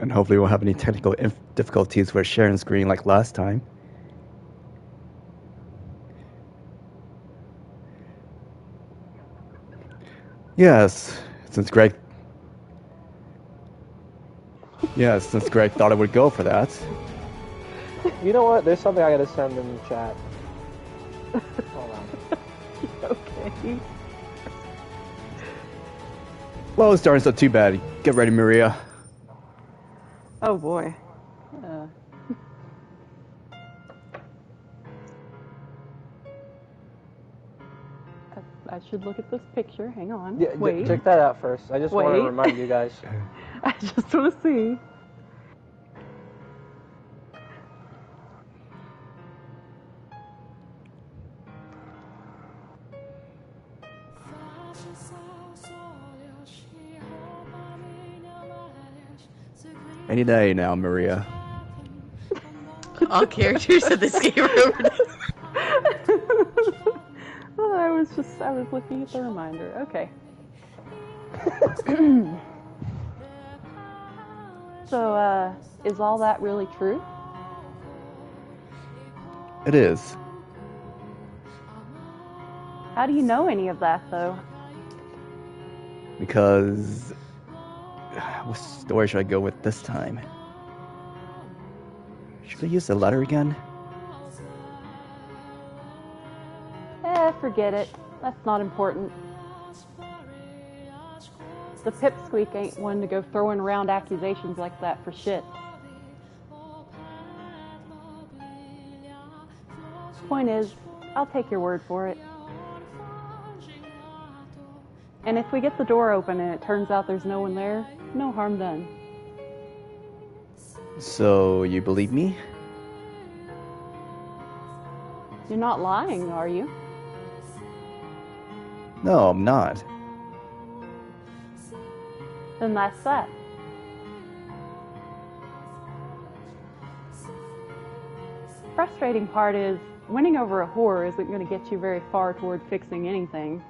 And hopefully we won't have any technical difficulties with sharing screen like last time. Yes, since Greg thought I would go for that. You know what? There's something I gotta send in the chat. Hold on. Okay. Well, it's starting, so too bad. Get ready, Maria. Oh boy. I should look at this picture. Hang on. Yeah, Wait. check that out first. I just want to Wait. remind you guys. I just want to see. Any day now, Maria. All characters of this game are Well, I was looking at the reminder. Okay. So, is all that really true? It is. How do you know any of that, though? Because... what story should I go with this time? Should I use the letter again? Forget it. That's not important. The pipsqueak ain't one to go throwing around accusations like that for shit. Point is, I'll take your word for it. And if we get the door open and it turns out there's no one there, no harm done. So, you believe me? You're not lying, are you? No, I'm not. Then that's that. Frustrating part is, winning over a whore isn't going to get you very far toward fixing anything.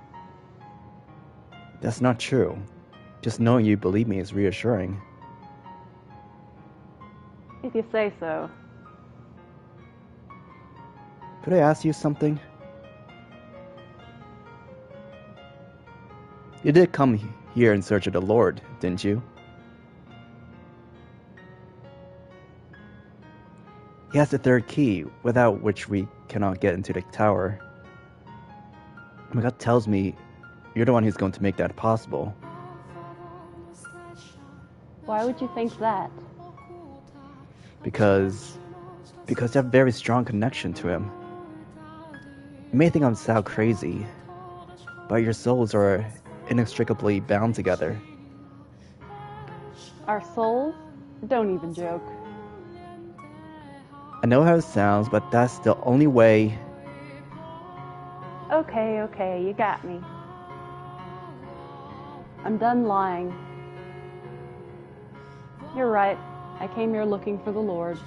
That's not true. Just knowing you believe me is reassuring. If you say so. Could I ask you something? You did come here in search of the Lord, didn't you? He has the third key, without which we cannot get into the tower. My gut tells me you're the one who's going to make that possible. Why would you think that? Because you have a very strong connection to him. You may think I'm sound crazy, but your souls are inextricably bound together. Our souls? Don't even joke. I know how it sounds, but that's the only way. Okay, you got me. I'm done lying. You're right. I came here looking for the Lord.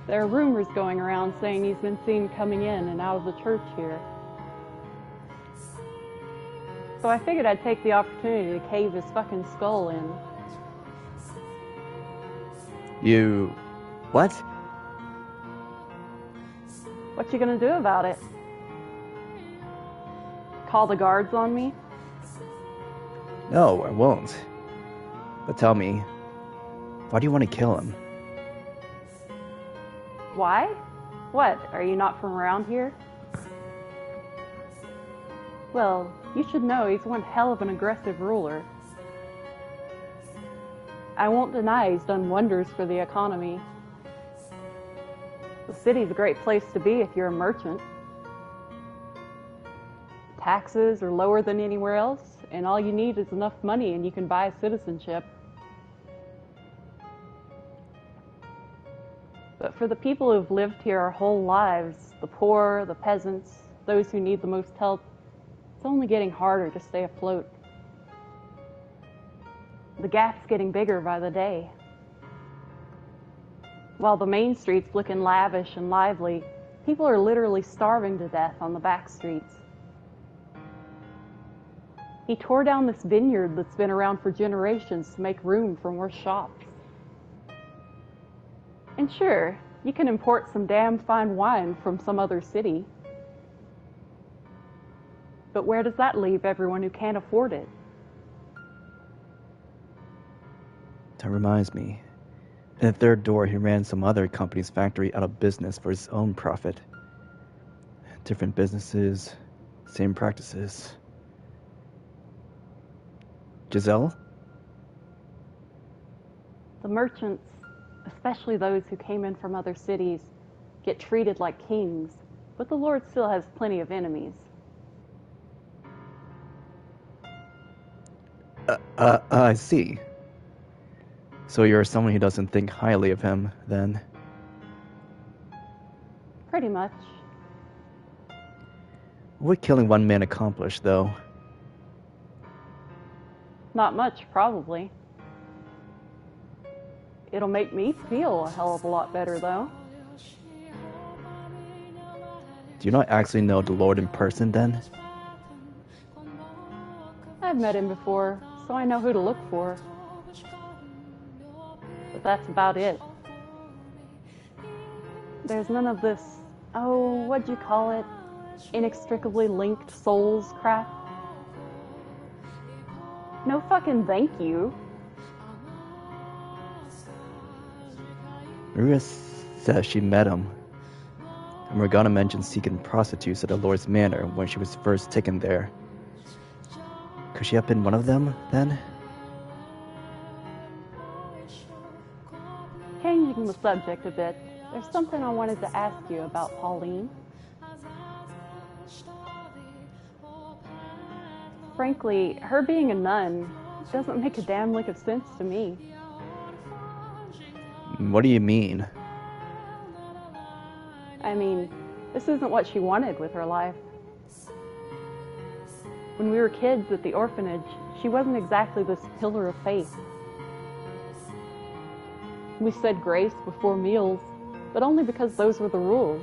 There are rumors going around saying he's been seen coming in and out of the church here. So I figured I'd take the opportunity to cave his fucking skull in. You... what? What you gonna do about it? Call the guards on me? No, I won't. But tell me, why do you want to kill him? Why? What, are you not from around here? Well, you should know he's one hell of an aggressive ruler. I won't deny he's done wonders for the economy. The city's a great place to be if you're a merchant. Taxes are lower than anywhere else, and all you need is enough money and you can buy citizenship. But for the people who've lived here our whole lives, the poor, the peasants, those who need the most help, it's only getting harder to stay afloat. The gap's getting bigger by the day. While the main street's looking lavish and lively, people are literally starving to death on the back streets. He tore down this vineyard that's been around for generations to make room for more shops. And sure, you can import some damn fine wine from some other city. But where does that leave everyone who can't afford it? That reminds me. In the third door, he ran some other company's factory out of business for his own profit. Different businesses, same practices. Giselle? The merchants, especially those who came in from other cities, get treated like kings, but the Lord still has plenty of enemies. I see. So you're someone who doesn't think highly of him, then? Pretty much. What would killing one man accomplish, though? Not much, probably. It'll make me feel a hell of a lot better, though. Do you not actually know the Lord in person, then? I've met him before, so I know who to look for. But that's about it. There's none of this, oh, what'd you call it? Inextricably linked souls crap. No fucking thank you. Maria says she met him. And Morgana mentioned seeking prostitutes at the Lord's Manor when she was first taken there. Could she have been one of them, then? Changing the subject a bit, there's something I wanted to ask you about Pauline. Frankly, her being a nun doesn't make a damn lick of sense to me. What do you mean? I mean, this isn't what she wanted with her life. When we were kids at the orphanage, she wasn't exactly this pillar of faith. We said grace before meals, but only because those were the rules.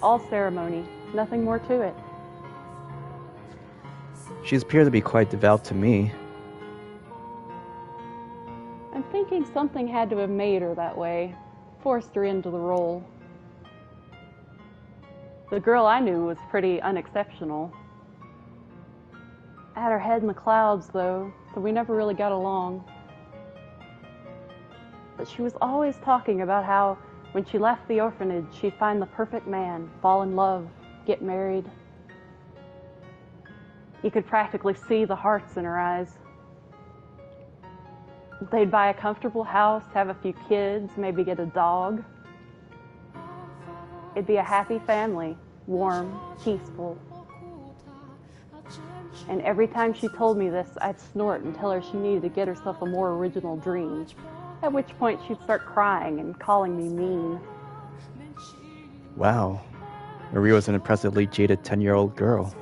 All ceremony, nothing more to it. She appeared to be quite devout to me. I'm thinking something had to have made her that way, forced her into the role. The girl I knew was pretty unexceptional. Had her head in the clouds, though, so we never really got along. But she was always talking about how, when she left the orphanage, she'd find the perfect man, fall in love, get married. You could practically see the hearts in her eyes. They'd buy a comfortable house, have a few kids, maybe get a dog. It'd be a happy family, warm, peaceful. And every time she told me this, I'd snort and tell her she needed to get herself a more original dream, at which point she'd start crying and calling me mean. Wow. Maria was an impressively jaded 10-year-old girl.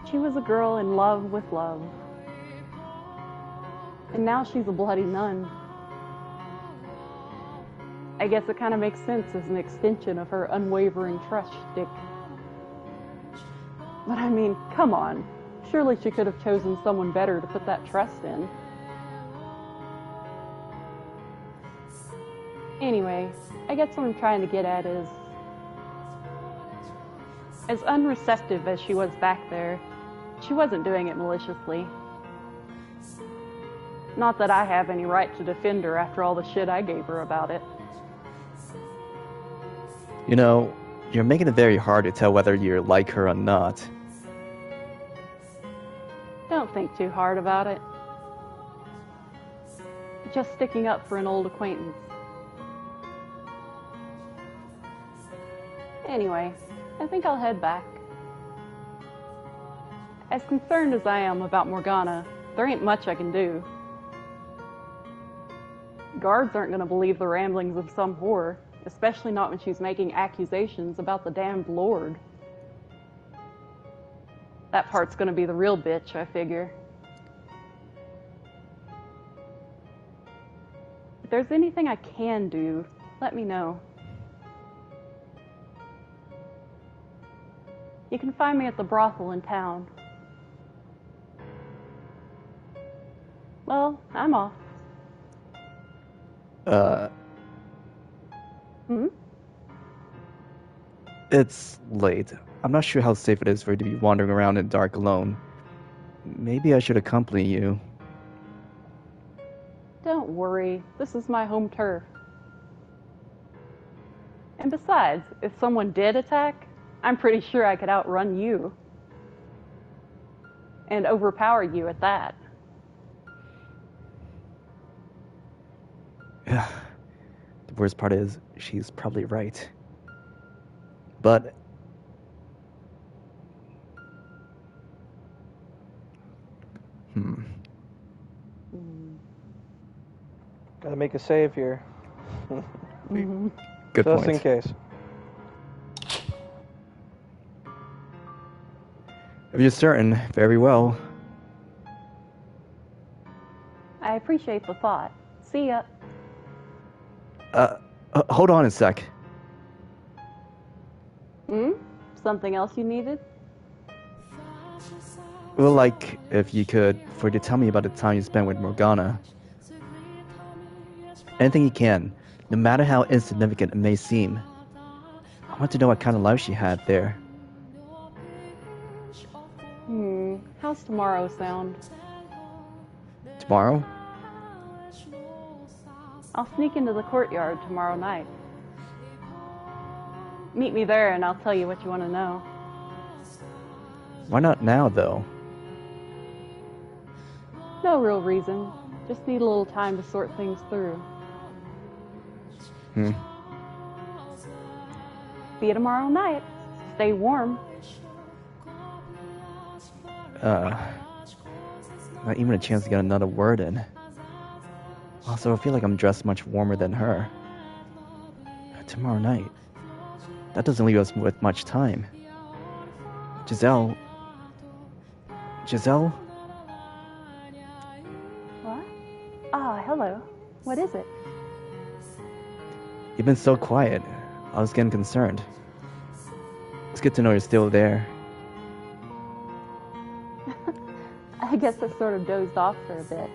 She was a girl in love with love. And now she's a bloody nun. I guess it kind of makes sense as an extension of her unwavering trust shtick. But I mean, come on. Surely she could have chosen someone better to put that trust in. Anyway, I guess what I'm trying to get at is, as unreceptive as she was back there, she wasn't doing it maliciously. Not that I have any right to defend her after all the shit I gave her about it. You know, you're making it very hard to tell whether you like her or not. Don't think too hard about it. Just sticking up for an old acquaintance. Anyway, I think I'll head back. As concerned as I am about Morgana, there ain't much I can do. Guards aren't going to believe the ramblings of some whore, especially not when she's making accusations about the damned Lord. That part's going to be the real bitch, I figure. If there's anything I can do, let me know. You can find me at the brothel in town. Well, I'm off. Hmm? It's late. I'm not sure how safe it is for you to be wandering around in the dark alone. Maybe I should accompany you. Don't worry. This is my home turf. And besides, if someone did attack, I'm pretty sure I could outrun you. And overpower you at that. Yeah. The worst part is, she's probably right. But... Gotta make a save here. Mm-hmm. Good Just point. in case. If you're certain, very well. I appreciate the thought. See ya. Hold on a sec. Hmm? Something else you needed? Well, like, if you could, for you to tell me about the time you spent with Morgana. Anything you can, no matter how insignificant it may seem. I want to know what kind of life she had there. How's tomorrow sound? Tomorrow? I'll sneak into the courtyard tomorrow night. Meet me there and I'll tell you what you want to know. Why not now, though? No real reason. Just need a little time to sort things through. See you tomorrow night. Stay warm. Not even a chance to get another word in. Also, I feel like I'm dressed much warmer than her. Tomorrow night. That doesn't leave us with much time. Giselle? What? Ah, hello. What is it? You've been so quiet. I was getting concerned. It's good to know you're still there. I guess I sort of dozed off for a bit.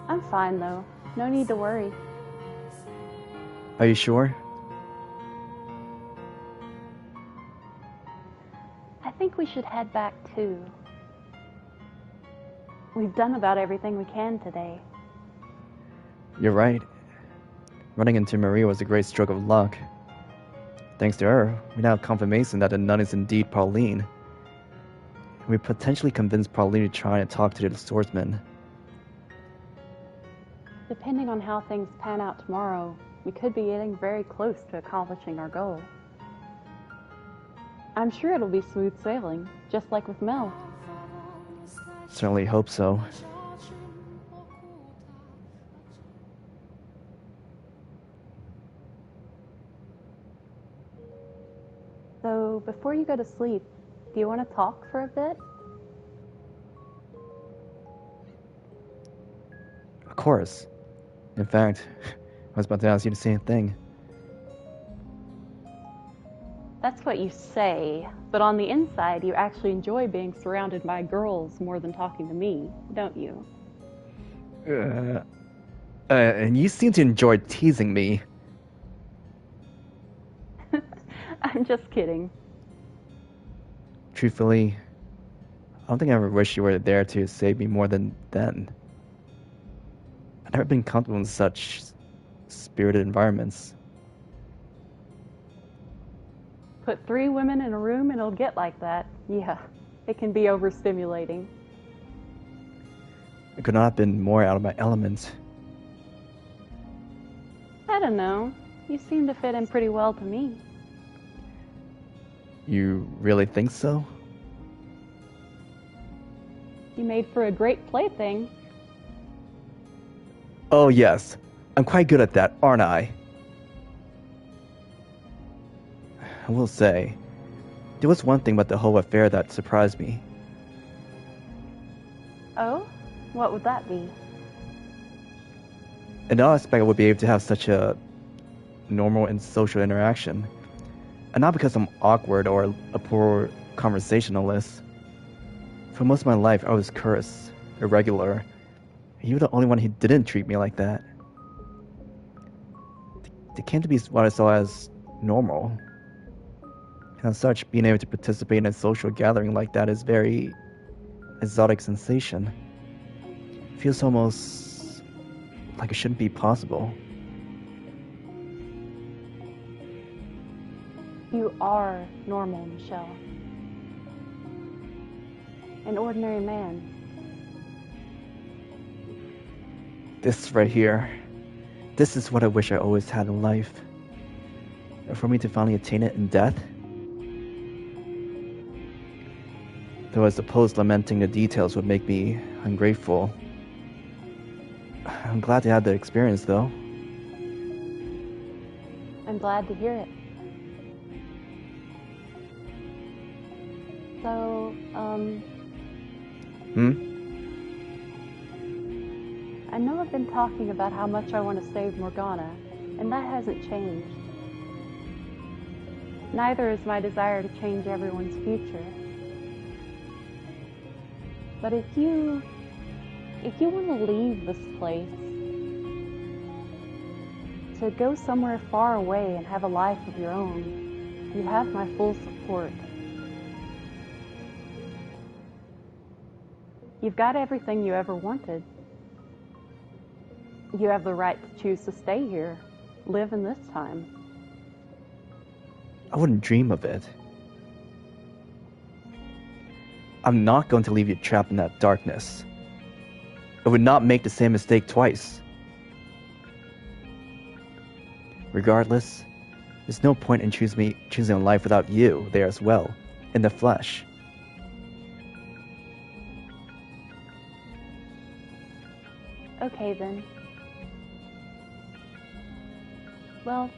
I'm fine, though. No need to worry. Are you sure? I think we should head back, too. We've done about everything we can today. You're right. Running into Maria was a great stroke of luck. Thanks to her, we now have confirmation that the nun is indeed Pauline. We potentially convinced Pauline to try and talk to the swordsman. Depending on how things pan out tomorrow, we could be getting very close to accomplishing our goal. I'm sure it'll be smooth sailing, just like with Mel. Certainly hope so. So, before you go to sleep, do you want to talk for a bit? Of course. In fact, I was about to ask you the same thing. That's what you say, but on the inside, you actually enjoy being surrounded by girls more than talking to me, don't you? And you seem to enjoy teasing me. I'm just kidding. Truthfully, I don't think I ever wished you were there to save me more than then. I've never been comfortable in such spirited environments. Put 3 women in a room and it'll get like that. Yeah, it can be overstimulating. I could not have been more out of my element. I don't know. You seem to fit in pretty well to me. You really think so? You made for a great plaything. Oh yes, I'm quite good at that, aren't I? I will say, there was one thing about the whole affair that surprised me. Oh? What would that be? I did not expect I would be able to have such a normal and social interaction. And not because I'm awkward or a poor conversationalist. For most of my life, I was cursed, irregular. You were the only one who didn't treat me like that. It came to be what I saw as normal. And as such, being able to participate in a social gathering like that is very exotic sensation. It feels almost like it shouldn't be possible. You are normal, Michelle. An ordinary man. This right here, this is what I wish I always had in life. And for me to finally attain it in death. Though I suppose lamenting the details would make me ungrateful. I'm glad to have the experience, though. I'm glad to hear it. So, I know I've been talking about how much I want to save Morgana, and that hasn't changed. Neither is my desire to change everyone's future. But if you want to leave this place, to go somewhere far away and have a life of your own, you have my full support. You've got everything you ever wanted. You have the right to choose to stay here, live in this time. I wouldn't dream of it. I'm not going to leave you trapped in that darkness. I would not make the same mistake twice. Regardless, there's no point in choosing a life without you there as well, in the flesh. Okay then. Well,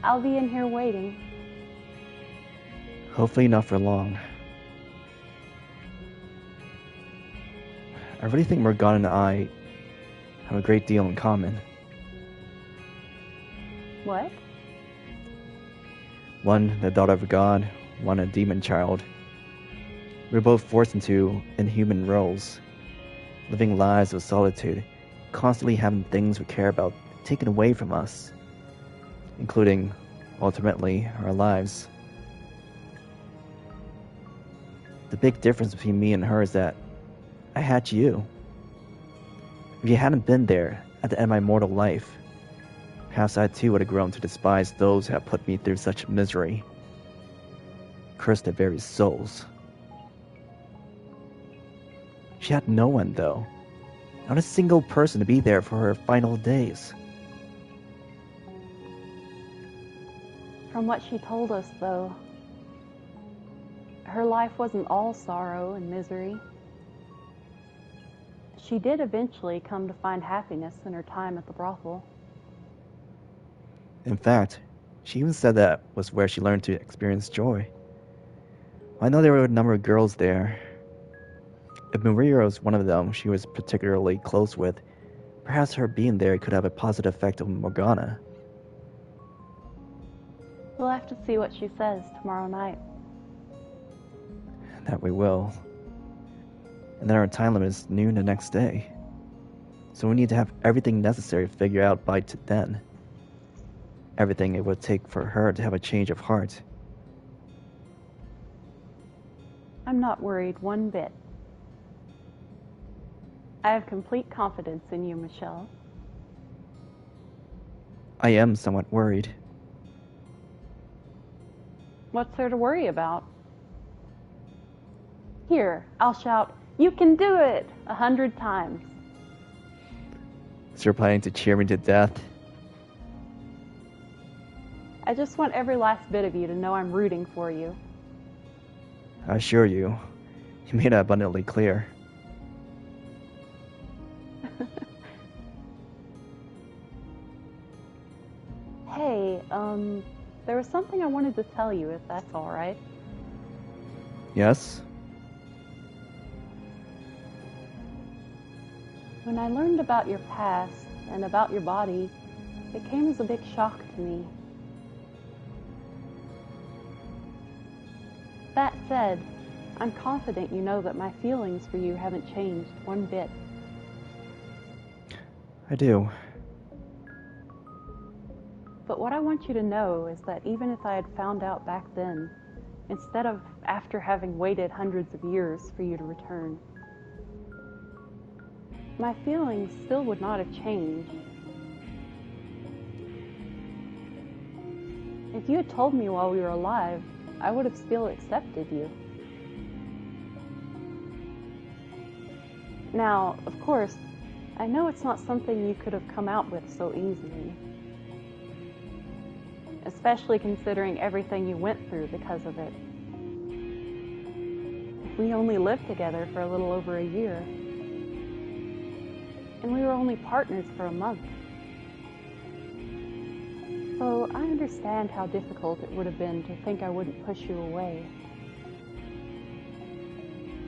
I'll be in here waiting. Hopefully not for long. I really think Morgana and I have a great deal in common. What? One, the daughter of God, one, a demon child. We're both forced into inhuman roles, living lives of solitude, constantly having things we care about taken away from us, including, ultimately, our lives. The big difference between me and her is that I had you. If you hadn't been there at the end of my mortal life, perhaps I too would have grown to despise those who have put me through such misery. Curse their very souls. She had no one, though. Not a single person to be there for her final days. From what she told us, though, her life wasn't all sorrow and misery. She did eventually come to find happiness in her time at the brothel. In fact, she even said that was where she learned to experience joy. I know there were a number of girls there. If Maria was one of them she was particularly close with, perhaps her being there could have a positive effect on Morgana. We'll have to see what she says tomorrow night. That we will. And then our time limit is noon the next day. So we need to have everything necessary figured out by then. Everything it would take for her to have a change of heart. I'm not worried one bit. I have complete confidence in you, Michelle. I am somewhat worried. What's there to worry about? Here, I'll shout, "You can do it!" 100 times. So you're planning to cheer me to death? I just want every last bit of you to know I'm rooting for you. I assure you, you made it abundantly clear. Hey, there was something I wanted to tell you, if that's all right. Yes? When I learned about your past and about your body, it came as a big shock to me. That said, I'm confident you know that my feelings for you haven't changed one bit. I do. But what I want you to know is that even if I had found out back then, instead of after having waited hundreds of years for you to return, my feelings still would not have changed. If you had told me while we were alive, I would have still accepted you. Now, of course, I know it's not something you could have come out with so easily, especially considering everything you went through because of it. We only lived together for a little over a year, and we were only partners for a month. So I understand how difficult it would have been to think I wouldn't push you away.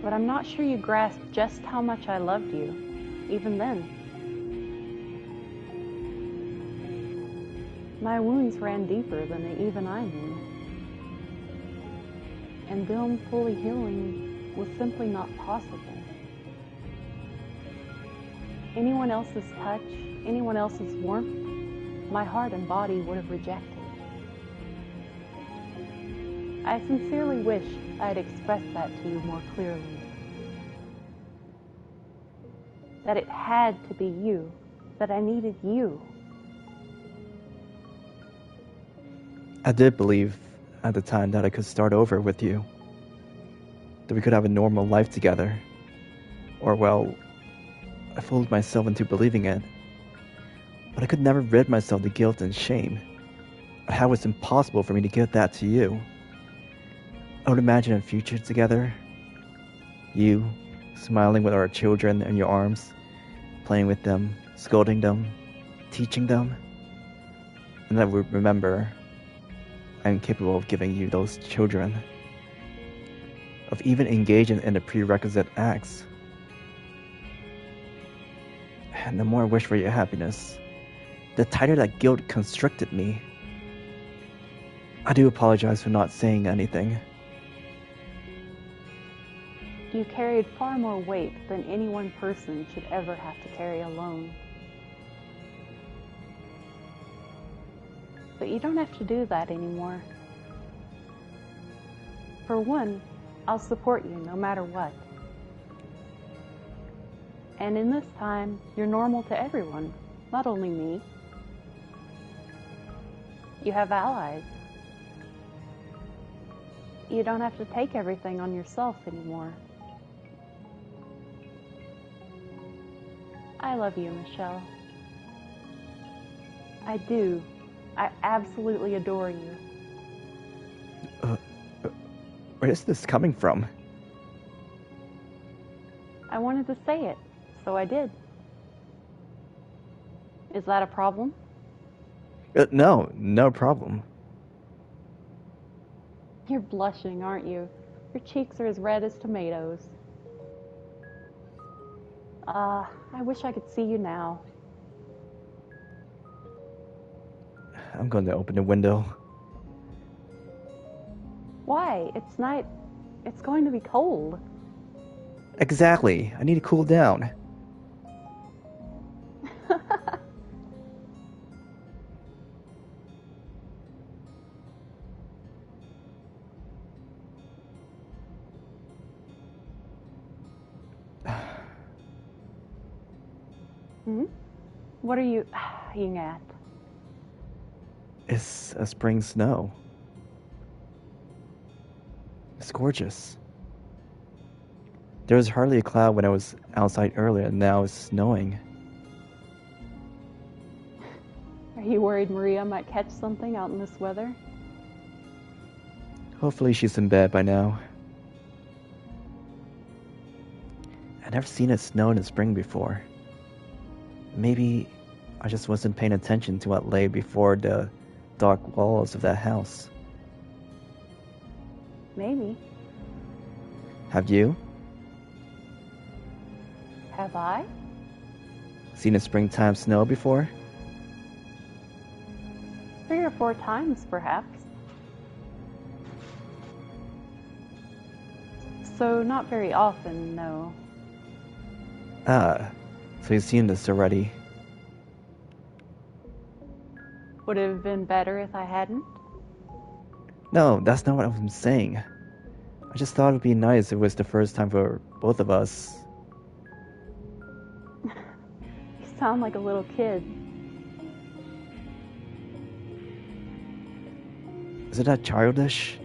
But I'm not sure you grasped just how much I loved you, even then. My wounds ran deeper than even I knew. And them fully healing was simply not possible. Anyone else's touch, anyone else's warmth, my heart and body would have rejected. I sincerely wish I had expressed that to you more clearly. That it had to be you, that I needed you. I did believe at the time that I could start over with you. That we could have a normal life together. Or, well, I fooled myself into believing it. But I could never rid myself of the guilt and shame. How it's impossible for me to give that to you. I would imagine a future together. You, smiling with our children in your arms, playing with them, scolding them, teaching them. And I would remember I am capable of giving you those children. Of even engaging in the prerequisite acts. And the more I wish for your happiness, the tighter that guilt constricted me. I do apologize for not saying anything. You carried far more weight than any one person should ever have to carry alone. But you don't have to do that anymore. For one, I'll support you no matter what. And in this time, you're normal to everyone, not only me. You have allies. You don't have to take everything on yourself anymore. I love you, Michelle. I do. I absolutely adore you. Where is this coming from? I wanted to say it, so I did. Is that a problem? No problem. You're blushing, aren't you? Your cheeks are as red as tomatoes. I wish I could see you now. I'm going to open the window. Why? It's night. It's going to be cold. Exactly. I need to cool down. What are you eyeing at? It's a spring snow. It's gorgeous. There was hardly a cloud when I was outside earlier, and now it's snowing. Are you worried Maria might catch something out in this weather? Hopefully she's in bed by now. I've never seen it snow in the spring before. Maybe I just wasn't paying attention to what lay before the dark walls of that house. Maybe. Have you? Have I? Seen a springtime snow before? 3 or 4 times, perhaps. So not very often, no. Ah, so you've seen this already. Would it have been better if I hadn't? No, that's not what I'm saying. I just thought it'd be nice if it was the first time for both of us. You sound like a little kid. Isn't that childish?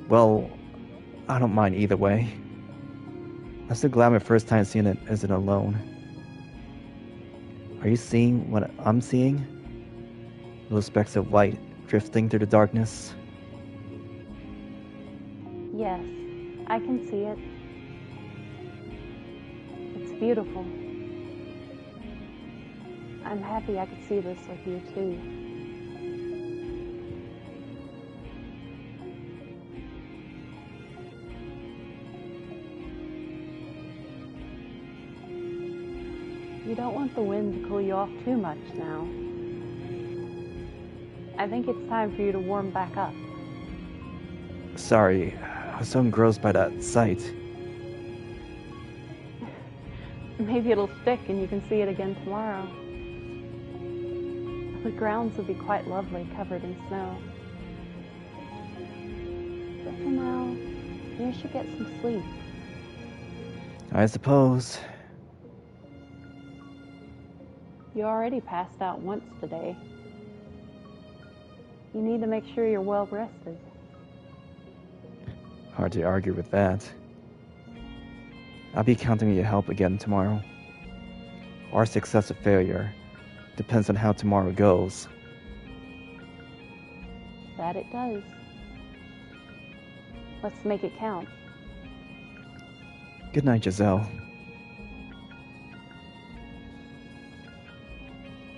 Well, I don't mind either way. I'm so glad my first time seeing it isn't alone. Are you seeing what I'm seeing? Little specks of light drifting through the darkness. Yes, I can see it. It's beautiful. I'm happy I could see this with you too. You don't want the wind to cool you off too much now. I think it's time for you to warm back up. Sorry, I was so engrossed by that sight. Maybe it'll stick and you can see it again tomorrow. The grounds will be quite lovely, covered in snow. But for now, you should get some sleep. I suppose. You already passed out once today. You need to make sure you're well rested. Hard to argue with that. I'll be counting on your help again tomorrow. Our success or failure depends on how tomorrow goes. That it does. Let's make it count. Good night, Giselle.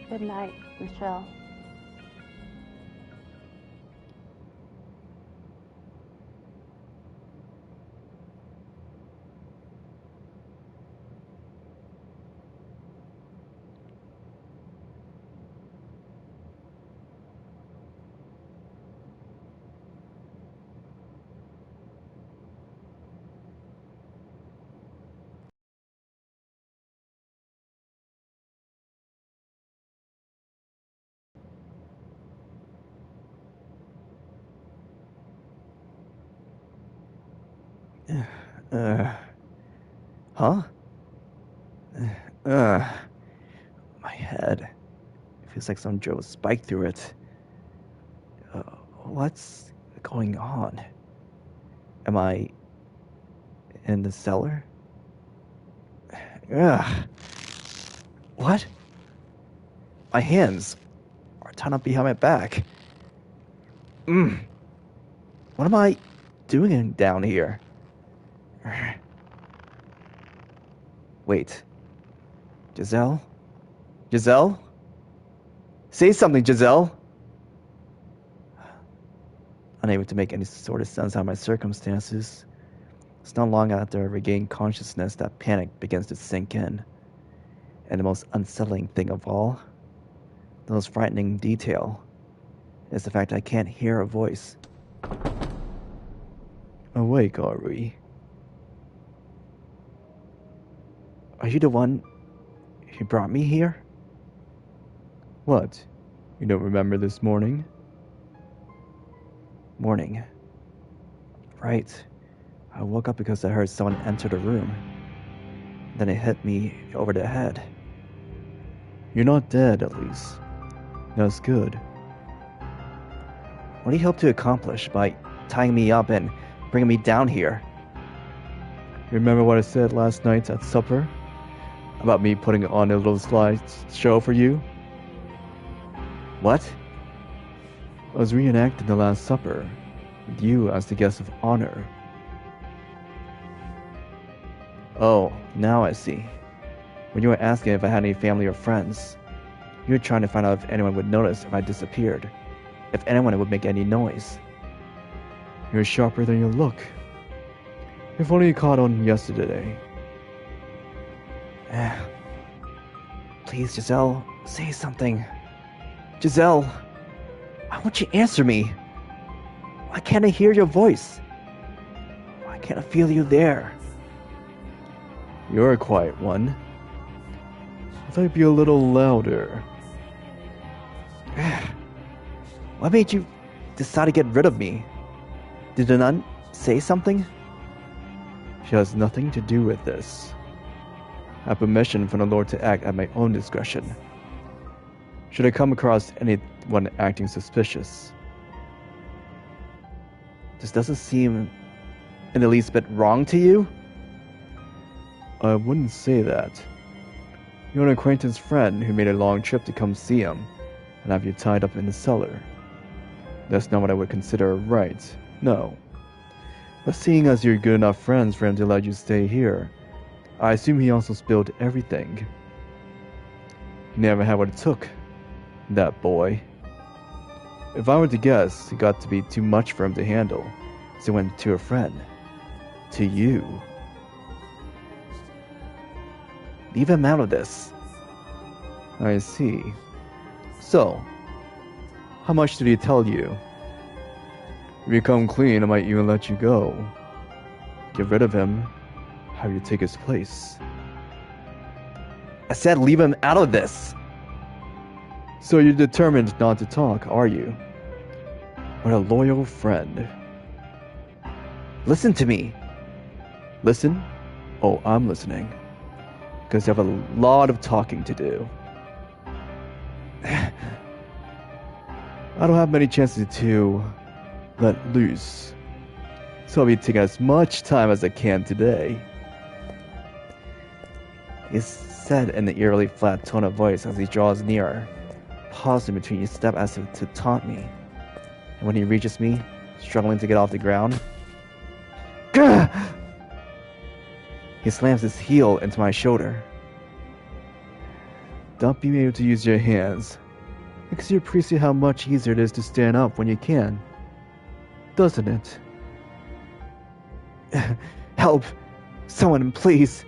Good night, Michelle. Huh? Uh, my head. It feels like someone drove a spike through it. What's going on? Am I in the cellar? Ugh. What? My hands are tied up behind my back. What am I doing down here? Wait. Giselle? Giselle? Say something, Giselle! Unable to make any sort of sense out of my circumstances. It's not long after I regain consciousness that panic begins to sink in. And the most unsettling thing of all, the most frightening detail, is the fact I can't hear a voice. Awake, are we? Are you the one who brought me here? What? You don't remember this morning? Morning. Right. I woke up because I heard someone enter the room. Then it hit me over the head. You're not dead, at least. That's good. What do you hope to accomplish by tying me up and bringing me down here? You remember what I said last night at supper? About me putting on a little slide show for you? What? I was reenacting the Last Supper, with you as the guest of honor. Oh, now I see. When you were asking if I had any family or friends, you were trying to find out if anyone would notice if I disappeared, if anyone would make any noise. You're sharper than you look. If only you caught on yesterday. Please, Giselle, say something. Giselle, why won't you answer me? Why can't I hear your voice? Why Can't I feel you there? You're a quiet one. I thought you'd be a little louder. What made you decide to get rid of me? Did the nun say something? She has nothing to do with this. I have permission from the Lord to act at my own discretion. Should I come across anyone acting suspicious? This doesn't seem in the least bit wrong to you? I wouldn't say that. You're an acquaintance friend who made a long trip to come see him and have you tied up in the cellar. That's not what I would consider right, no. But seeing as you're good enough friends for him to let you stay here, I assume he also spilled everything. He never had what it took, that boy. If I were to guess, it got to be too much for him to handle, so he went to a friend. To you. Leave him out of this. I see. So, how much did he tell you? If you come clean, I might even let you go. Get rid of him, have you take his place. I said leave him out of this! So you're determined not to talk, are you? What a loyal friend. Listen to me! Listen? Oh, I'm listening. Because I have a lot of talking to do. I don't have many chances to let loose. So I'll be taking as much time as I can today. He said in an eerily flat tone of voice as he draws nearer, pausing between each step as if to taunt me. And when he reaches me, struggling to get off the ground, Gah! He slams his heel into my shoulder. Don't be able to use your hands, because you appreciate how much easier it is to stand up when you can, doesn't it? Help! Someone, please!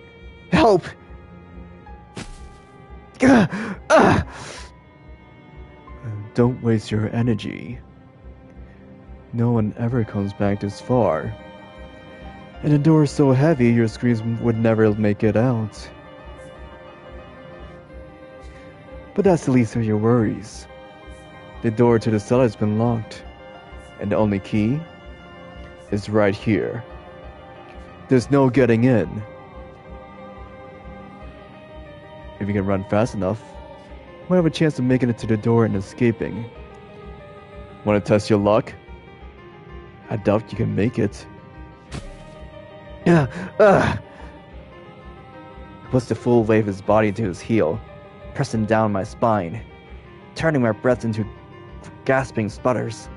Help! Don't waste your energy. No one ever comes back this far. And the door is so heavy your screams would never make it out. But that's the least of your worries. The door to the cellar has been locked, and the only key is right here. There's no getting in. If you can run fast enough, you might have a chance of making it to the door and escaping. Want to test your luck? I doubt you can make it. He puts the full weight of his body into his heel, pressing down my spine, turning my breath into gasping sputters.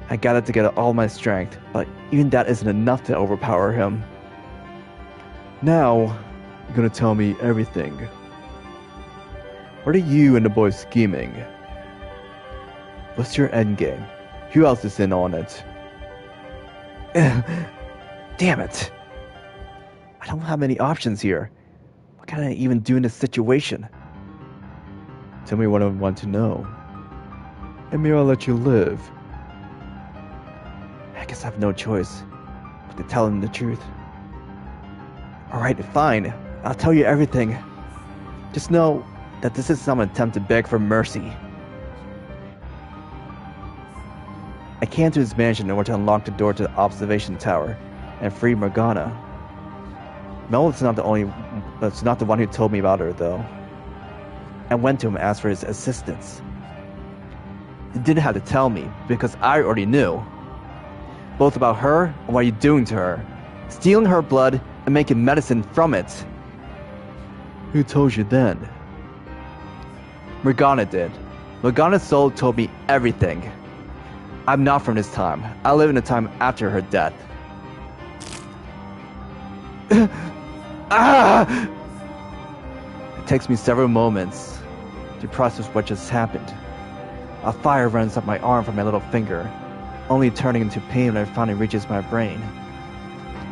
I gathered together all my strength, but even that isn't enough to overpower him. Now, you're gonna tell me everything. What are you and the boys scheming? What's your endgame? Who else is in on it? Damn it! I don't have many options here. What can I even do in this situation? Tell me what I want to know, and maybe I'll let you live. I guess I have no choice but to tell him the truth. Alright, fine. I'll tell you everything. Just know that this is some attempt to beg for mercy. I came to his mansion in order to unlock the door to the observation tower and free Morgana. Mel is not the one who told me about her, though. I went to him and asked for his assistance. He didn't have to tell me, because I already knew. Both about her and what you're doing to her. Stealing her blood and making medicine from it. Who told you then? Morgana did. Morgana's soul told me everything. I'm not from this time. I live in the time after her death. It takes me several moments to process what just happened. A fire runs up my arm from my little finger, only turning into pain when it finally reaches my brain.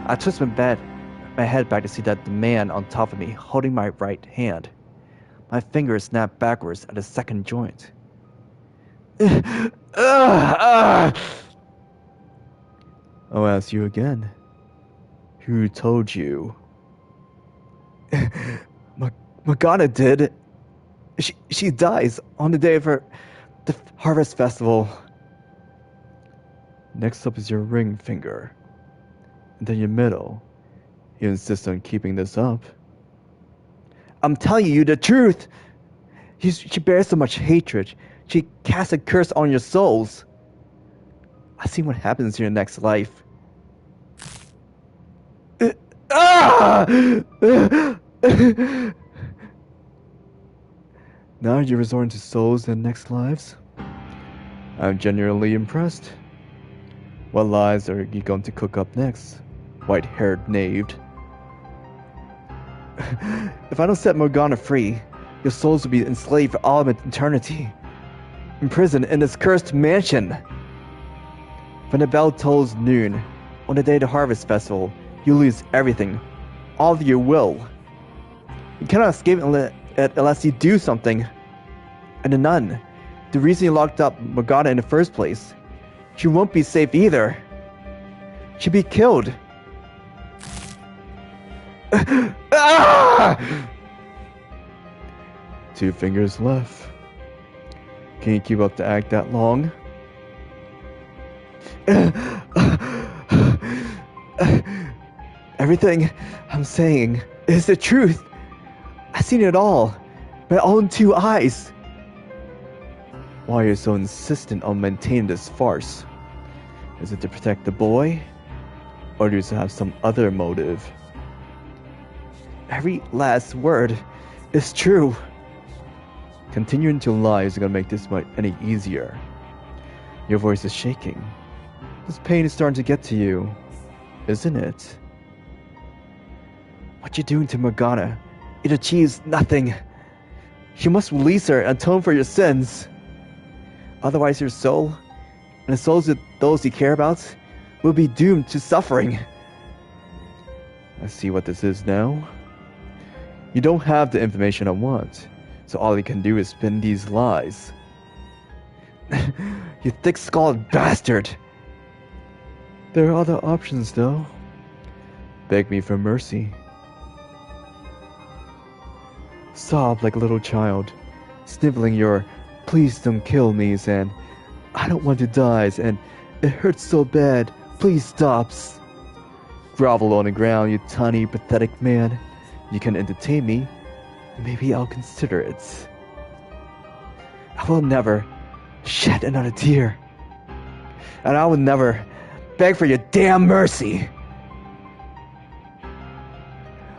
I twist my head back to see that the man on top of me holding my right hand. My fingers snap backwards at the second joint. I'll ask you again. Who told you? Morgana did. She dies on the day of the harvest festival. Next up is your ring finger. And then your middle. You insist on keeping this up. I'm telling you the truth! She bears so much hatred. She casts a curse on your souls. I see what happens in your next life. Now you're resorting to souls in next lives? I'm genuinely impressed. What lies are you going to cook up next, white-haired knave? If I don't set Morgana free, your souls will be enslaved for all of eternity, imprisoned in this cursed mansion. When the bell tolls noon, on the day of the harvest festival, you lose everything, all of your will. You cannot escape unless you do something. And the nun, the reason you locked up Morgana in the first place, she won't be safe either. She'll be killed. Ah! 2 fingers left. Can you keep up the act that long? Everything I'm saying is the truth. I've seen it all. My own 2 eyes. Why are you so insistent on maintaining this farce? Is it to protect the boy? Or do you have some other motive? Every last word is true. Continuing to lie isn't going to make this much any easier. Your voice is shaking. This pain is starting to get to you, isn't it? What you're doing to Morgana, it achieves nothing. You must release her and atone for your sins. Otherwise your soul, and the souls of those you care about, will be doomed to suffering. I see what this is now. You don't have the information I want, so all you can do is spin these lies. You thick-skulled bastard! There are other options, though. Beg me for mercy. Sob like a little child, sniveling your "please don't kill me's" and "I don't want to die's" and "it hurts so bad, please stops." Grovel on the ground, you tiny, pathetic man. You can entertain me, maybe I'll consider it. I will never shed another tear. And I will never beg for your damn mercy.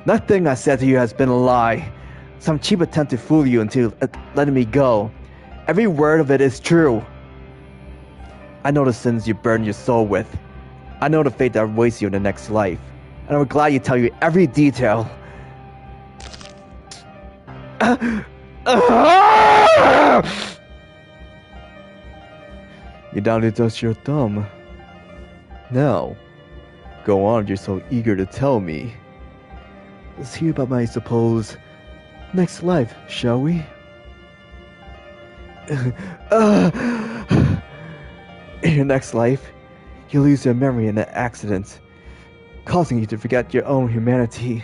Nothing I said to you has been a lie. Some cheap attempt to fool you into letting me go. Every word of it is true. I know the sins you burden your soul with. I know the fate that awaits you in the next life. And I'm glad you tell you every detail. You down to dust your thumb. Now, go on, you're so eager to tell me. Let's hear about my supposed next life, shall we? In your next life, you lose your memory in an accident, causing you to forget your own humanity.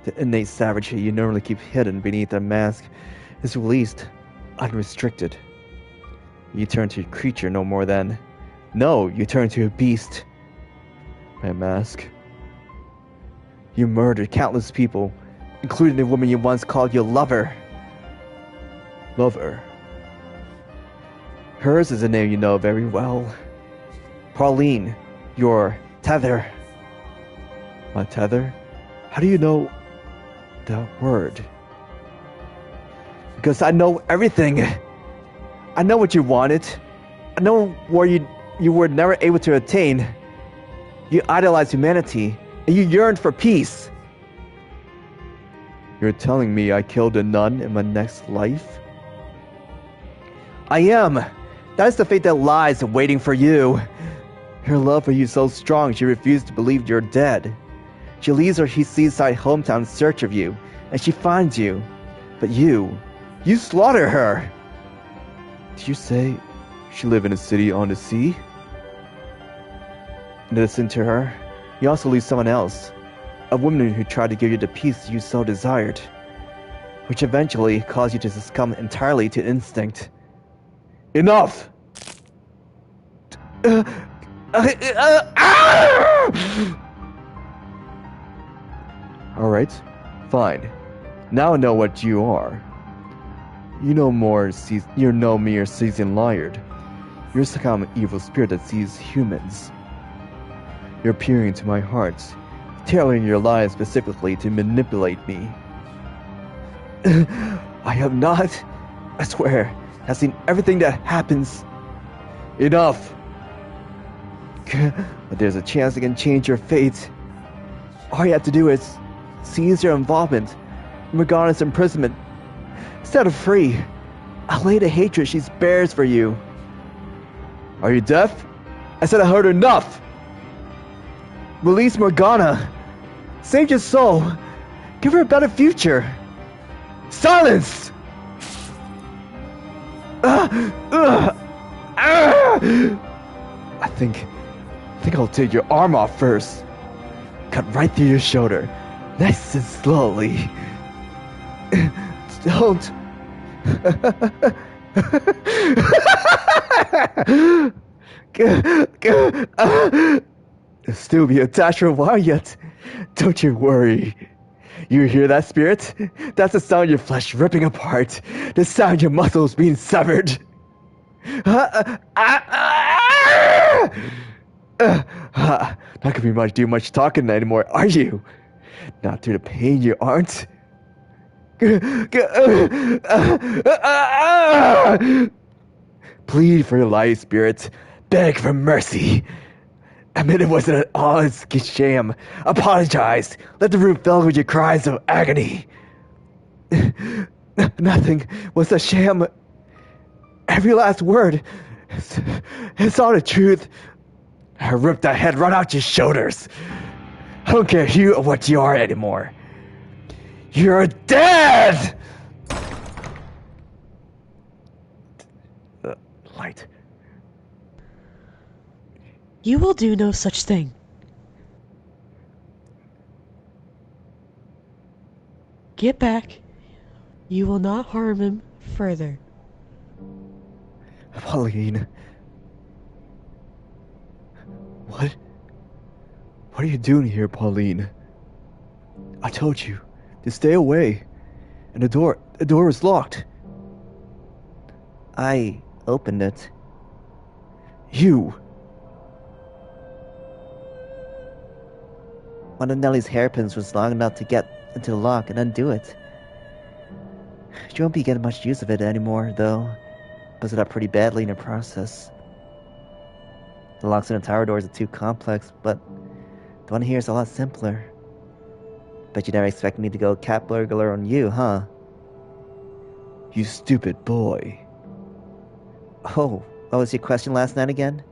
The innate savagery you normally keep hidden beneath a mask is released, unrestricted. You turn to a creature no more than... No, you turn to a beast. My mask. You murdered countless people, including the woman you once called your lover. Lover. Hers is a name you know very well. Pauline, your tether. My tether? How do you know that word? Because I know everything. I know what you wanted. I know what you were never able to attain. You idolize humanity, and you yearned for peace. You're telling me I killed a nun in my next life? I am. That is the fate that lies waiting for you. Her love for you is so strong she refused to believe you're dead. She leaves her seaside hometown in search of you, and she finds you. But you slaughter her. Did you say she lived in a city on the sea? Listen to her. You also lose someone else. A woman who tried to give you the peace you so desired, which eventually caused you to succumb entirely to instinct. Enough! Alright, fine. Now I know what you are. You're no mere seasoned liar. You're some kind of evil spirit that sees humans. You're peering into my heart, tailoring your lies specifically to manipulate me. I have not. I swear, I've seen everything that happens. Enough! But there's a chance I can change your fate. All you have to do is seize your involvement in Morgana's imprisonment. Set her free. Allay the hatred she bears for you. Are you deaf? I said I heard enough! Release Morgana! Save your soul! Give her a better future! Silence! I think I'll take your arm off first. Cut right through your shoulder, nice and slowly. Don't. It'll still be attached for a while yet. Don't you worry. You hear that, spirit? That's the sound of your flesh ripping apart. The sound of your muscles being severed. Not gonna be do much talking anymore, are you? Not through the pain, you aren't. Plead for your life, spirit. Beg for mercy. Admit it wasn't at all a sham. Apologize. Let the room fill with your cries of agony. Nothing was a sham. Every last word. It's all the truth. I ripped that head right out your shoulders. I don't care who or what you are anymore. You're dead! Light. You will do no such thing. Get back. You will not harm him further. Pauline. What are you doing here, Pauline? I told you to stay away. And the door was locked. I opened it. You! One of Nellie's hairpins was long enough to get into the lock and undo it. She won't be getting much use of it anymore, though. Busted up pretty badly in the process. The locks in the tower doors are too complex, but the one here is a lot simpler. Bet you never expected me to go cat burglar on you, huh? You stupid boy. Oh, what was your question last night again?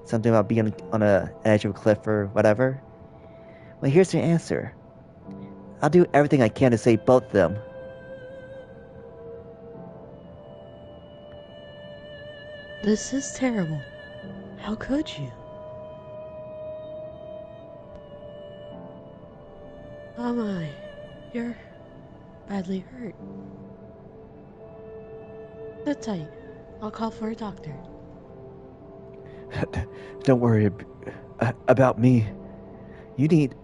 Something about being on the edge of a cliff or whatever? Well, here's your answer. I'll do everything I can to save both of them. This is terrible. How could you? Oh my, you're badly hurt. Sit tight. I'll call for a doctor. Don't worry about me. You need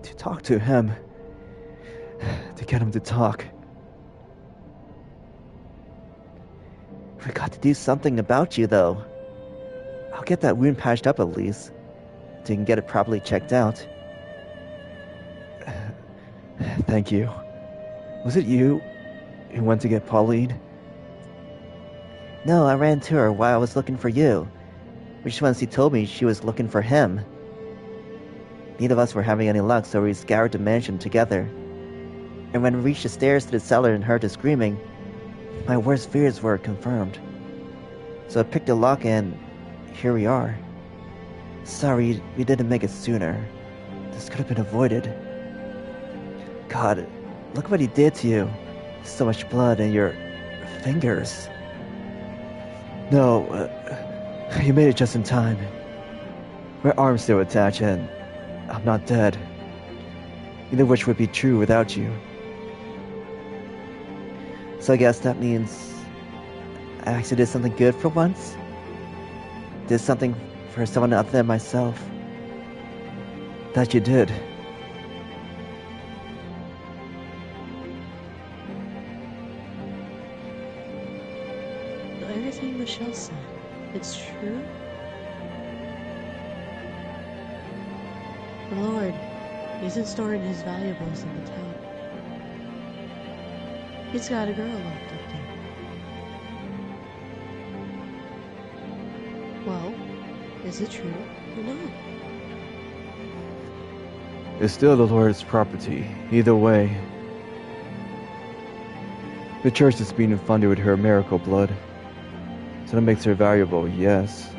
to talk to him. To get him to talk. We got to do something about you, though. I'll get that wound patched up at least, so you can get it properly checked out. Thank you. Was it you who went to get Pauline? No, I ran to her while I was looking for you. Which once he told me she was looking for him. Neither of us were having any luck, so we scoured the mansion together. And when we reached the stairs to the cellar and heard her screaming, my worst fears were confirmed. So I picked the lock and here we are. Sorry we didn't make it sooner. This could have been avoided. God, look what he did to you. So much blood in your fingers. No, you made it just in time. My arm's still attached and I'm not dead. Either which would be true without you. So I guess that means I actually did something good for once? Did something for someone other than myself. That you did. Everything Michelle said, it's true? The Lord isn't storing his valuables in the town. He's got a girl locked up there. Well, is it true or not? It's still the Lord's property, either way. The church is being funded with her miracle blood. So that makes her valuable, yes.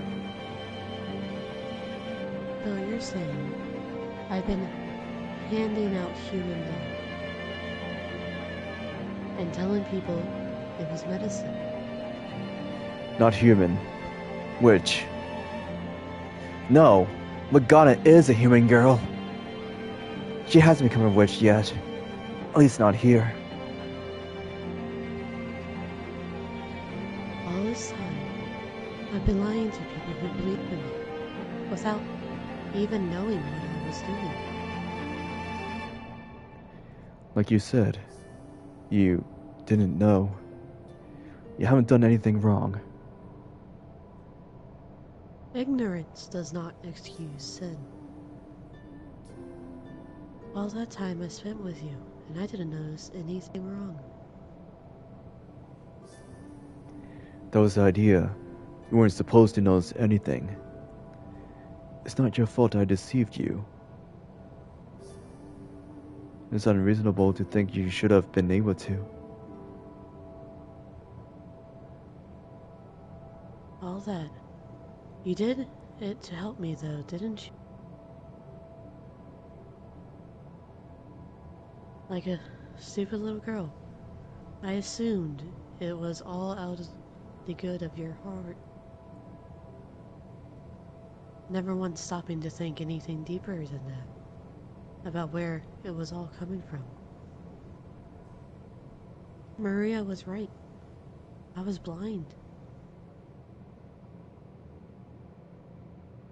So you're saying I've been handing out human blood and telling people it was medicine. Not human. Witch. No, Morgana is a human girl. She hasn't become a witch yet. At least not here. All this time, I've been lying to people who believe in me without even knowing what I was doing. Like you said, you didn't know. You haven't done anything wrong. Ignorance does not excuse sin. All that time I spent with you, and I didn't notice anything wrong. That was the idea. You weren't supposed to notice anything. It's not your fault I deceived you. It's unreasonable to think you should have been able to. All that. You did it to help me though, didn't you? Like a stupid little girl. I assumed it was all out of the good of your heart. Never once stopping to think anything deeper than that. About where it was all coming from. Maria was right. I was blind.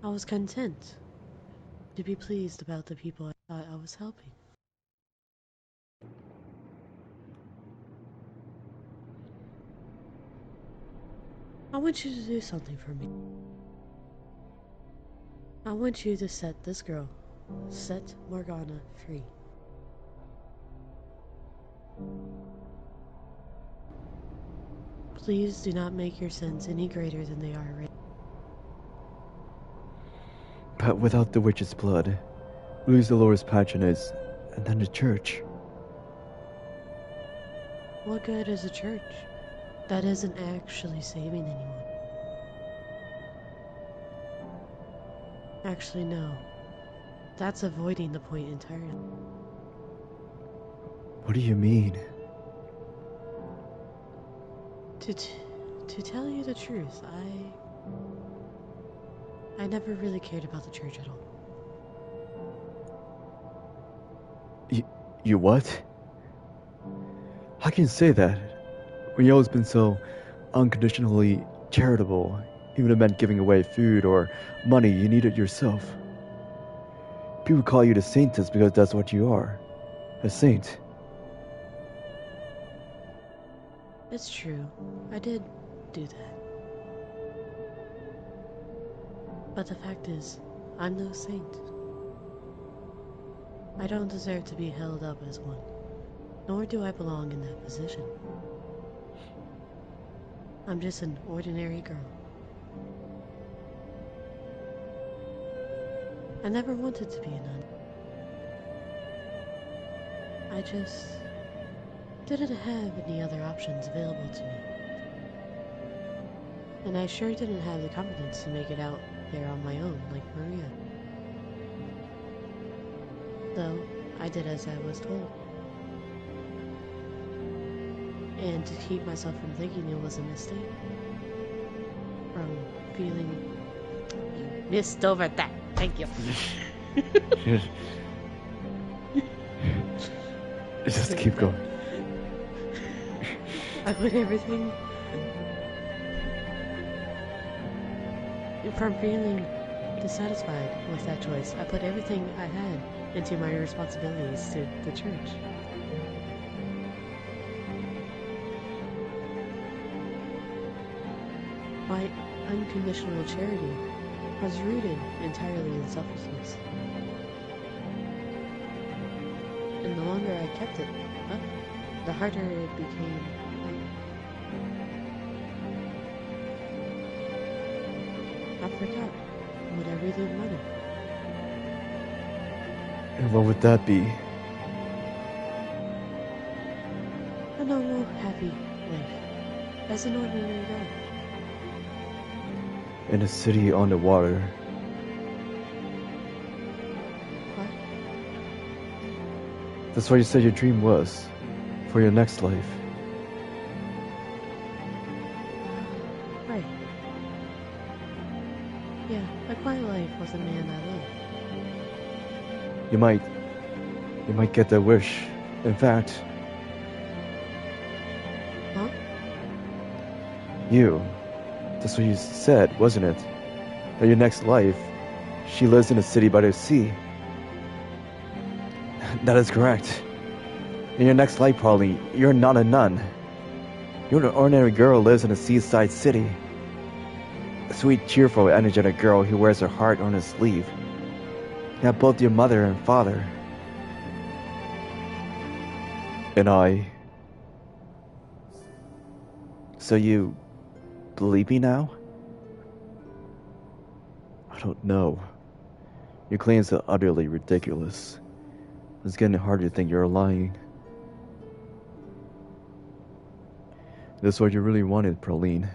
I was content to be pleased about the people I thought I was helping. I want you to do something for me. I want you to set this girl, set Morgana, free. Please do not make your sins any greater than they are already. But without the witch's blood, we lose the Lord's patronage, and then the church. What good is a church that isn't actually saving anyone? Actually, no. That's avoiding the point entirely. What do you mean? To tell you the truth, I never really cared about the church at all. You what? How can you say that? When you've always been so unconditionally charitable, even if it meant giving away food or money you needed yourself. People call you the saintess because that's what you are. A saint. It's true. I did do that. But the fact is, I'm no saint. I don't deserve to be held up as one, nor do I belong in that position. I'm just an ordinary girl. I never wanted to be a nun. I just didn't have any other options available to me. And I sure didn't have the confidence to make it out there on my own like Maria. Though, I did as I was told. And to keep myself from thinking it was a mistake. From feeling you missed over that Thank you. Just keep going. I put everything from feeling dissatisfied with that choice. I put everything I had into my responsibilities to the church. My unconditional charity was rooted entirely in selflessness. And the longer I kept it up, the harder it became. I forgot what I really wanted. And what would that be? A normal, happy life, as an ordinary girl. In a city on the water. What? That's what you said your dream was. For your next life. Right. Yeah, a quiet life was a man I loved. You might get that wish. In fact, Huh? that's what you said, wasn't it? That your next life, she lives in a city by the sea. That is correct. In your next life, probably, you're not a nun. You're an ordinary girl who lives in a seaside city. A sweet, cheerful, energetic girl who wears her heart on her sleeve. You have both your mother and father. And I. So you believe me now? I don't know. Your claims are utterly ridiculous. It's getting harder to think you're lying. That's what you really wanted, Praline.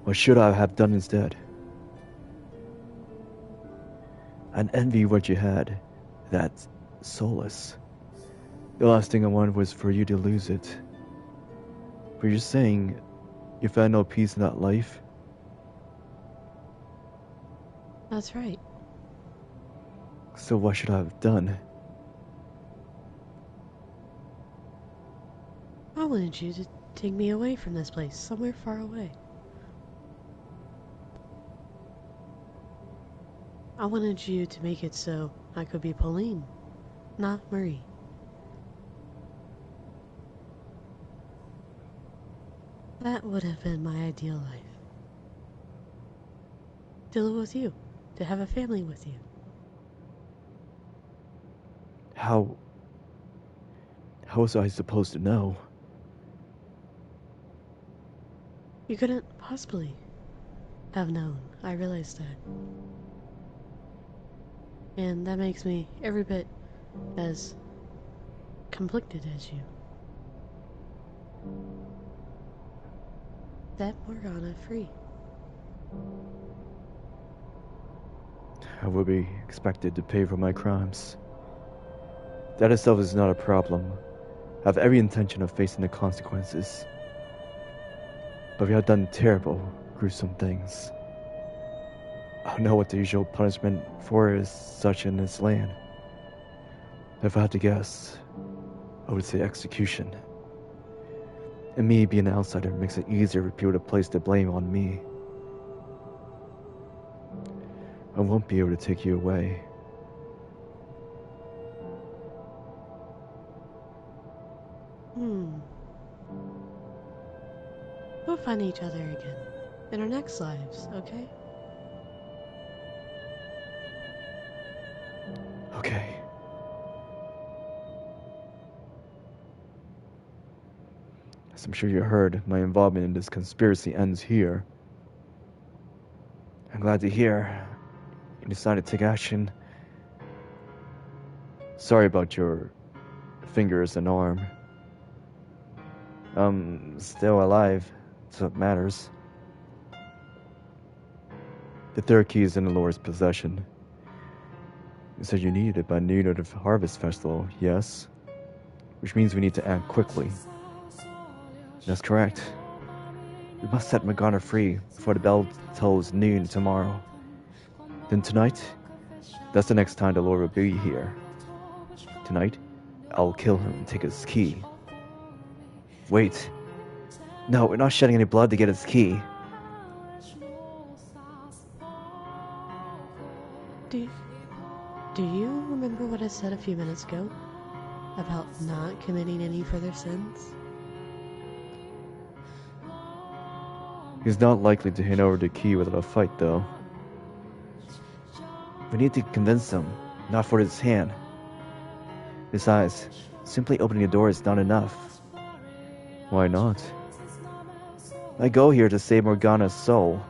What should I have done instead? I envy what you had. That's solace. The last thing I wanted was for you to lose it. But you're saying you found no peace in that life? That's right. So what should I have done? I wanted you to take me away from this place, somewhere far away. I wanted you to make it so I could be Pauline, not Marie. That would have been my ideal life. To live with you, to have a family with you. How was I supposed to know? You couldn't possibly have known. I realized that. And that makes me every bit as conflicted as you. Set Morgana free. I will be expected to pay for my crimes. That itself is not a problem. I have every intention of facing the consequences. But we have done terrible, gruesome things. I don't know what the usual punishment for is such in this land. If I had to guess, I would say execution. And me being an outsider makes it easier for people to place the blame on me. I won't be able to take you away. We'll find each other again in our next lives, okay? Okay. As I'm sure you heard, my involvement in this conspiracy ends here. I'm glad to hear you decided to take action. Sorry about your fingers and arm. I'm still alive. That's what matters. The third key is in the Lord's possession. You said you needed it by noon of the harvest festival, yes? Which means we need to act quickly. That's correct. We must set Morgana free before the bell tolls noon tomorrow. Then tonight, that's the next time the Lord will be here. Tonight, I'll kill him and take his key. Wait. No, we're not shedding any blood to get his key. Do you remember what I said a few minutes ago about not committing any further sins? He's not likely to hand over the key without a fight, though. We need to convince him, not force his hand. Besides, simply opening the door is not enough. Why not? I go here to save Morgana's soul.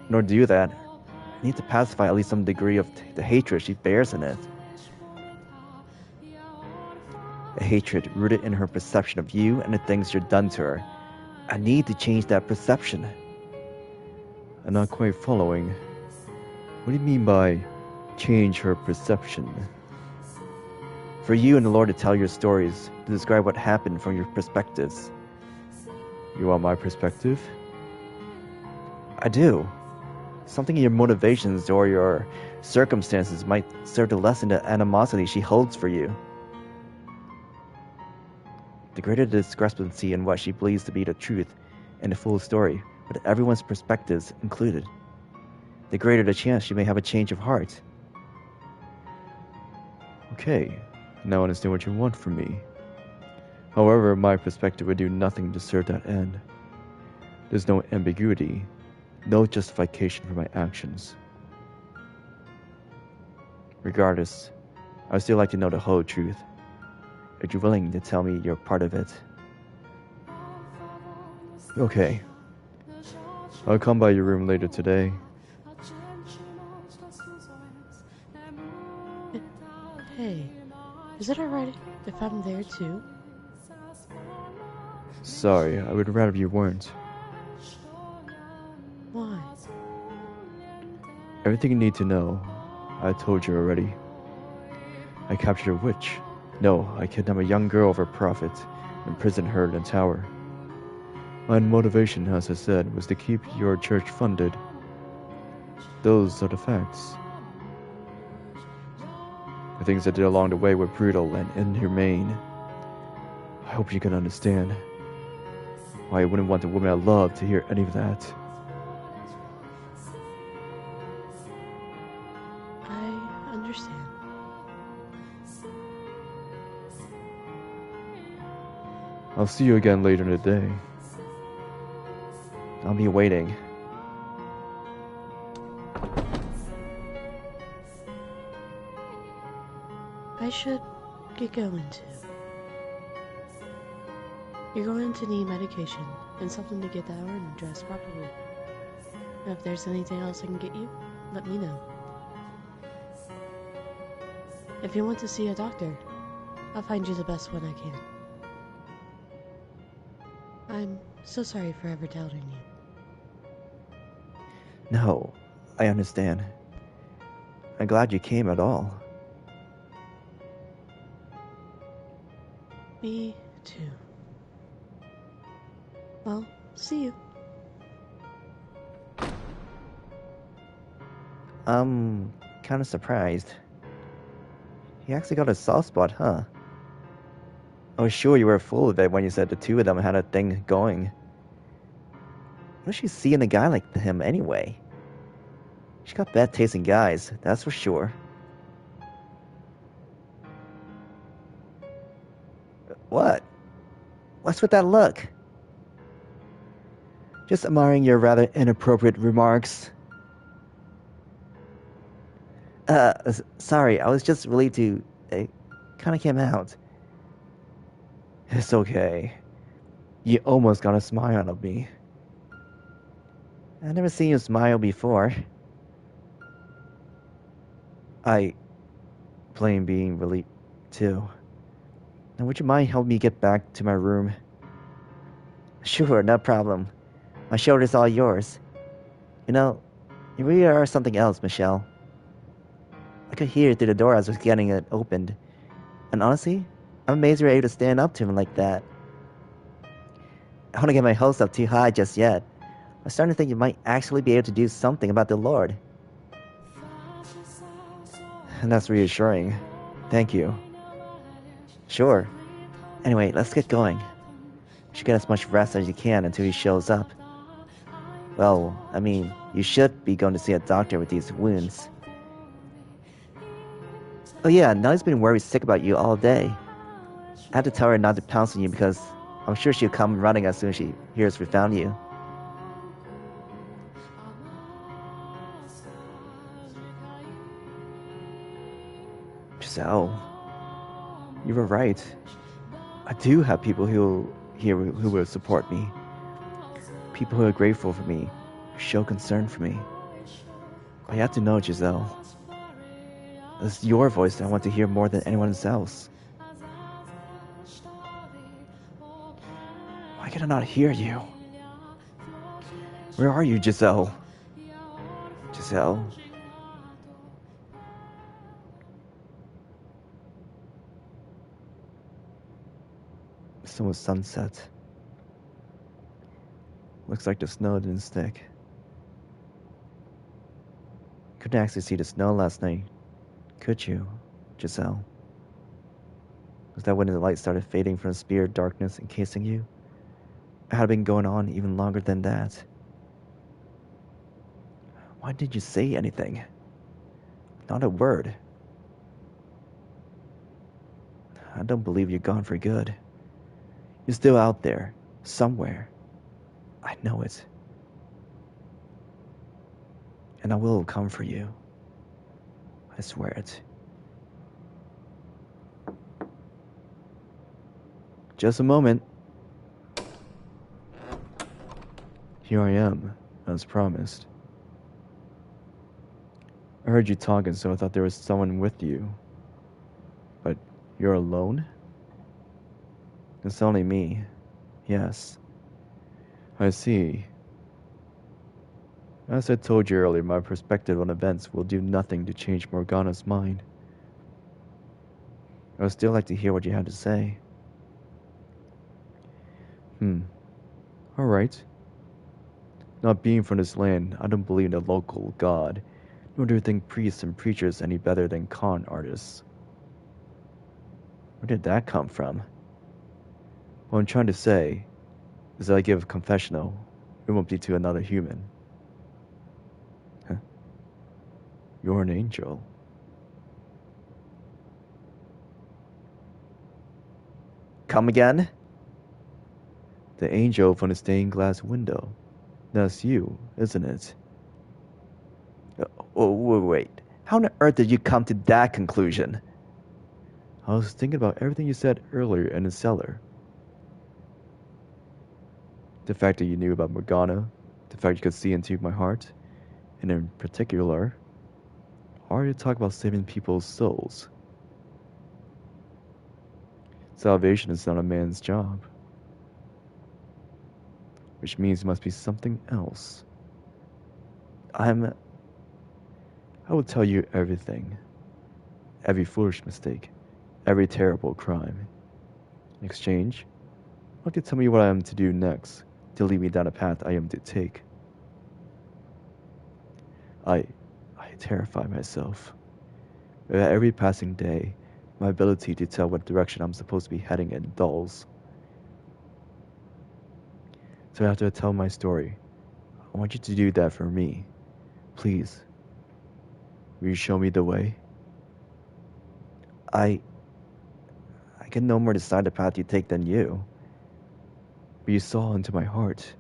In order to do that, I need to pacify at least some degree of the hatred she bears in it. A hatred rooted in her perception of you and the things you've done to her. I need to change that perception. I'm not quite following. What do you mean by change her perception? For you and the Lord to tell your stories, to describe what happened from your perspectives. You want my perspective? I do. Something in your motivations or your circumstances might serve to lessen the animosity she holds for you. The greater the discrepancy in what she believes to be the truth and the full story, with everyone's perspectives included, the greater the chance she may have a change of heart. Okay, now I understand what you want from me. However, my perspective would do nothing to serve that end. There's no ambiguity, no justification for my actions. Regardless, I'd still like to know the whole truth. Are you willing to tell me you're part of it? Okay. I'll come by your room later today. Hey, is it alright if I'm there too? Sorry, I would rather you weren't. Why? Everything you need to know, I told you already. I captured a witch. No, I kidnapped a young girl of a prophet and imprisoned her in a tower. My motivation, as I said, was to keep your church funded. Those are the facts. The things I did along the way were brutal and inhumane. I hope you can understand why I wouldn't want the woman I love to hear any of that. I understand. I'll see you again later in the day. I'll be waiting. I should get going too. You're going to need medication and something to get that arm dressed properly. If there's anything else I can get you, let me know. If you want to see a doctor, I'll find you the best one I can. I'm so sorry for ever doubting you. No, I understand. I'm glad you came at all. Me too. Well, see you. I'm kind of surprised. He actually got a soft spot, huh? I was sure you were full of it when you said the two of them had a thing going. What does she see in a guy like him anyway? She got bad taste in guys, that's for sure. What? What's with that look? Just admiring your rather inappropriate remarks. Sorry, I was just relieved to... It kinda came out. It's okay. You almost got a smile out of me. I've never seen you smile before. I blame being relieved, too. Now, would you mind helping me get back to my room? Sure, no problem. My shoulder's all yours. You know, you really are something else, Michelle. I could hear it through the door as I was getting it opened. And honestly, I'm amazed you're able to stand up to him like that. I don't get my hopes up too high just yet. I'm starting to think you might actually be able to do something about the Lord. And that's reassuring. Thank you. Sure. Anyway, let's get going. You should get as much rest as you can until he shows up. Well, I mean, you should be going to see a doctor with these wounds. Oh yeah, Nellie's been worried sick about you all day. I had to tell her not to pounce on you because I'm sure she'll come running as soon as she hears we found you. Giselle, you were right. I do have people who will support me. People who are grateful for me, who show concern for me. But you have to know, Giselle, it's your voice that I want to hear more than anyone else. Why can I not hear you? Where are you, Giselle? Giselle? It's almost sunset. Looks like the snow didn't stick. Couldn't actually see the snow last night, could you, Giselle? Was that when the light started fading from the spear darkness encasing you? It had been going on even longer than that. Why didn't you say anything? Not a word. I don't believe you're gone for good. You're still out there, somewhere. I know it. And I will come for you. I swear it. Just a moment. Here I am, as promised. I heard you talking, so I thought there was someone with you. But you're alone? It's only me. Yes. I see. As I told you earlier, my perspective on events will do nothing to change Morgana's mind. I would still like to hear what you have to say. Alright. Not being from this land, I don't believe in the local god, nor do I think priests and preachers any better than con artists. Where did that come from? What I'm trying to say is that I give a confessional, it won't be to another human. Huh? You're an angel. Come again? The angel from the stained glass window. That's you, isn't it? Oh, wait. How on earth did you come to that conclusion? I was thinking about everything you said earlier in the cellar. The fact that you knew about Morgana, the fact you could see into my heart, and in particular, how are you talk about saving people's souls? Salvation is not a man's job. Which means it must be something else. I will tell you everything. Every foolish mistake. Every terrible crime. In exchange, I'd like to tell me what I am to do next, to lead me down a path I am to take. I terrify myself. With every passing day, my ability to tell what direction I'm supposed to be heading in dulls. So after I tell my story, I want you to do that for me. Please. Will you show me the way? I can no more decide the path you take than you. But you saw into my heart.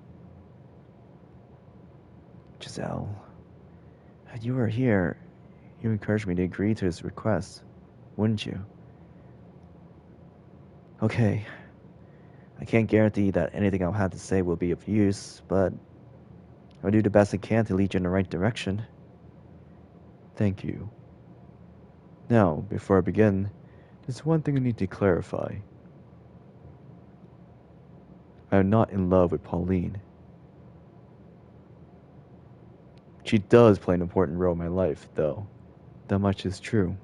Giselle, if you were here, you encouraged me to agree to his request, wouldn't you? Okay. I can't guarantee that anything I'll have to say will be of use, but I'll do the best I can to lead you in the right direction. Thank you. Now, before I begin, there's one thing I need to clarify. I am not in love with Pauline. She does play an important role in my life, though. That much is true.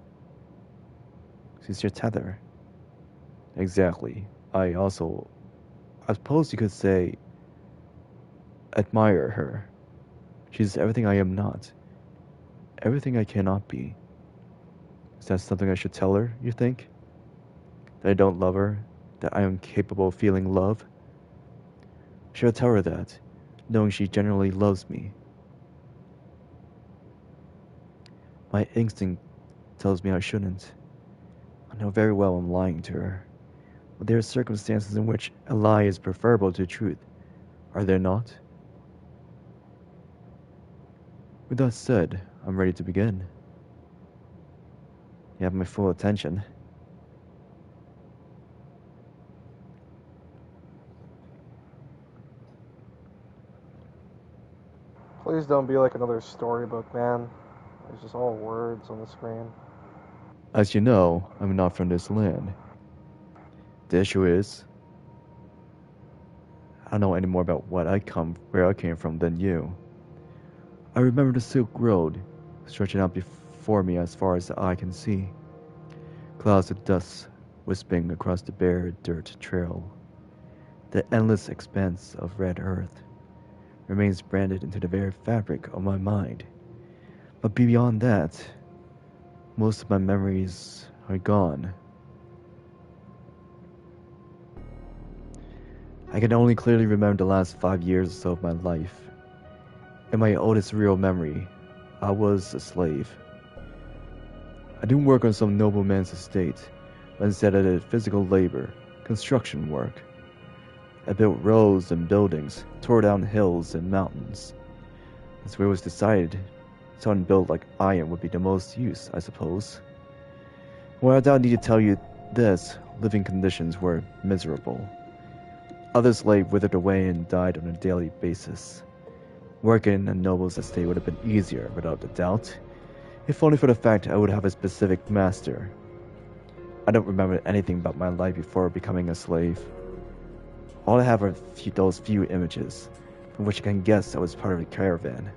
She's your tether. Exactly. I suppose you could say, admire her. She's everything I am not. Everything I cannot be. Is that something I should tell her, you think? That I don't love her? That I am capable of feeling love? Should I tell her that, knowing she genuinely loves me? My instinct tells me I shouldn't. I know very well I'm lying to her. But there are circumstances in which a lie is preferable to truth, are there not? With that said, I'm ready to begin. You have my full attention. Please don't be like another storybook, man. It's just all words on the screen. As you know, I'm not from this land. The issue is, I know any more about where I came from than you. I remember the Silk Road, stretching out before me as far as the eye can see. Clouds of dust wisping across the bare dirt trail. The endless expanse of red earth remains branded into the very fabric of my mind. But beyond that, most of my memories are gone. I can only clearly remember the last 5 years or so of my life. In my oldest real memory, I was a slave. I didn't work on some nobleman's estate, but instead I did physical labor, construction work. I built roads and buildings, tore down hills and mountains. That's where it was decided something built like iron would be the most use, I suppose. Well, I don't need to tell you this, living conditions were miserable. Other slaves withered away and died on a daily basis. Working in a noble's estate would have been easier, without a doubt, if only for the fact I would have a specific master. I don't remember anything about my life before becoming a slave. All I have are those few images, from which I can guess I was part of a caravan.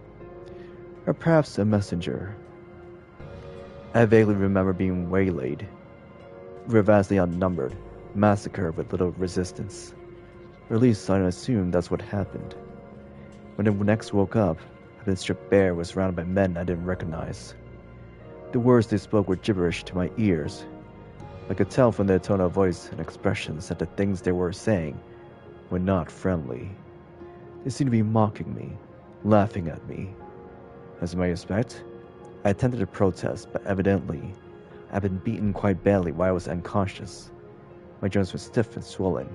Or perhaps a messenger. I vaguely remember being waylaid. We were vastly outnumbered, massacred with little resistance. Or at least I assumed that's what happened. When I next woke up, I'd been stripped bare and was surrounded by men I didn't recognize. The words they spoke were gibberish to my ears. I could tell from their tone of voice and expressions that the things they were saying were not friendly. They seemed to be mocking me, laughing at me. As you might expect, I attempted to protest, but evidently, I'd been beaten quite badly while I was unconscious. My joints were stiff and swollen.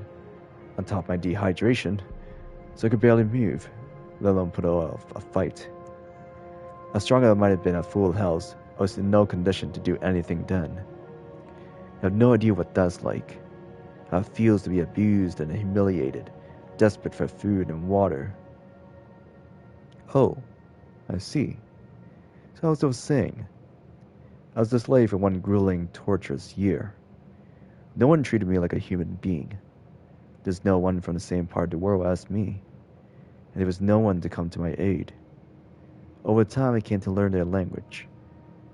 On top of my dehydration, so I could barely move, let alone put off a fight. As strong as I might have been at full health, I was in no condition to do anything then. I have no idea what that's like, how it feels to be abused and humiliated, desperate for food and water. Oh, I see. So as I was saying, I was a slave for one grueling, torturous year. No one treated me like a human being. There's no one from the same part of the world as me, and there was no one to come to my aid. Over time, I came to learn their language,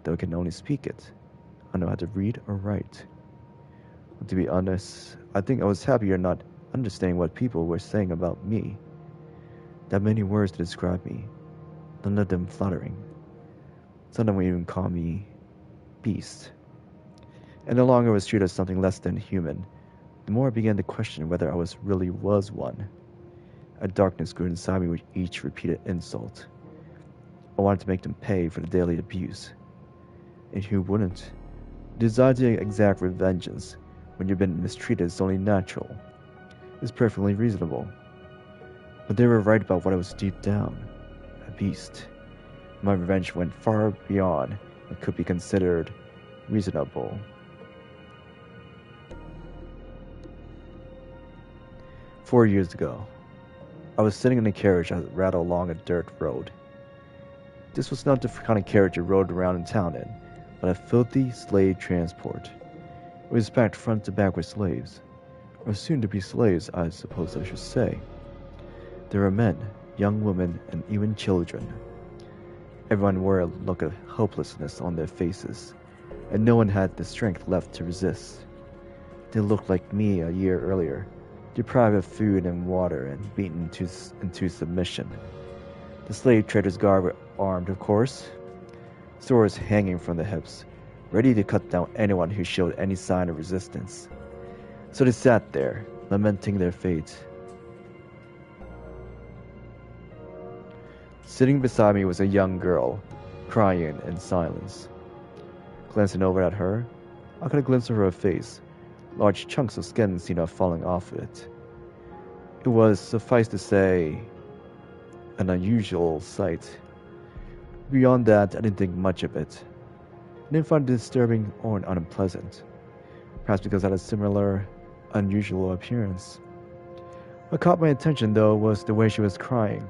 though I can only speak it. I know how to read or write. But to be honest, I think I was happier not understanding what people were saying about me. That many words to describe me, none of them flattering. Some of them would even call me beast. And the longer I was treated as something less than human, the more I began to question whether I really was one. A darkness grew inside me with each repeated insult. I wanted to make them pay for the daily abuse. And who wouldn't? The desire to exact vengeance when you've been mistreated is only natural. It's perfectly reasonable. But they were right about what I was deep down. A beast. My revenge went far beyond what could be considered reasonable. 4 years ago, I was sitting in a carriage as it rattled along a dirt road. This was not the kind of carriage you rode around in town in, but a filthy slave transport. It was packed front to back with slaves, or soon to be slaves, I suppose I should say. There were men, young women, and even children. Everyone wore a look of hopelessness on their faces, and no one had the strength left to resist. They looked like me a year earlier, deprived of food and water and beaten into submission. The slave traders' guard were armed, of course, swords hanging from the hips, ready to cut down anyone who showed any sign of resistance. So they sat there, lamenting their fate. Sitting beside me was a young girl, crying in silence. Glancing over at her, I caught a glimpse of her face. Large chunks of skin seemed to have fallen off it. It was, suffice to say, an unusual sight. Beyond that, I didn't think much of it. I didn't find it disturbing or unpleasant. Perhaps because I had a similar, unusual appearance. What caught my attention, though, was the way she was crying.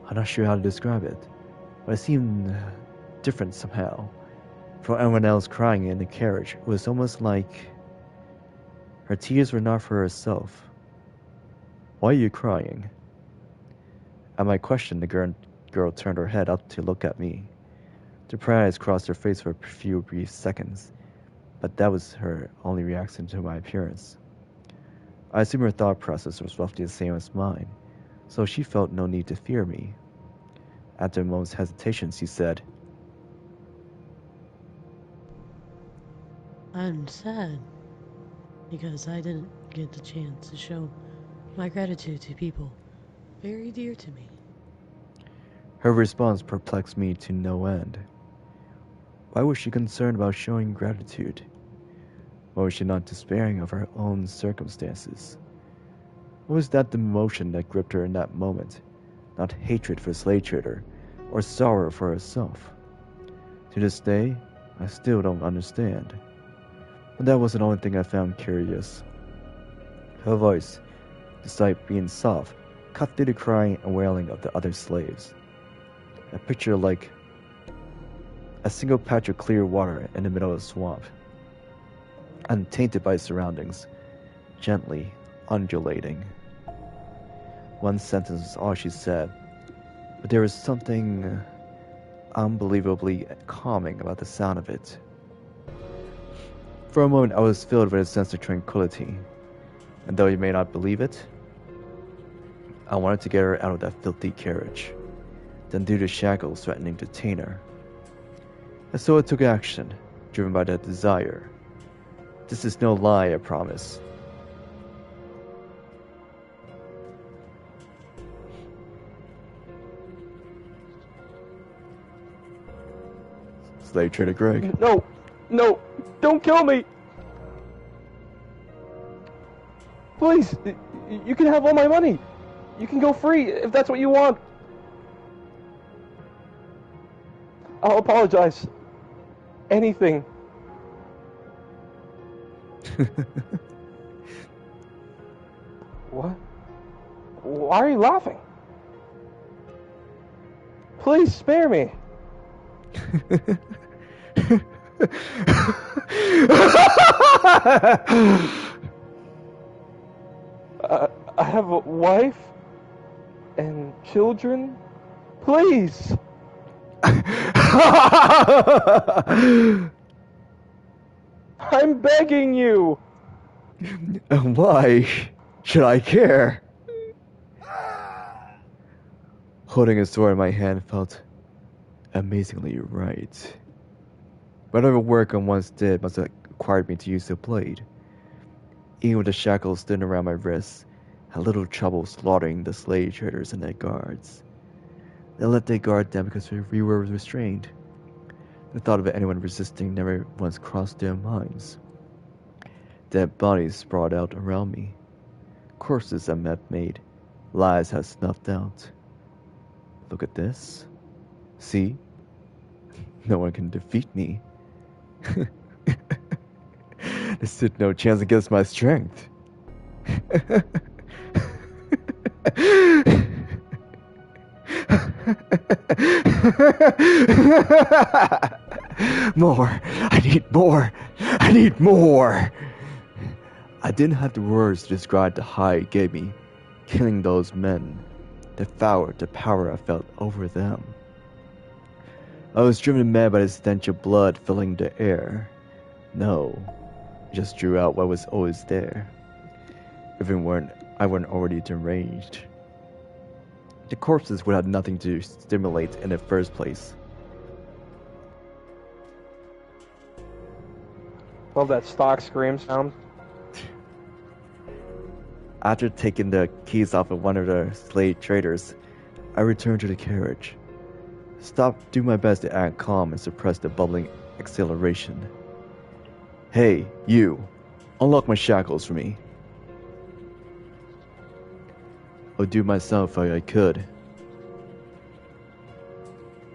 I'm not sure how to describe it, but it seemed different somehow. From everyone else crying in the carriage, it was almost like her tears were not for herself. Why are you crying? At my question, the girl turned her head up to look at me. Surprise crossed her face for a few brief seconds, but that was her only reaction to my appearance. I assume her thought process was roughly the same as mine, so she felt no need to fear me. After a moment's hesitation, she said, I'm sad because I didn't get the chance to show my gratitude to people very dear to me. Her response perplexed me to no end. Why was she concerned about showing gratitude? Why was she not despairing of her own circumstances? What was that emotion that gripped her in that moment? Not hatred for the slave trader, or sorrow for herself. To this day, I still don't understand. But that wasn't the only thing I found curious. Her voice, despite being soft, cut through the crying and wailing of the other slaves. A picture like a single patch of clear water in the middle of a swamp, untainted by surroundings, gently undulating. One sentence was all she said, but there was something unbelievably calming about the sound of it. For a moment I was filled with a sense of tranquility, and though you may not believe it, I wanted to get her out of that filthy carriage, then do the shackles threatening to detain her. And so I took action, driven by that desire. This is no lie, I promise. Slave trader Greg. No, no, don't kill me. Please, you can have all my money. You can go free if that's what you want. I'll apologize. Anything. What? Why are you laughing? Please spare me. I have a wife and children. Please. I'm begging you. Why should I care? Holding a sword in my hand felt amazingly right. Whatever work I once did must have required me to use the blade. Even with the shackles still around my wrists, I had little trouble slaughtering the slave traders and their guards. They let their guard down because we were restrained. The thought of anyone resisting never once crossed their minds. Dead bodies sprawled out around me. Corpses I had made, lives I had snuffed out. Look at this. See? No one can defeat me. There stood no chance against my strength. More. I need more. I need more. I didn't have the words to describe the high it gave me. Killing those men devoured the power I felt over them. I was driven mad by the stench of blood filling the air. No, it just drew out what was always there. Even when I weren't already deranged. The corpses would have nothing to stimulate in the first place. Love that stock scream sound. After taking the keys off of one of the slave traders, I returned to the carriage. Stopped doing my best to act calm and suppress the bubbling exhilaration. Hey, you! Unlock my shackles for me. I'll do myself if I could.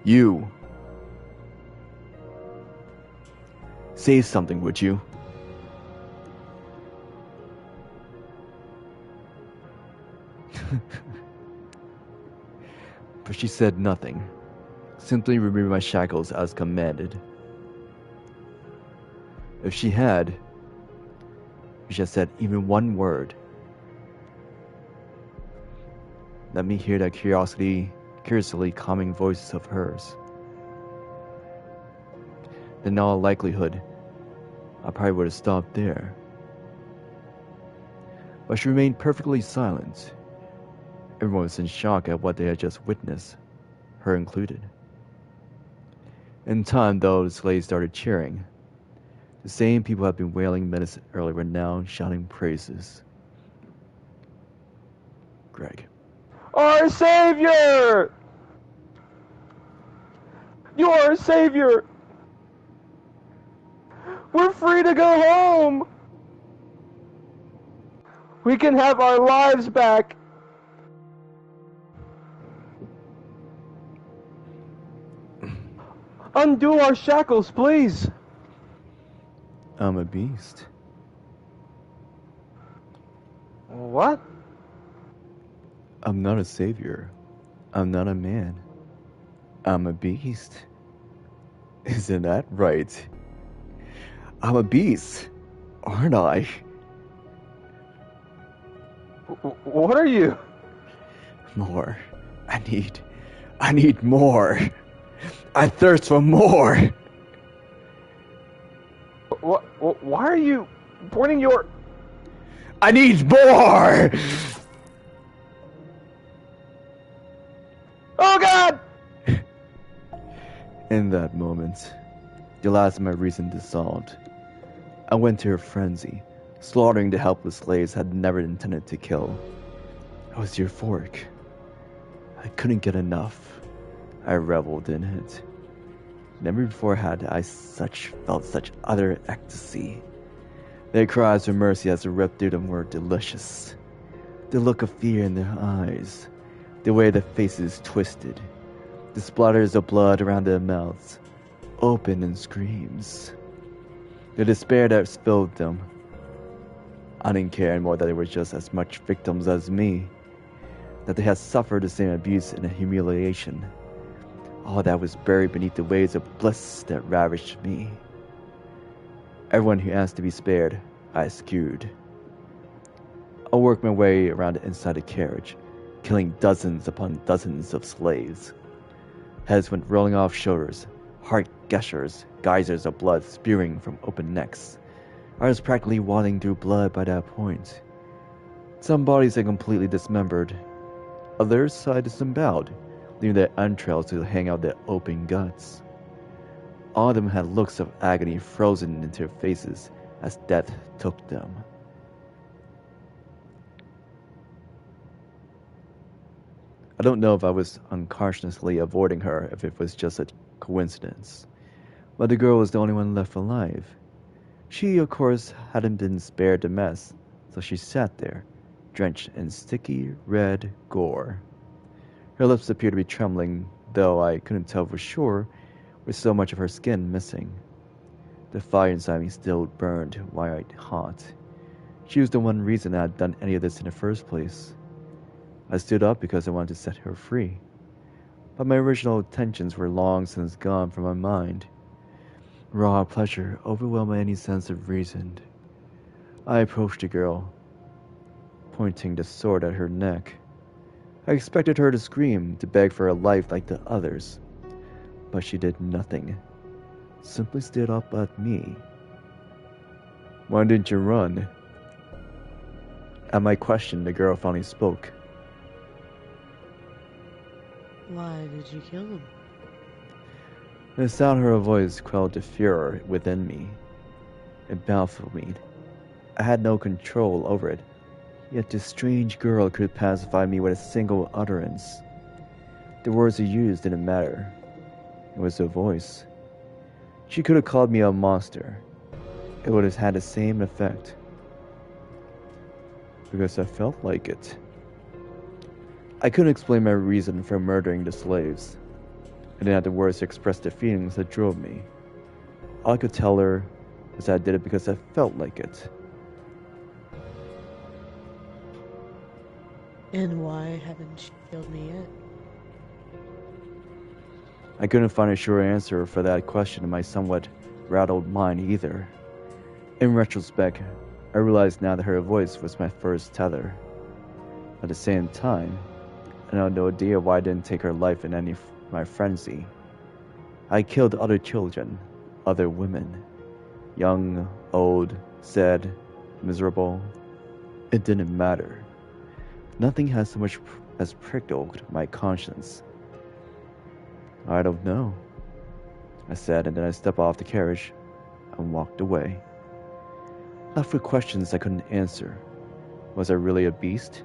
You! Say something, would you? But she said nothing, simply removed my shackles as commanded. If she had said even one word, let me hear that curiously calming voice of hers. Then in all likelihood, I probably would have stopped there. But she remained perfectly silent. Everyone was in shock at what they had just witnessed, her included. In time, though, the slaves started cheering. The same people who had been wailing minutes earlier were now shouting praises. Greg. Our savior! You are our savior! We're free to go home! We can have our lives back! Undo our shackles, please! I'm a beast. What? I'm not a savior. I'm not a man. I'm a beast. Isn't that right? I'm a beast, aren't I? What are you? More. I need more. I thirst for more. What? Why are you pointing your... I need more! Oh God! In that moment, the last of my reason dissolved. I went to her frenzy, slaughtering the helpless slaves I had never intended to kill. I was euphoric. I couldn't get enough. I reveled in it. Never before had I felt such utter ecstasy. Their cries for mercy as I ripped through them were delicious. The look of fear in their eyes, the way their faces twisted, the splatters of blood around their mouths, open in screams. The despair that filled them. I didn't care anymore that they were just as much victims as me, that they had suffered the same abuse and humiliation. All that was buried beneath the waves of bliss that ravished me. Everyone who asked to be spared, I skewed. I worked my way around the inside the carriage, killing dozens upon dozens of slaves. Heads went rolling off shoulders, heart gushers, geysers of blood spewing from open necks. I was practically wading through blood by that point. Some bodies had completely dismembered. Others I disemboweled, leaving their entrails to hang out their open guts. All of them had looks of agony frozen into their faces as death took them. I don't know if I was unconsciously avoiding her, if it was just a coincidence, but the girl was the only one left alive. She, of course, hadn't been spared the mess, so she sat there, drenched in sticky, red gore. Her lips appeared to be trembling, though I couldn't tell for sure, with so much of her skin missing. The fire inside me still burned white hot. She was the one reason I had done any of this in the first place. I stood up because I wanted to set her free, but my original intentions were long since gone from my mind. Raw pleasure overwhelmed any sense of reason. I approached the girl, pointing the sword at her neck. I expected her to scream, to beg for a life like the others, but she did nothing, simply stood up at me. Why didn't you run? At my question, the girl finally spoke. Why did you kill him? The sound of her voice quelled the furor within me. It baffled me. I had no control over it, yet this strange girl could pacify me with a single utterance. The words he used didn't matter. It was her voice. She could have called me a monster. It would have had the same effect. Because I felt like it. I couldn't explain my reason for murdering the slaves. I didn't have the words to express the feelings that drove me. All I could tell her was that I did it because I felt like it. And why haven't you killed me yet? I couldn't find a sure answer for that question in my somewhat rattled mind either. In retrospect, I realized now that her voice was my first tether. At the same time, I had no idea why I didn't take her life in any of my frenzy. I killed other children, other women. Young, old, sad, miserable. It didn't matter. Nothing has so much as prickled my conscience. I don't know, I said, and then I stepped off the carriage and walked away. Left with questions I couldn't answer. Was I really a beast?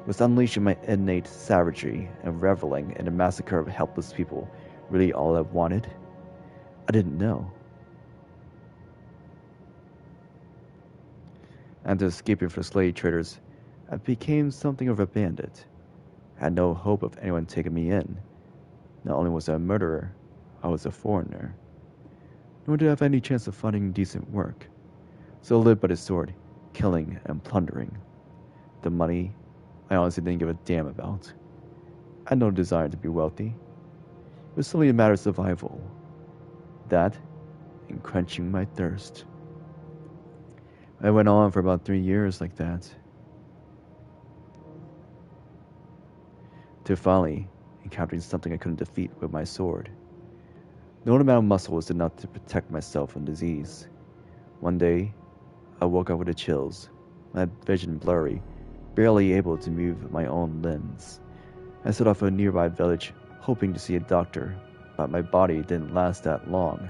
Was unleashing my innate savagery and reveling in the massacre of helpless people really all I wanted? I didn't know. After escaping from slave traders, I became something of a bandit. I had no hope of anyone taking me in. Not only was I a murderer, I was a foreigner. Nor did I have any chance of finding decent work. So I lived by the sword, killing and plundering. The money, I honestly didn't give a damn about. I had no desire to be wealthy. It was solely a matter of survival. That, and quenching my thirst. I went on for about 3 years like that. To finally encountering something I couldn't defeat with my sword. No amount of muscle was enough to protect myself from disease. One day, I woke up with the chills, my vision blurry, barely able to move my own limbs. I set off for a nearby village, hoping to see a doctor, but my body didn't last that long.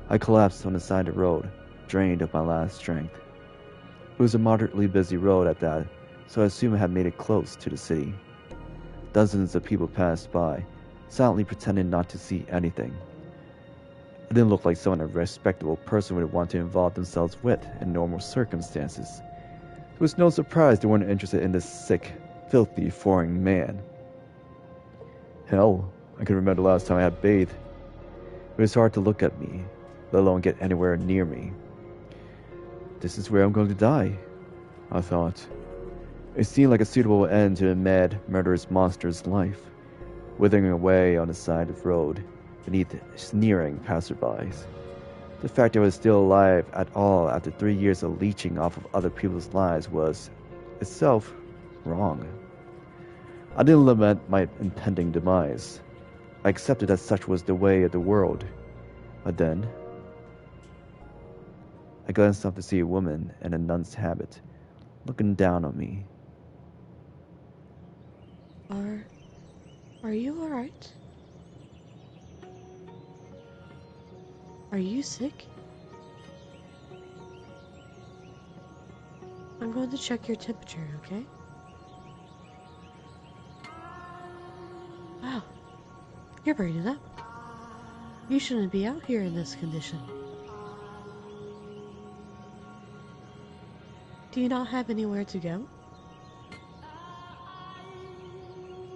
I collapsed on the side of the road, drained of my last strength. It was a moderately busy road at that, so I assumed I had made it close to the city. Dozens of people passed by, silently pretending not to see anything. I didn't look like someone a respectable person would want to involve themselves with in normal circumstances. It was no surprise they weren't interested in this sick, filthy, foreign man. Hell, I can remember the last time I had bathed. It was hard to look at me, let alone get anywhere near me. This is where I'm going to die, I thought. It seemed like a suitable end to a mad, murderous monster's life, withering away on the side of the road beneath sneering passerbys. The fact that I was still alive at all after 3 years of leeching off of other people's lives was, itself, wrong. I didn't lament my impending demise. I accepted that such was the way of the world. But then, I glanced up to see a woman in a nun's habit, looking down on me. Are you alright? Are you sick? I'm going to check your temperature, okay? Wow, you're burning up. You shouldn't be out here in this condition. Do you not have anywhere to go?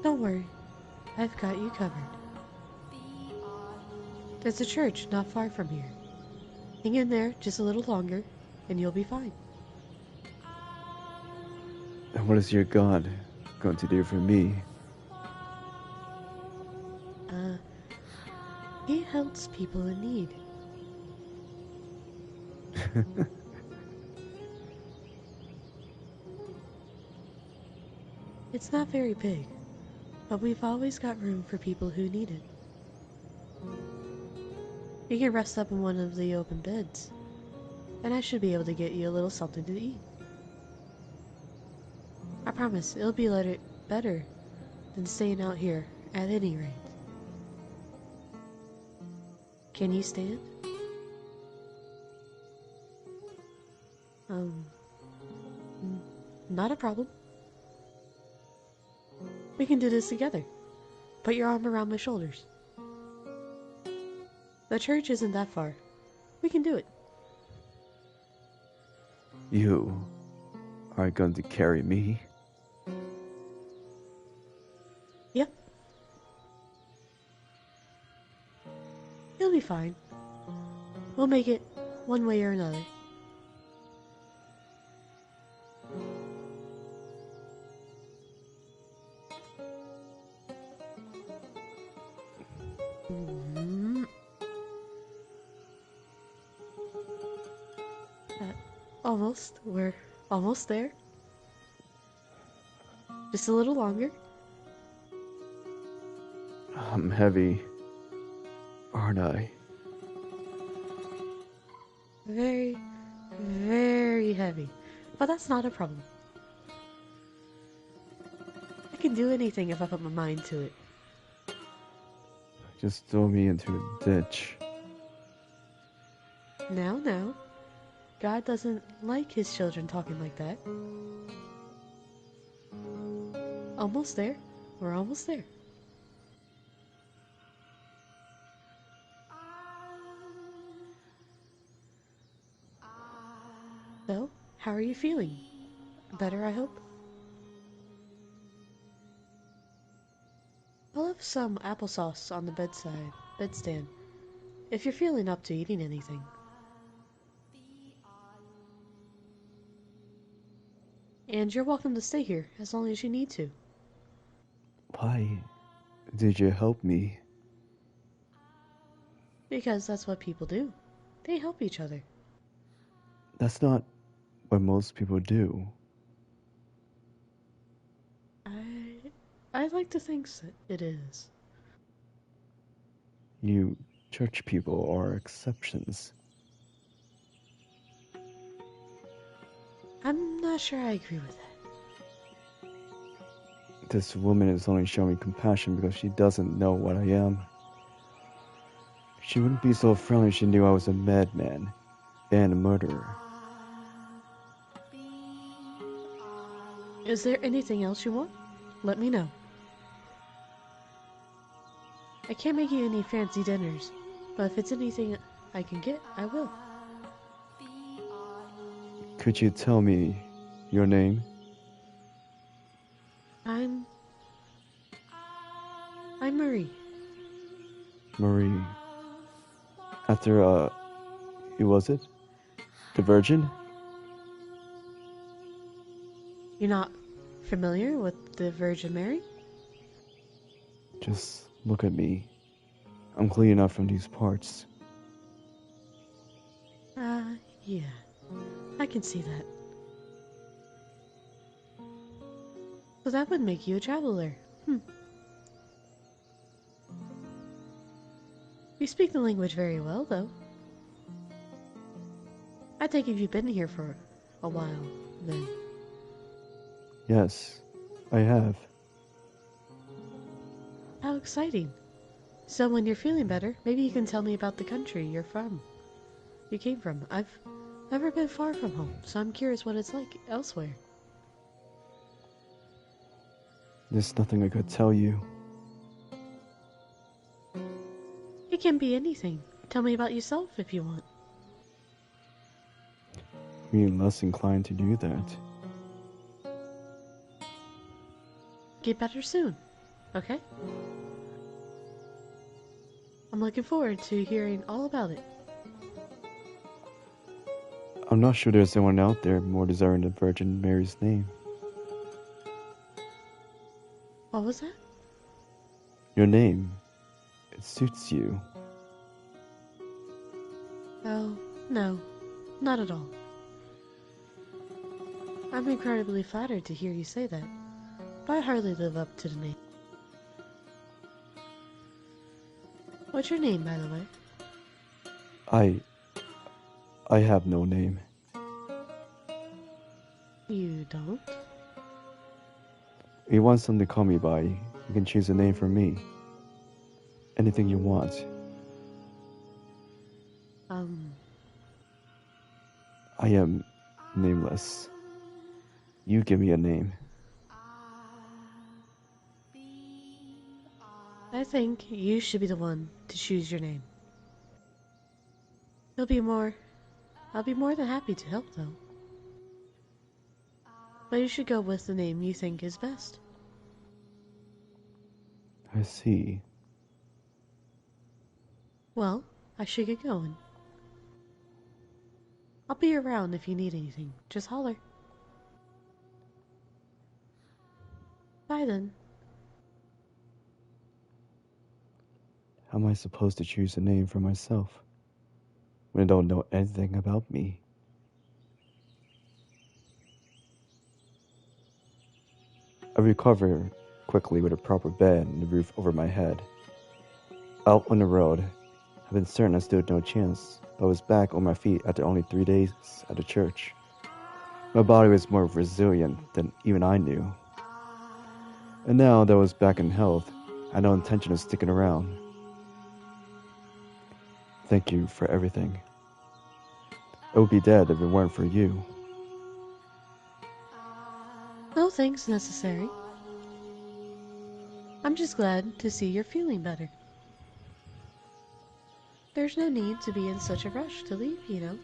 Don't worry, I've got you covered. There's a church not far from here. Hang in there just a little longer, and you'll be fine. And what is your God going to do for me? He helps people in need. It's not very big, but we've always got room for people who need it. You can rest up in one of the open beds, and I should be able to get you a little something to eat. I promise it'll be better than staying out here at any rate. Can you stand? Um, not a problem. We can do this together. Put your arm around my shoulders. The church isn't that far. We can do it. You are going to carry me? Yep. You'll be fine. We'll make it one way or another. Almost. We're almost there. Just a little longer. I'm heavy, aren't I? Very, very heavy. But that's not a problem. I can do anything if I put my mind to it. Just throw me into a ditch. Now. God doesn't like his children talking like that. Almost there. We're almost there. So, how are you feeling? Better, I hope? I'll have some applesauce on the bedstand, if you're feeling up to eating anything. And you're welcome to stay here as long as you need to. Why did you help me? Because that's what people do. They help each other. That's not what most people do. I like to think that it is. You church people are exceptions. I'm not sure I agree with that. This woman is only showing compassion because she doesn't know what I am. She wouldn't be so friendly if she knew I was a madman and a murderer. Is there anything else you want? Let me know. I can't make you any fancy dinners, but if it's anything I can get, I will. Could you tell me your name? I'm Marie. Marie. After, who was it? The Virgin? You're not familiar with the Virgin Mary? Just look at me. I'm clean enough from these parts. Yeah. I can see that. So that would make you a traveler. You speak the language very well, though. I take it you've been here for a while, then. Yes, I have. How exciting. So when you're feeling better, maybe you can tell me about the country you came from. I've never been far from home, so I'm curious what it's like elsewhere. There's nothing I could tell you. It can be anything. Tell me about yourself if you want. I'm less inclined to do that. Get better soon, okay? I'm looking forward to hearing all about it. I'm not sure there's anyone out there more desiring the Virgin Mary's name. What was that? Your name. It suits you. Oh, no. Not at all. I'm incredibly flattered to hear you say that, but I hardly live up to the name. What's your name, by the way? I have no name. You don't? If you want something to call me by, you can choose a name for me. Anything you want. I am nameless. You give me a name. I think you should be the one to choose your name. I'll be more than happy to help, though. But you should go with the name you think is best. I see. Well, I should get going. I'll be around if you need anything. Just holler. Bye then. How am I supposed to choose a name for myself when I don't know anything about me? I recover quickly with a proper bed and a roof over my head. Out on the road, I've been certain I stood no chance, but I was back on my feet after only 3 days at the church. My body was more resilient than even I knew. And now that I was back in health, I had no intention of sticking around. Thank you for everything. I would be dead if it weren't for you. No thanks necessary. I'm just glad to see you're feeling better. There's no need to be in such a rush to leave, you know.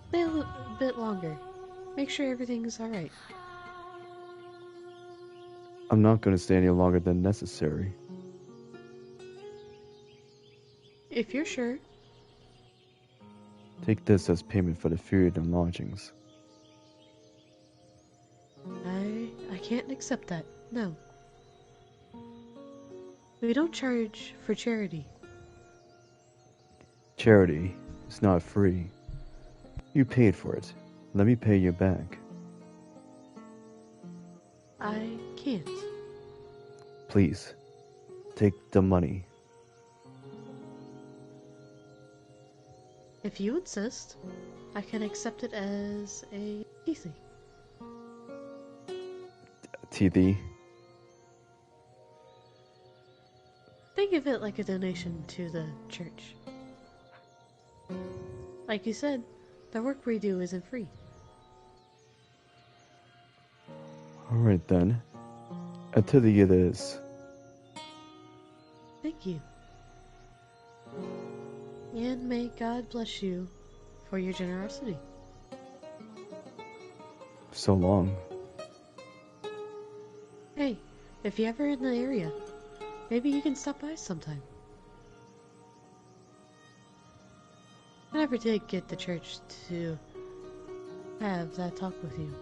Stay a bit longer. Make sure everything's alright. I'm not going to stay any longer than necessary. If you're sure. Take this as payment for the food and lodgings. I can't accept that. No. We don't charge for charity. Charity is not free. You paid for it. Let me pay you back. I can't. Please, take the money. If you insist, I can accept it as a TC. TD. Think of it like a donation to the church. Like you said, the work we do isn't free. Alright then. A TD it is. Thank you. And may God bless you for your generosity. So long. Hey, if you're ever in the area, maybe you can stop by sometime. I never did get the church to have that talk with you.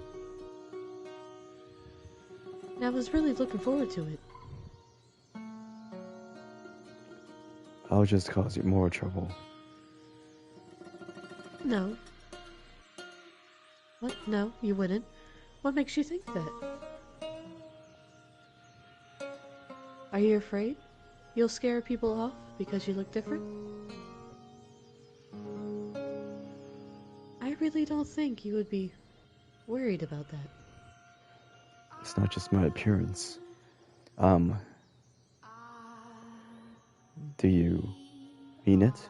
And I was really looking forward to it. I'll just cause you more trouble. No. What? No, you wouldn't. What makes you think that? Are you afraid you'll scare people off because you look different? I really don't think you would be worried about that. It's not just my appearance. Do you mean it?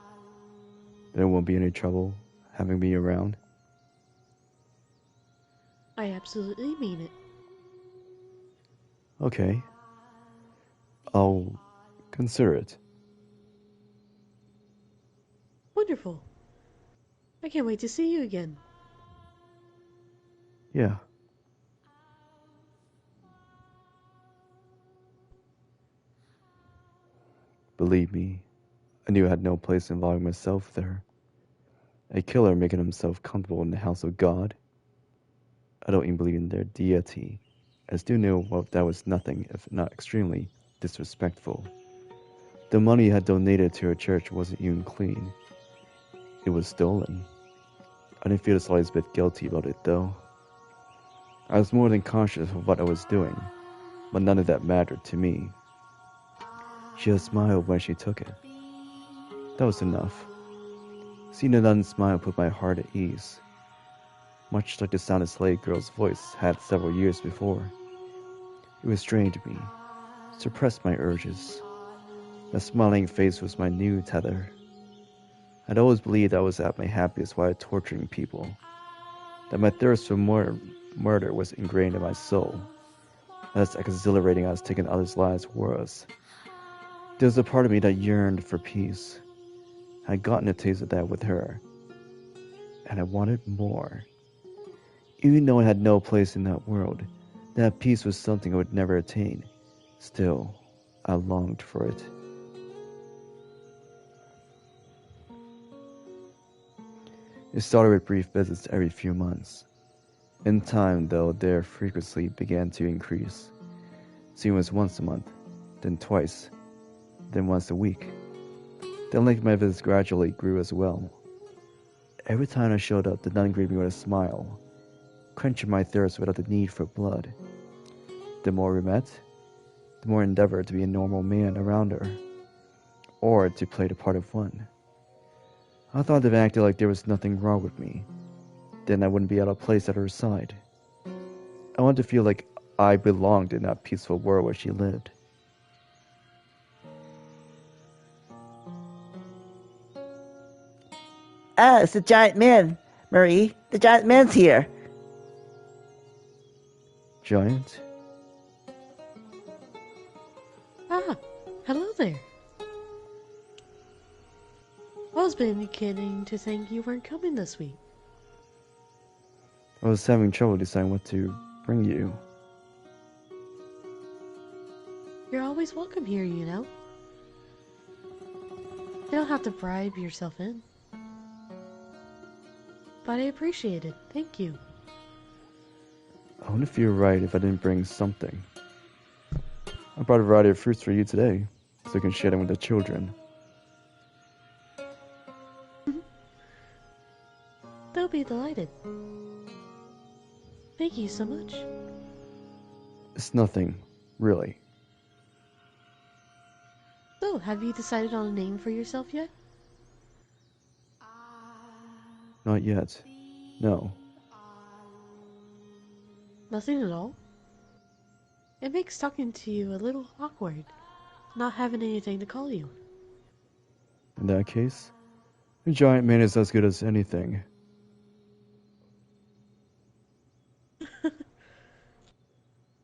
There won't be any trouble having me around? I absolutely mean it. Okay. I'll consider it. Wonderful. I can't wait to see you again. Yeah. Believe me, I knew I had no place involving myself there. A killer making himself comfortable in the house of God. I don't even believe in their deity, as do know that was nothing if not extremely disrespectful. The money I had donated to a church wasn't even clean. It was stolen. I didn't feel the slightest bit guilty about it, though. I was more than conscious of what I was doing, but none of that mattered to me. She just smiled when she took it. That was enough. Seeing the nun smile put my heart at ease, much like the sound a slave girl's voice had several years before. It restrained me, suppressed my urges. That smiling face was my new tether. I'd always believed I was at my happiest while torturing people, that my thirst for murder was ingrained in my soul, and as exhilarating as taking others' lives was. There was a part of me that yearned for peace. I'd gotten a taste of that with her, and I wanted more. Even though I had no place in that world, that peace was something I would never attain. Still, I longed for it. It started with brief visits every few months. In time, though, their frequency began to increase. Soon it was once a month, then twice, then once a week. The length of my visits gradually grew as well. Every time I showed up, the nun greeted me with a smile, quenching my thirst without the need for blood. The more we met, the more I endeavored to be a normal man around her, or to play the part of one. I thought if I acted like there was nothing wrong with me, then I wouldn't be out of place at her side. I wanted to feel like I belonged in that peaceful world where she lived. Ah, it's the giant man, Marie. The giant man's here. Giant? Ah, hello there. I was beginning to think you weren't coming this week. I was having trouble deciding what to bring you. You're always welcome here, you know. You don't have to bribe yourself in. But I appreciate it. Thank you. I wouldn't feel right if I didn't bring something. I brought a variety of fruits for you today, so you can share them with the children. They'll be delighted. Thank you so much. It's nothing, really. So, have you decided on a name for yourself yet? Not yet. No. Nothing at all? It makes talking to you a little awkward, not having anything to call you. In that case, a giant man is as good as anything.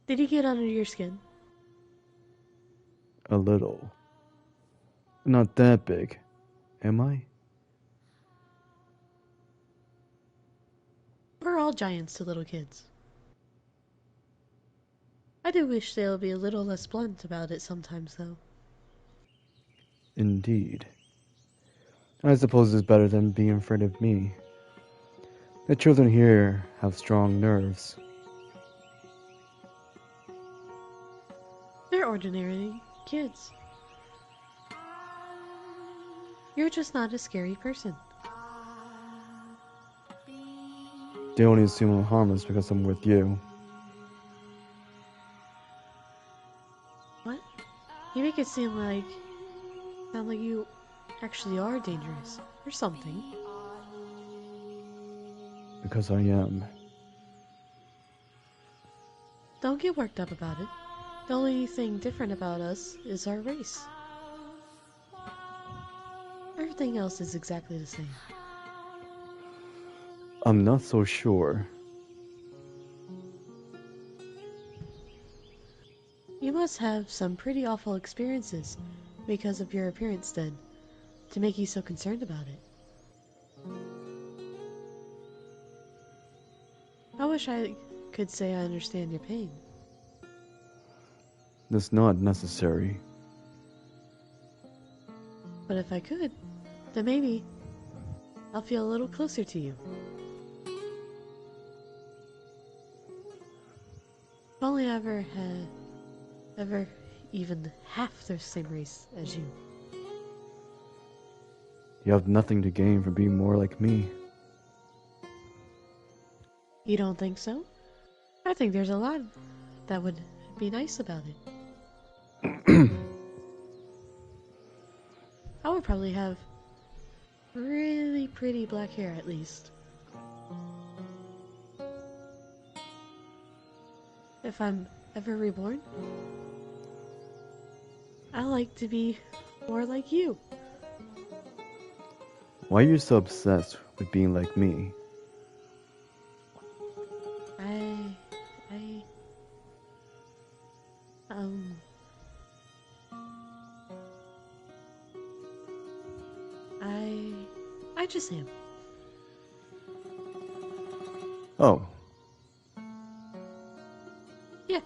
Did he get under your skin? A little. Not that big, am I? We're all giants to little kids. I do wish they'll be a little less blunt about it sometimes, though. Indeed. I suppose it's better than being afraid of me. The children here have strong nerves. They're ordinary kids. You're just not a scary person. They only assume I'm harmless because I'm with you. What? You make it sound like you actually are dangerous or something. Because I am. Don't get worked up about it. The only thing different about us is our race. Everything else is exactly the same. I'm not so sure. You must have some pretty awful experiences because of your appearance then, to make you so concerned about it. I wish I could say I understand your pain. That's not necessary. But if I could, then maybe I'll feel a little closer to you. If only I ever even half the same race as you. You have nothing to gain from being more like me. You don't think so? I think there's a lot that would be nice about it. I would probably have really pretty black hair at least. If I'm ever reborn, I like to be more like you. Why are you so obsessed with being like me? I, um, I just am. Oh, Yeah.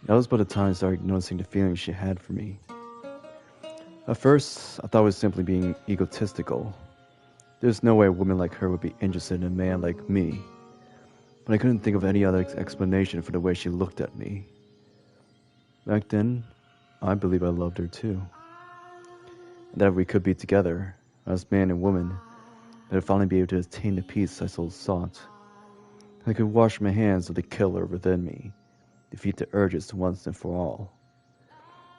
that was about the time I started noticing the feelings she had for me. At first, I thought it was simply being egotistical. There's no way a woman like her would be interested in a man like me. But I couldn't think of any other explanation for the way she looked at me. Back then, I believe I loved her too. And that we could be together, as man and woman, that I'd finally be able to attain the peace I so sought. I could wash my hands of the killer within me, defeat the urges once and for all.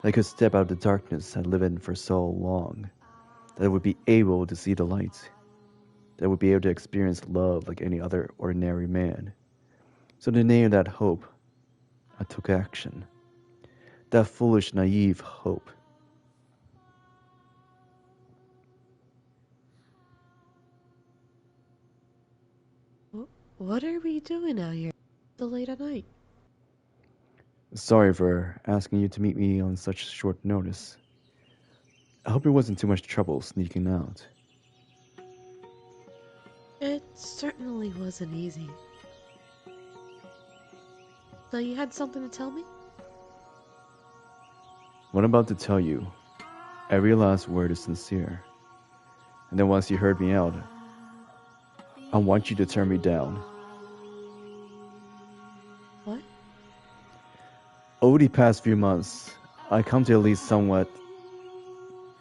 I could step out of the darkness I lived in for so long, that I would be able to see the light, that I would be able to experience love like any other ordinary man. So in the name of that hope, I took action. That foolish, naive hope. What are we doing out here so late at night? Sorry for asking you to meet me on such short notice. I hope it wasn't too much trouble sneaking out. It certainly wasn't easy. So you had something to tell me? What I'm about to tell you, every last word is sincere. And then once you heard me out, I want you to turn me down. What? Over the past few months, I come to at least somewhat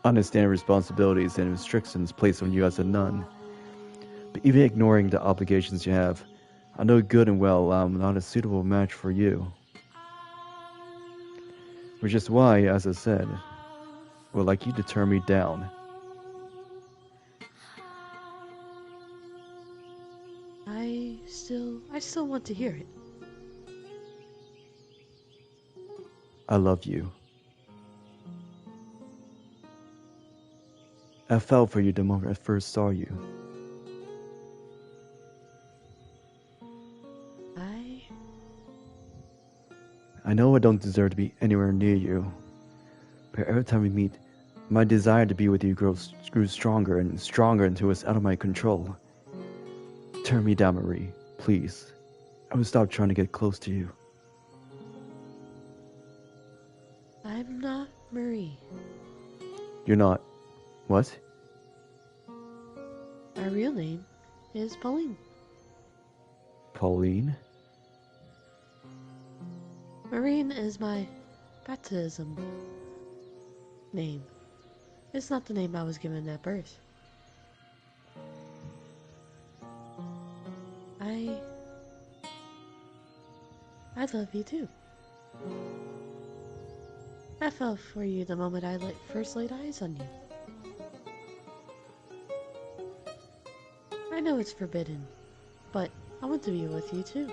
understand responsibilities and restrictions placed on you as a nun. But even ignoring the obligations you have, I know good and well I'm not a suitable match for you. Which is why, as I said, I would like you to turn me down. I still want to hear it. I love you. I fell for you the moment I first saw you. I know I don't deserve to be anywhere near you, but every time we meet, my desire to be with you grows stronger and stronger until it's out of my control. Turn me down, Marie, please. I will stop trying to get close to you. I'm not Marie. You're not... What? Our real name is Pauline. Pauline? Marine is my baptism name. It's not the name I was given at birth. I love you too. I fell for you the moment I first laid eyes on you. I know it's forbidden, but I want to be with you too.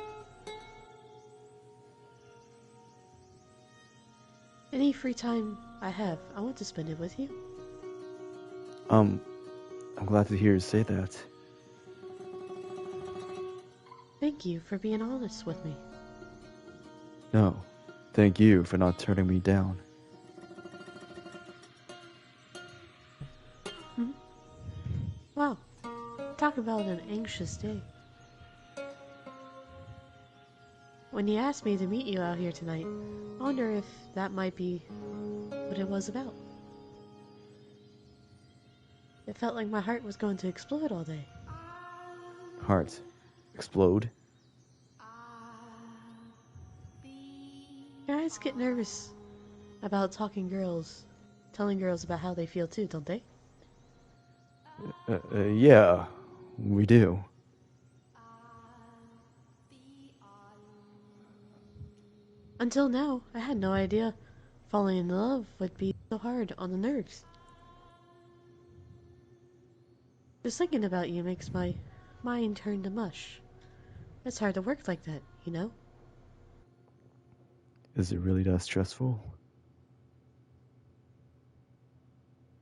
Any free time I have, I want to spend it with you. I'm glad to hear you say that. Thank you for being honest with me. No, thank you for not turning me down. Wow, talk about an anxious day. When you asked me to meet you out here tonight, I wonder if that might be what it was about. It felt like my heart was going to explode all day. Heart. Explode? Guys get nervous about telling girls about how they feel too, don't they? Yeah, we do. Until now, I had no idea falling in love would be so hard on the nerves. Just thinking about you makes my mind turn to mush. It's hard to work like that, you know? Is it really that stressful?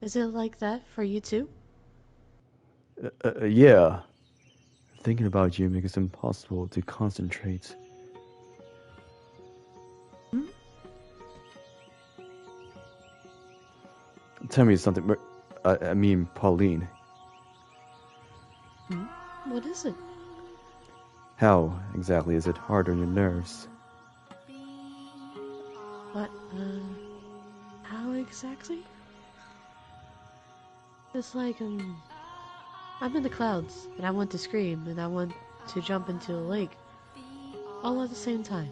Is it like that for you too? Yeah. Thinking about you makes it impossible to concentrate. Hmm? Tell me something. I mean, Pauline. Hmm? What is it? How exactly is it hard on your nerves? What, how exactly? It's like, I'm in the clouds, and I want to scream, and I want to jump into a lake, all at the same time.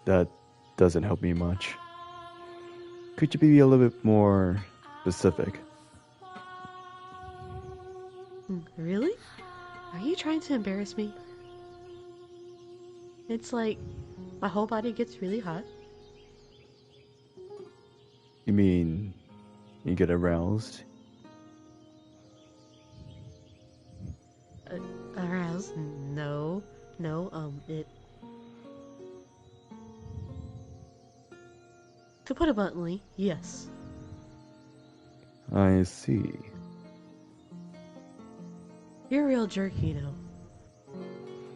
That doesn't help me much. Could you be a little bit more specific? Really? Are you trying to embarrass me? It's like, my whole body gets really hot. You mean you get aroused? Aroused? No. No, it... To put it bluntly, yes. I see. You're a real jerk, you know.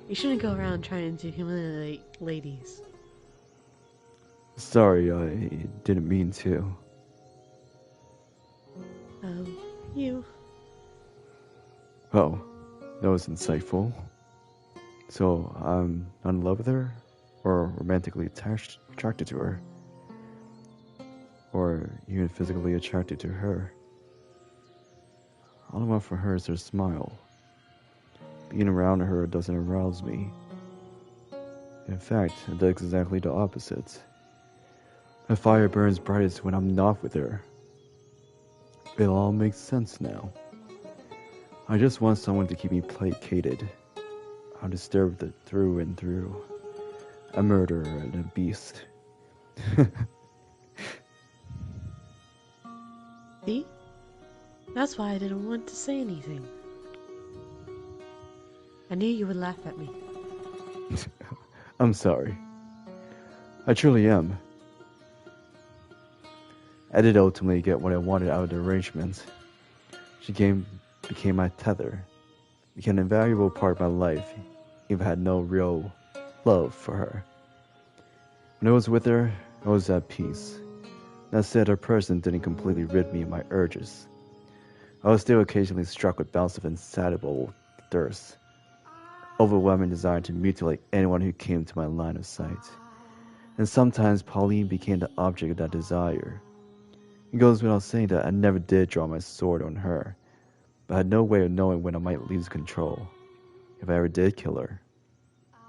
You shouldn't go around trying to humiliate ladies. Sorry, I didn't mean to. You. Oh, that was insightful. So, I'm not in love with her? Or romantically attracted to her? Or even physically attracted to her? All I want for her is her smile. Being around her doesn't arouse me. In fact, it does exactly the opposite. My fire burns brightest when I'm not with her. It all makes sense now. I just want someone to keep me placated. Undisturbed through and through. A murderer and a beast. See? That's why I didn't want to say anything. I knew you would laugh at me. I'm sorry. I truly am. I did ultimately get what I wanted out of the arrangement. She became my tether, became an invaluable part of my life, even if I had no real love for her. When I was with her, I was at peace. That said, her person didn't completely rid me of my urges. I was still occasionally struck with bouts of insatiable thirst, overwhelming desire to mutilate anyone who came to my line of sight. And sometimes Pauline became the object of that desire. It goes without saying that I never did draw my sword on her, but I had no way of knowing when I might lose control. If I ever did kill her,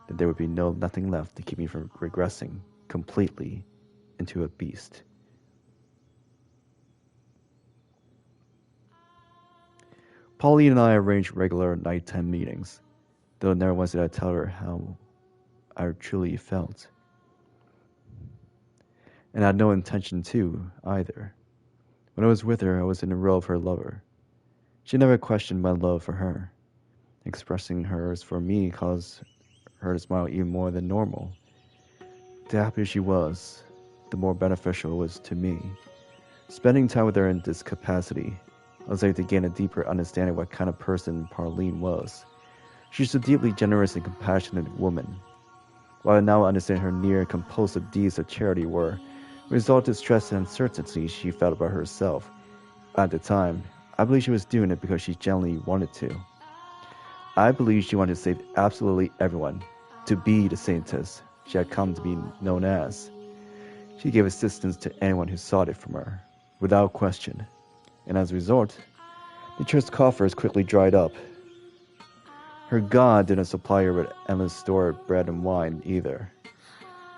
then there would be nothing left to keep me from regressing completely into a beast. Pauline and I arranged regular nighttime meetings, though never once did I tell her how I truly felt. And I had no intention to, either. When I was with her, I was in the role of her lover. She never questioned my love for her. Expressing hers for me caused her to smile even more than normal. The happier she was, the more beneficial it was to me. Spending time with her in this capacity, I was able to gain a deeper understanding of what kind of person Pauline was. She's a deeply generous and compassionate woman. While I now understand her near compulsive deeds of charity were a result of stress and uncertainty she felt about herself, at the time, I believe she was doing it because she genuinely wanted to. I believe she wanted to save absolutely everyone, to be the saintess she had come to be known as. She gave assistance to anyone who sought it from her, without question, and as a result, the church's coffers quickly dried up. Her God didn't supply her with endless store of bread and wine either.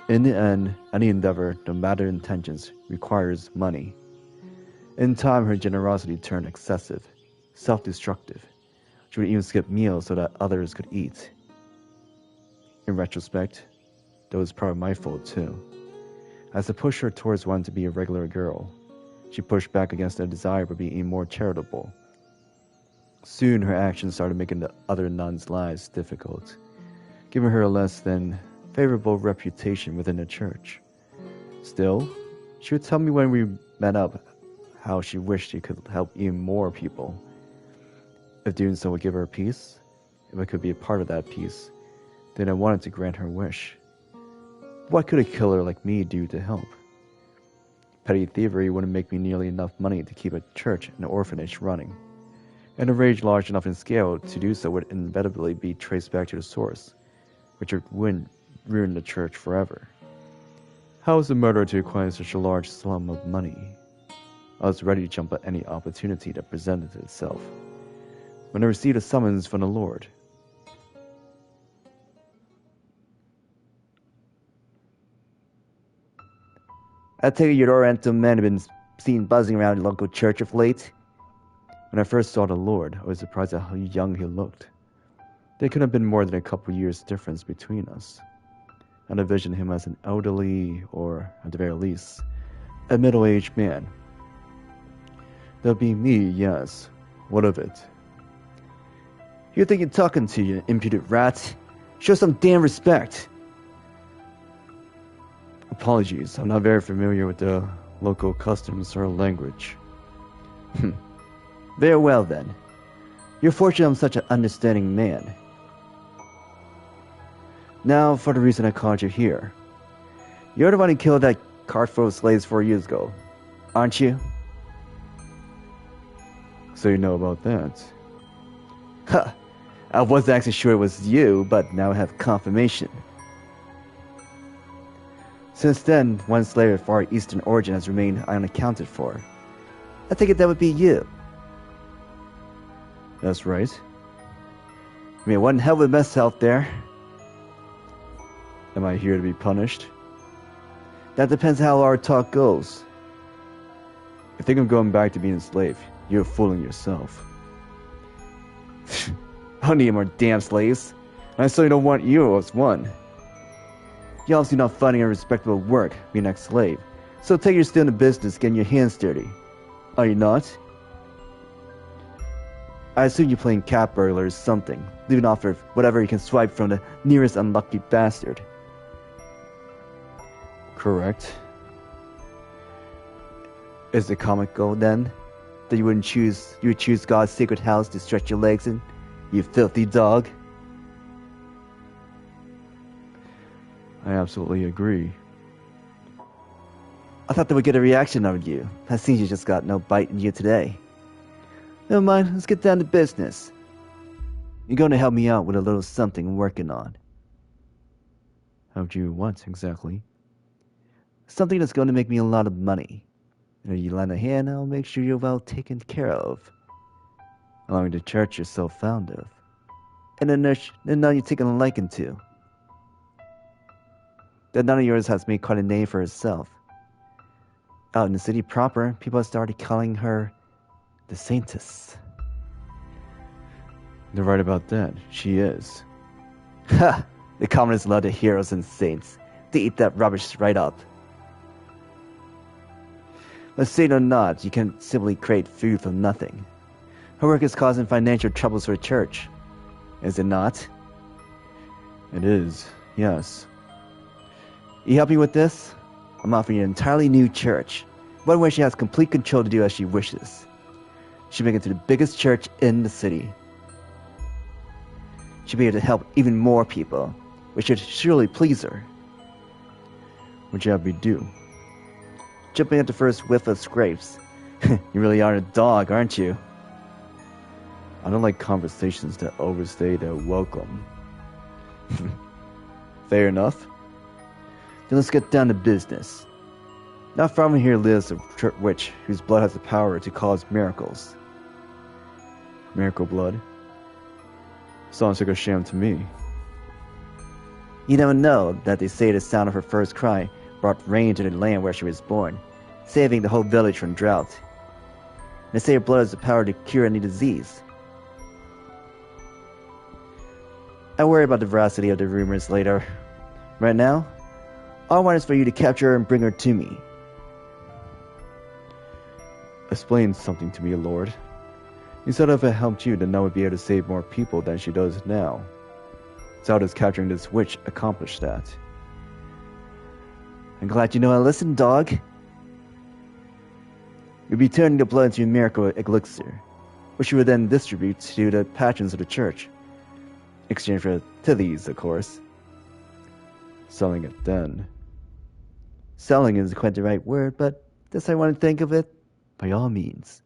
In the end, any endeavor, no matter intentions, requires money. In time, her generosity turned excessive, self-destructive. She would even skip meals so that others could eat. In retrospect, that was probably my fault too. As I pushed her towards wanting to be a regular girl, she pushed back against the desire for being more charitable. Soon her actions started making the other nuns' lives difficult, giving her a less than favorable reputation within the church. Still, She would tell me when we met up how she wished she could help even more people. If doing so would give her peace, if I could be a part of that peace, then I wanted to grant her wish. What could a killer like me do to help? Petty thievery wouldn't make me nearly enough money to keep a church and orphanage running, and a rage large enough in scale to do so would inevitably be traced back to the source, which would ruin the church forever. How was a murderer to acquire such a large sum of money? I was ready to jump at any opportunity that presented itself. When I received a summons from the Lord, I take it your Oriental men have been seen buzzing around the local church of late? when I first saw the Lord, I was surprised at how young he looked. There could have been more than a couple years difference between us. I envisioned him as an elderly, or at the very least, a middle-aged man. That'd be me, yes. What of it? You think you're talking to, you impudent rat? Show some damn respect. Apologies, I'm not very familiar with the local customs or language. Very well then. You're fortunate I'm such an understanding man. Now for the reason I called you here. You're the one who killed that cart full of slaves 4 years ago, aren't you? So you know about that. Ha! I wasn't actually sure it was you, but now I have confirmation. Since then, one slave of Far Eastern origin has remained unaccounted for. I think that would be you. That's right. I mean, one hell of a mess out there. Am I here to be punished? That depends how our talk goes. I think I'm going back to being a slave. You're fooling yourself. I don't need more damn slaves. I certainly don't want you as one. You're obviously not finding a respectable work being a slave. So take your still in the business getting your hands dirty. Are you not? I assume you're playing cat burglar or something, living off of whatever you can swipe from the nearest unlucky bastard. Correct. Is it comical then that you would choose God's sacred house to stretch your legs in, you filthy dog? I absolutely agree. I thought they would get a reaction out of you. It seems you just got no bite in you today. Never mind, let's get down to business. You're going to help me out with a little something I'm working on. How'd you what, exactly? Something that's going to make me a lot of money. And if you lend a hand, I'll make sure you're well taken care of. Along with the church you're so fond of. And the nun you're taking a liking to. That nun of yours has made quite a name for herself. Out in the city proper, people have started calling her the Saintess. They're right about that. She is. Ha! The commoners love the heroes and saints. They eat that rubbish right up. But saint or not, you can simply create food from nothing. Her work is causing financial troubles for the church. Is it not? It is, yes. You help me with this? I'm offering you an entirely new church. One where she has complete control to do as she wishes. She'll make it to the biggest church in the city. She'll be able to help even more people, which should surely please her. What'd you have me do? Jumping at the first whiff of scrapes. You really are a dog, aren't you? I don't like conversations that overstay their welcome. Fair enough. Then let's get down to business. Not far from here lives a witch whose blood has the power to cause miracles. Miracle blood? Sounds like a sham to me. You never know that they say the sound of her first cry brought rain to the land where she was born, saving the whole village from drought. They say her blood has the power to cure any disease. I worry about the veracity of the rumors later. Right now, all I want is for you to capture her and bring her to me. Explain something to me, Lord. You said if it helped you, then I would be able to save more people than she does now. So how does capturing this witch accomplish that? I'm glad you know I listen, dog. You'll be turning the blood into a miracle elixir, which you would then distribute to the patrons of the church. In exchange for tithes, of course. Selling it then. Selling isn't quite the right word, but that's how I want to think of it. By all means.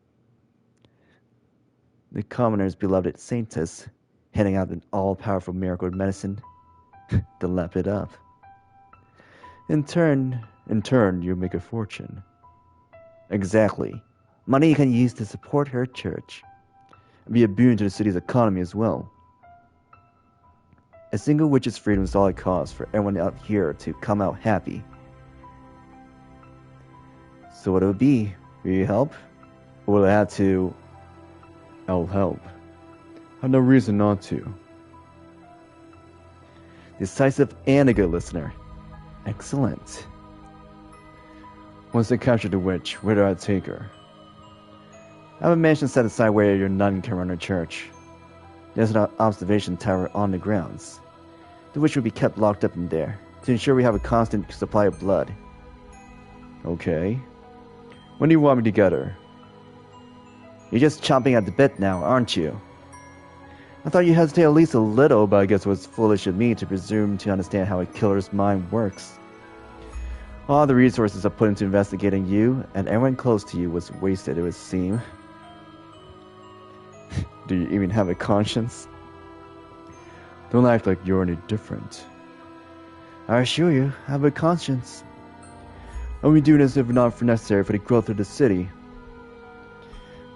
The commoner's beloved saintess, handing out an all-powerful miracle medicine to lap it up. In turn, you'll make a fortune. Exactly. Money you can use to support her church. And be a boon to the city's economy as well. A single witch's freedom is all it costs for everyone out here to come out happy. So what it would be? Will you help? Or will I have to... I'll help. I have no reason not to. Decisive and a good listener. Excellent. Once I capture the witch, where do I take her? I have a mansion set aside where your nun can run her church. There's an observation tower on the grounds. The witch will be kept locked up in there, to ensure we have a constant supply of blood. Okay. When do you want me to get her? You're just chomping at the bit now, aren't you? I thought you hesitated at least a little, but I guess it was foolish of me to presume to understand how a killer's mind works. All the resources I put into investigating you, and everyone close to you, was wasted, it would seem. Do you even have a conscience? Don't act like you're any different. I assure you, I have a conscience. I would be doing this if not necessary for the growth of the city.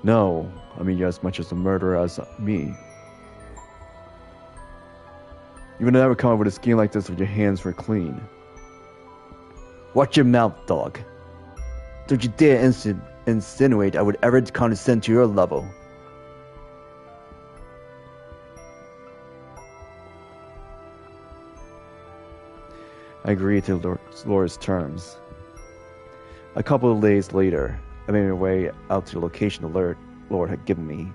No, I mean you're as much as a murderer as me. You would never come up with a scheme like this if your hands were clean. Watch your mouth, dog. Don't you dare insinuate I would ever condescend to your level. I agreed to Laura's terms. A couple of days later, I made my way out to the location the Lord had given me.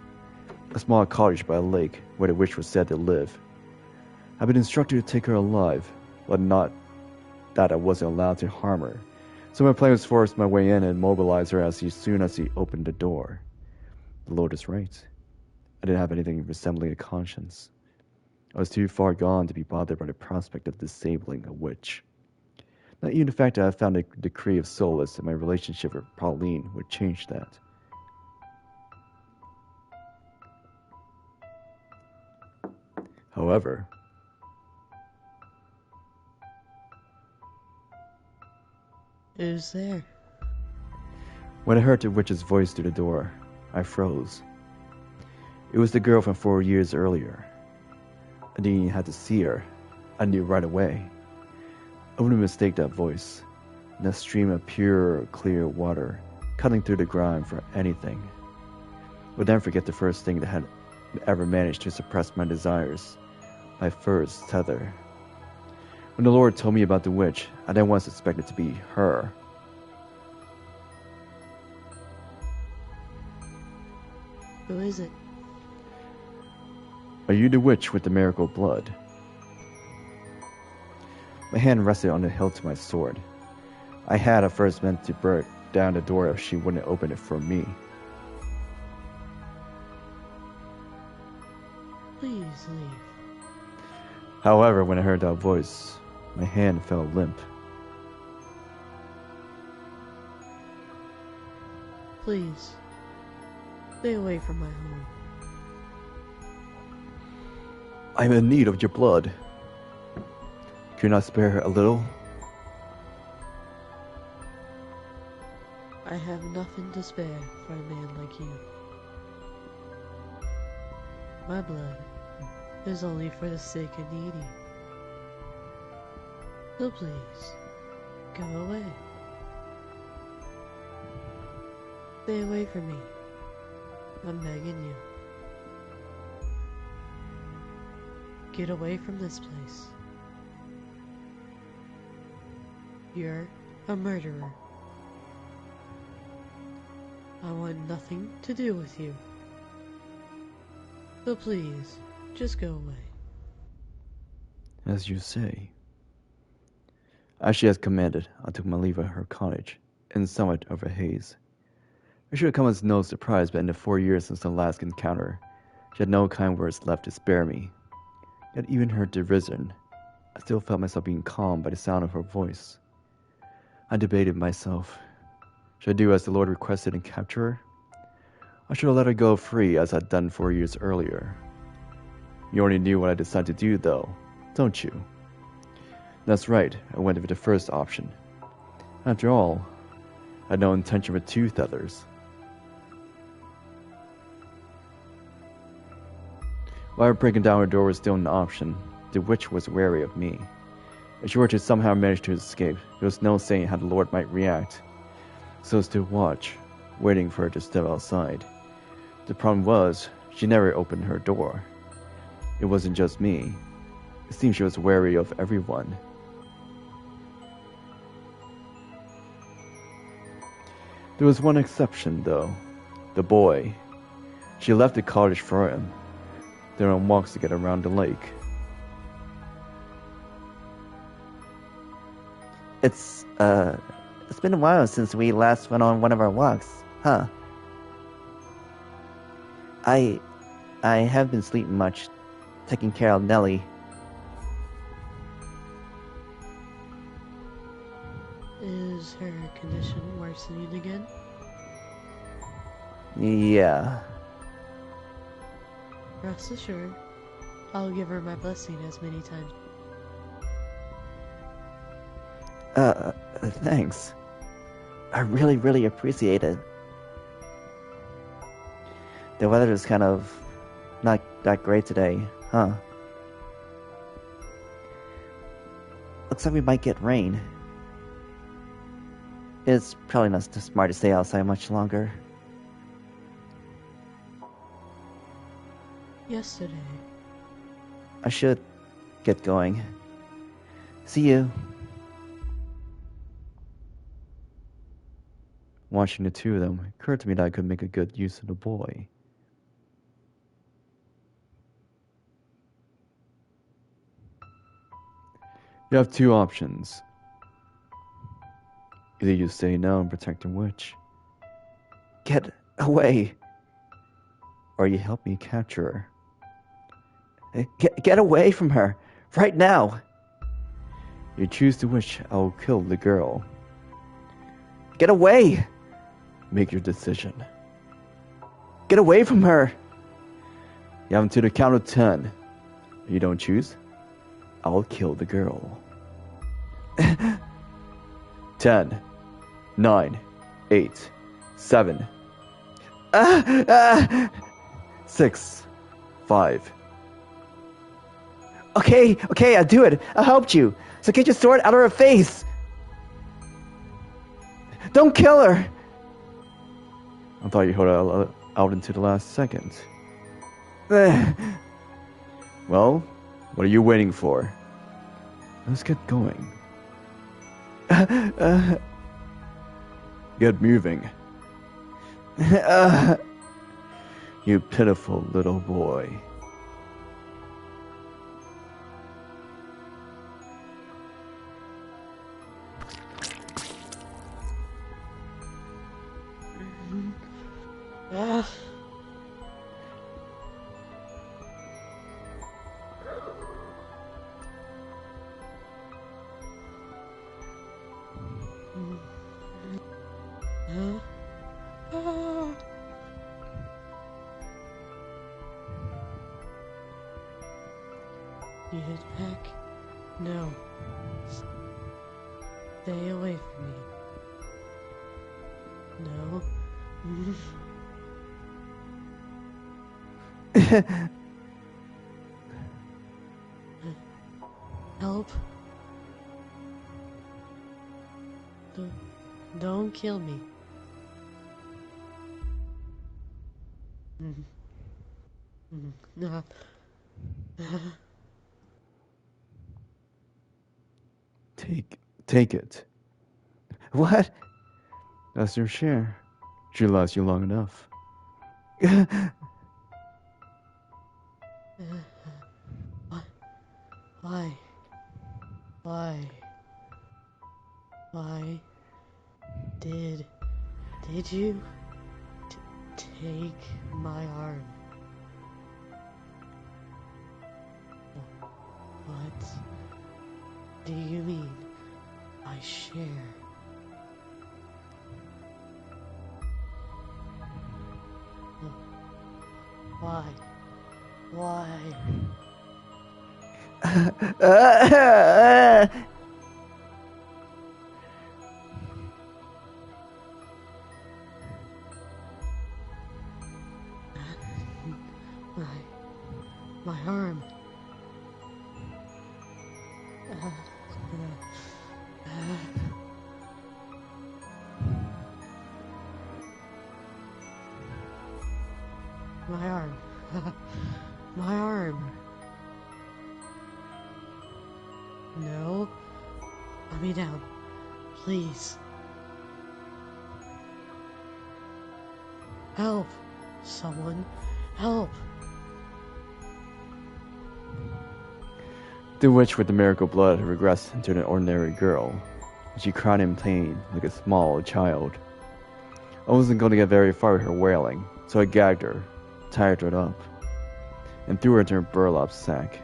A small cottage by a lake where the witch was said to live. I'd been instructed to take her alive, but not that I wasn't allowed to harm her. So my plan was to force my way in and mobilize her as soon as he opened the door. The Lord is right. I didn't have anything resembling a conscience. I was too far gone to be bothered by the prospect of disabling a witch. Not even the fact that I found a decree of solace in my relationship with Pauline would change that. However, who's there? when I heard the witch's voice through the door, I froze. It was the girl from 4 years earlier. I didn't even have to see her. I knew right away. I wouldn't mistake that voice, that stream of pure, clear water, cutting through the grime for anything. I would then forget the first thing that had ever managed to suppress my desires, my first tether. When the Lord told me about the witch, I didn't once suspect it to be her. Who is it? Are you the witch with the miracle blood? My hand rested on the hilt of my sword. I had at first meant to break down the door if she wouldn't open it for me. Please leave. However, when I heard that voice, my hand felt limp. Please. Stay away from my home. I'm in need of your blood. Could you not spare her a little? I have nothing to spare for a man like you. My blood is only for the sick and needy. So please, go away. Stay away from me. I'm begging you. Get away from this place. You're a murderer. I want nothing to do with you. So please, just go away. As you say. As she has commanded, I took my leave of her cottage, in somewhat of a haze. It should have come as no surprise, but in the 4 years since the last encounter, she had no kind words left to spare me. Yet even her derision, I still felt myself being calmed by the sound of her voice. I debated myself. Should I do as the Lord requested and capture her? I should have let her go free as I'd done 4 years earlier. You already knew what I decided to do, though, don't you? That's right, I went with the first option. After all, I had no intention with two feathers. While breaking down her door was still an option, the witch was wary of me. If she were to somehow manage to escape, there was no saying how the Lord might react. So I stood watch, waiting for her to step outside. The problem was, she never opened her door. It wasn't just me. It seemed she was wary of everyone. There was one exception, though. The boy. She left the cottage for him. They were on walks to get around the lake. It's been a while since we last went on one of our walks, huh? I have been sleeping much, taking care of Nellie. Is her condition worsening again? Yeah. Rest assured, I'll give her my blessing as many times. Thanks. I really appreciate it. The weather is kind of not that great today, huh? Looks like we might get rain. It's probably not smart to stay outside much longer. Yesterday. I should get going. See you. Watching the two of them, it occurred to me that I could make a good use of the boy. You have two options. Either you say no and protect the witch. Get away. Or you help me capture her. Get away from her. Right now. You choose the witch, I will kill the girl. Get away. Make your decision. Get away from her. You have until the count of 10. If you don't choose, I'll kill the girl. 10, 9, 8, 7, 6, 5. Okay, I'll do it. I helped you. So get your sword out of her face. Don't kill her. I thought you held it out into the last second. Well, what are you waiting for? Let's get going. Get moving. You pitiful little boy. You hit back? No. Stay away from me. No. Help. Don't kill me. No. Take it. What? That's your share. Should last you long enough. Why? Why did you? Take my arm. What do you mean by share? Why? Why? My arm. My arm. My arm. No. Let me down. Please. Help. Someone. Help. The witch with the miracle blood had regressed into an ordinary girl, and she cried in pain like a small child. I wasn't going to get very far with her wailing, so I gagged her, tied her up, and threw her into her burlap sack.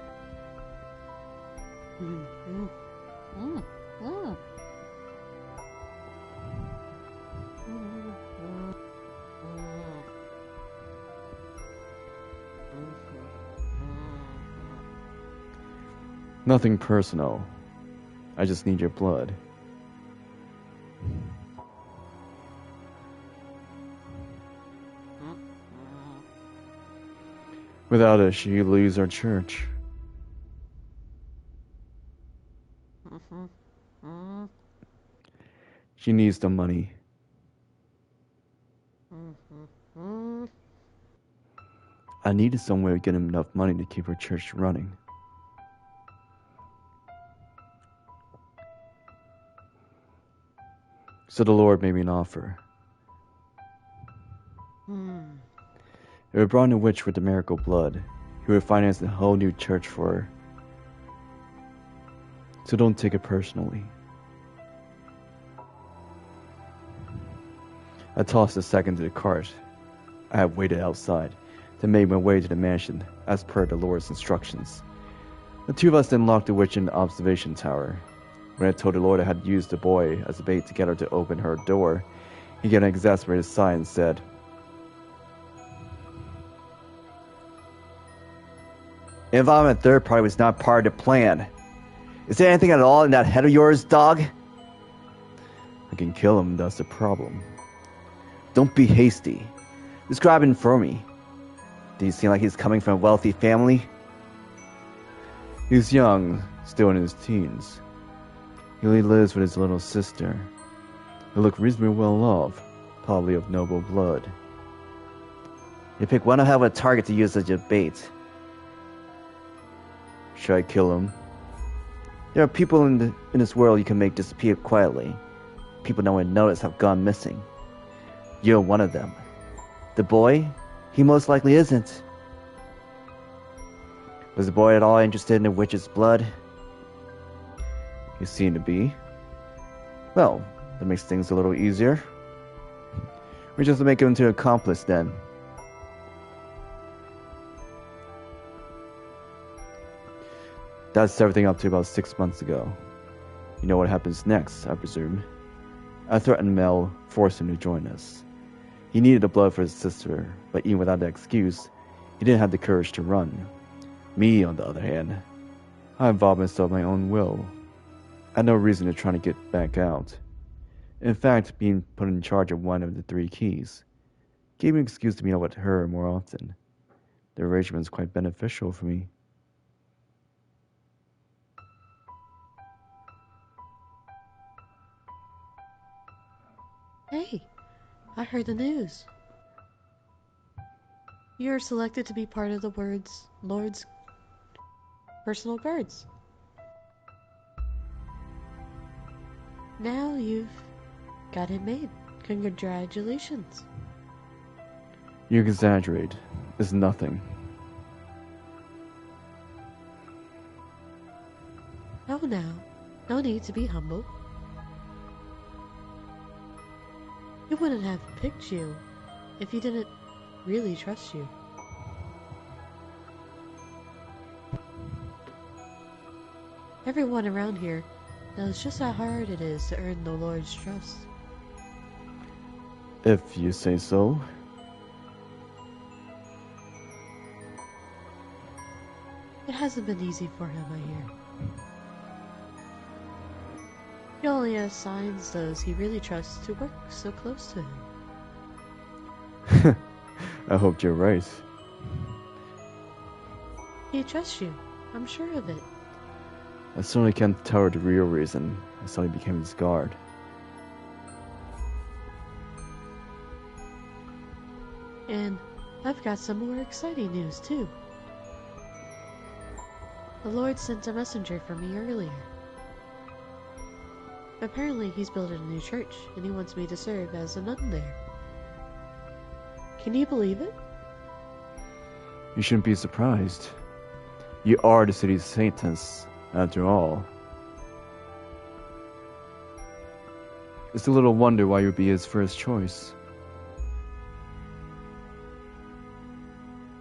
Nothing personal. I just need your blood. Without it, she lose our church. She needs the money. I needed some way to get enough money to keep her church running. So the Lord made me an offer. If we brought in a witch with the miracle blood, he would finance the whole new church for her. So don't take it personally. I tossed the sack into the cart. I had waited outside, then made my way to the mansion, as per the Lord's instructions. The two of us then locked the witch in the observation tower. When I told the Lord I had used the boy as a bait to get her to open her door, he gave an exasperated sigh and said, "Involvement in third party was not part of the plan. Is there anything at all in that head of yours, dog?" I can kill him, that's the problem. Don't be hasty. Describe him for me. Do you seem like he's coming from a wealthy family? He's young, still in his teens. He only lives with his little sister. He looked reasonably well off, probably of noble blood. You pick one hell of a target to use as your bait. Should I kill him? There are people in this world you can make disappear quietly. People no one notice have gone missing. You're one of them. The boy? He most likely isn't. Was the boy at all interested in the witch's blood? You seem to be. Well, that makes things a little easier. We just make him into an accomplice then. That's everything up to about 6 months ago. You know what happens next, I presume. I threatened Mel, forced him to join us. He needed the blood for his sister, but even without that excuse, he didn't have the courage to run. Me, on the other hand, I involved myself in my own will. I had no reason to try to get back out. In fact, being put in charge of one of the 3 keys gave me an excuse to meet up with her more often. The arrangement was quite beneficial for me. Hey, I heard the news. You're selected to be part of the Lord's personal birds. Now you've got it made. Congratulations. You exaggerate. It's nothing. Oh, now. No need to be humble. We wouldn't have picked you if you didn't really trust you. Everyone around here knows just how hard it is to earn the Lord's trust. If you say so. It hasn't been easy for him, I hear. He only assigns those he really trusts to work so close to him. I hope you're right. He trusts you. I'm sure of it. I certainly can't tell her the real reason I suddenly became his guard. And I've got some more exciting news, too. The Lord sent a messenger for me earlier. Apparently he's building a new church, and he wants me to serve as a nun there. Can you believe it? You shouldn't be surprised. You are the city's saintess, after all. It's a little wonder why you'd be his first choice.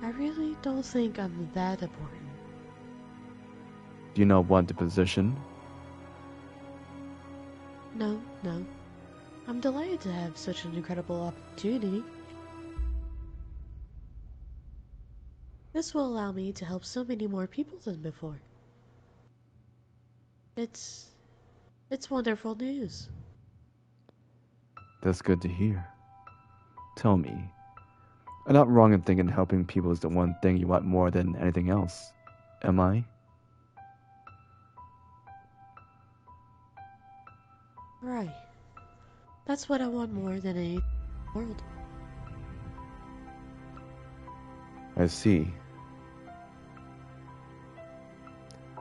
I really don't think I'm that important. Do you not want the position? No. I'm delighted to have such an incredible opportunity. This will allow me to help so many more people than before. It's wonderful news. That's good to hear. Tell me, I'm not wrong in thinking helping people is the one thing you want more than anything else, am I? Right. That's what I want more than anything in the world. I see.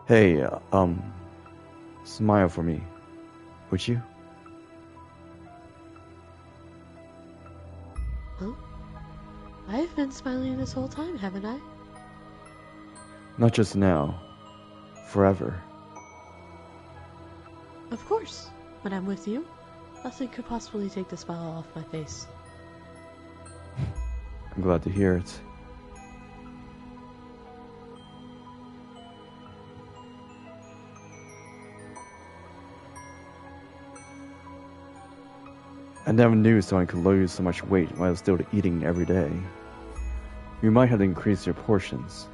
Hey, smile for me, would you? Huh? I've been smiling this whole time, haven't I? Not just now, forever. Of course. When I'm with you, nothing could possibly take the smile off my face. I'm glad to hear it. I never knew someone could lose so much weight while still eating every day. You might have to increase your portions.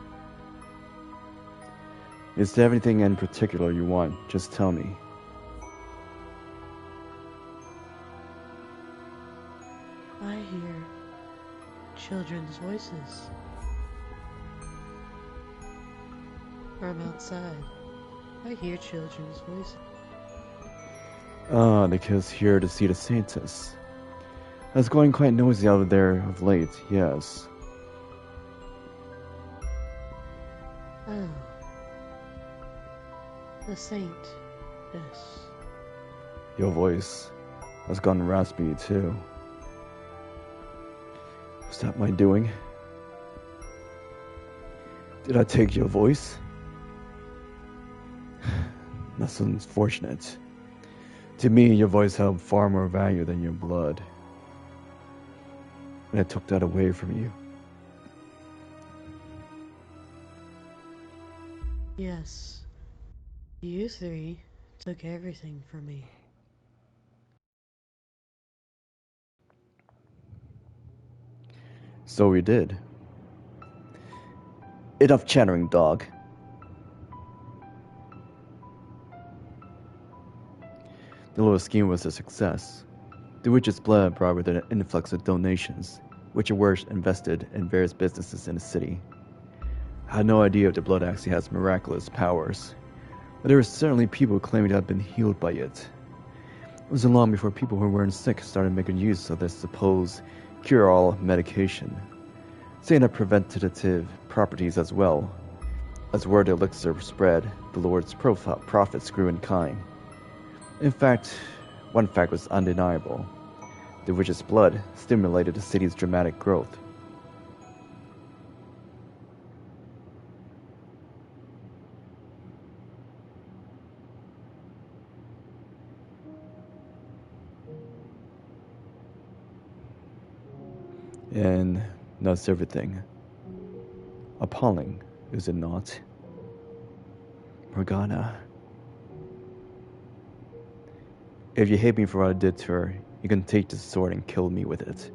Is there anything in particular you want? Just tell me. I hear children's voices from outside. I hear children's voices. Ah, the kids here to see the saintess. I was going quite noisy out there of late, yes. Oh. The saint, yes. Your voice has gone raspy too. Was that my doing? Did I take your voice? That's unfortunate. To me, your voice held far more value than your blood. And I took that away from you. Yes. You three took everything from me. So we did. Enough chattering, dog. The little scheme was a success. The witch's blood brought with it an influx of donations, which were invested in various businesses in the city. I had no idea if the blood actually has miraculous powers, but there were certainly people claiming to have been healed by it. It wasn't long before people who weren't sick started making use of this supposed cure-all medication, saying it had preventative properties as well. As word of the elixir spread, the Lord's profits grew in kind. In fact, one fact was undeniable. The witch's blood stimulated the city's dramatic growth. And That's everything. Appalling, is it not? Morgana. If you hate me for what I did to her, you can take this sword and kill me with it.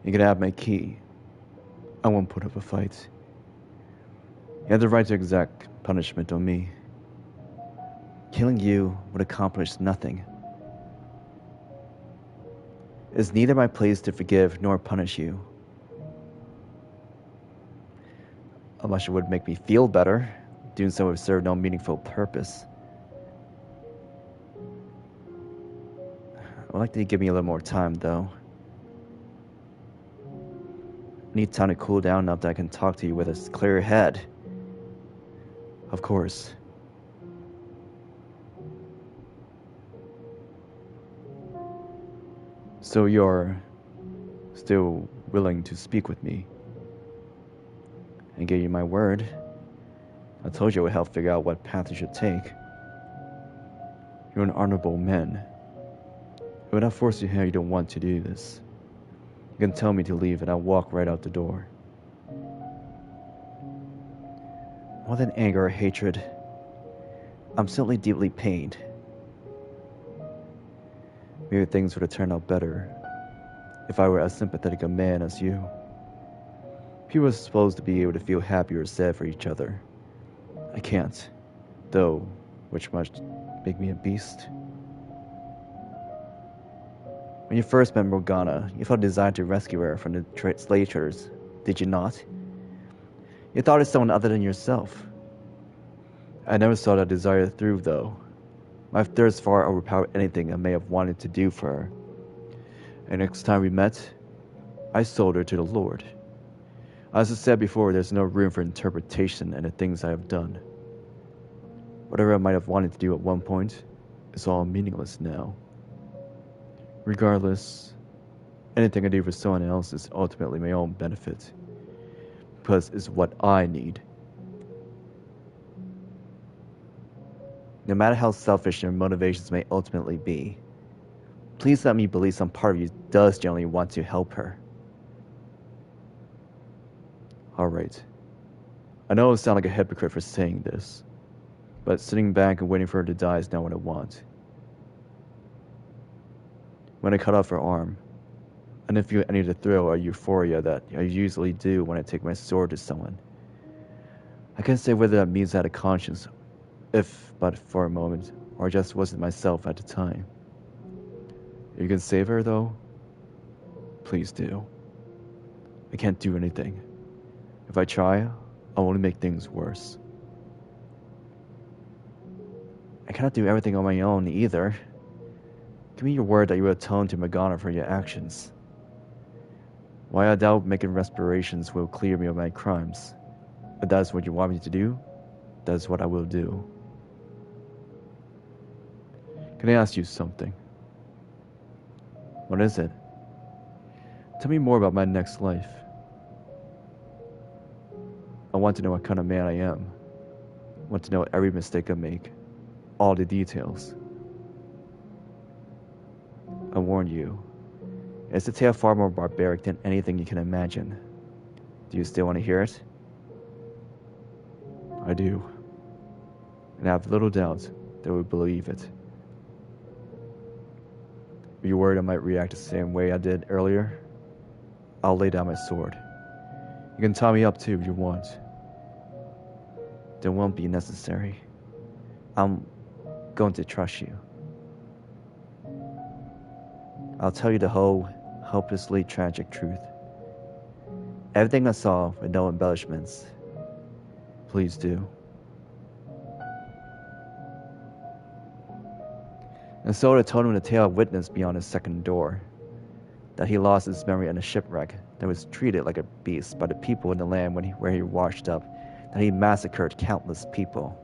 You can have my key. I won't put up a fight. You have the right to exact punishment on me. Killing you would accomplish nothing. It's neither my place to forgive nor punish you. Unless it would make me feel better, doing so would serve no meaningful purpose. I'd like to give me a little more time, though. I need time to cool down enough that I can talk to you with a clear head. Of course. So you're still willing to speak with me? I gave you my word. I told you it would help figure out what path you should take. You're an honorable man. I would not force you here. You don't want to do this. You can tell me to leave and I'll walk right out the door. More than anger or hatred, I'm simply deeply pained. Maybe things would have turned out better if I were as sympathetic a man as you. People are supposed to be able to feel happy or sad for each other. I can't, though, which must make me a beast. When you first met Morgana, you felt a desire to rescue her from the slave traders, did you not? You thought of someone other than yourself. I never saw that desire through, though. My thirst far overpowered anything I may have wanted to do for her. And next time we met, I sold her to the Lord. As I said before, there's no room for interpretation in the things I have done. Whatever I might have wanted to do at one point is all meaningless now. Regardless, anything I do for someone else is ultimately my own benefit, because it's what I need. No matter how selfish your motivations may ultimately be, please let me believe some part of you does genuinely want to help her. Alright. I know I sound like a hypocrite for saying this, but sitting back and waiting for her to die is not what I want. When I cut off her arm, I didn't feel any of the thrill or euphoria that I usually do when I take my sword to someone. I can't say whether that means I had a conscience, if but for a moment, or just wasn't myself at the time. If you can save her, though, please do. I can't do anything. If I try, I'll only make things worse. I cannot do everything on my own either. Give me your word that you will atone to Morgana for your actions. Why I doubt making respirations will clear me of my crimes. If that is what you want me to do, that is what I will do. Can I ask you something? What is it? Tell me more about my next life. I want to know what kind of man I am. I want to know every mistake I make. All the details. I warn you, it's a tale far more barbaric than anything you can imagine. Do you still want to hear it? I do. And I have little doubt they would believe it. Are you worried I might react the same way I did earlier? I'll lay down my sword. You can tie me up too if you want. That won't be necessary. I'm going to trust you. I'll tell you the whole, hopelessly tragic truth. Everything I saw with no embellishments. Please do. And so I told him the tale I witnessed beyond his second door. That he lost his memory in a shipwreck, that was treated like a beast by the people in the land where he washed up, that he massacred countless people.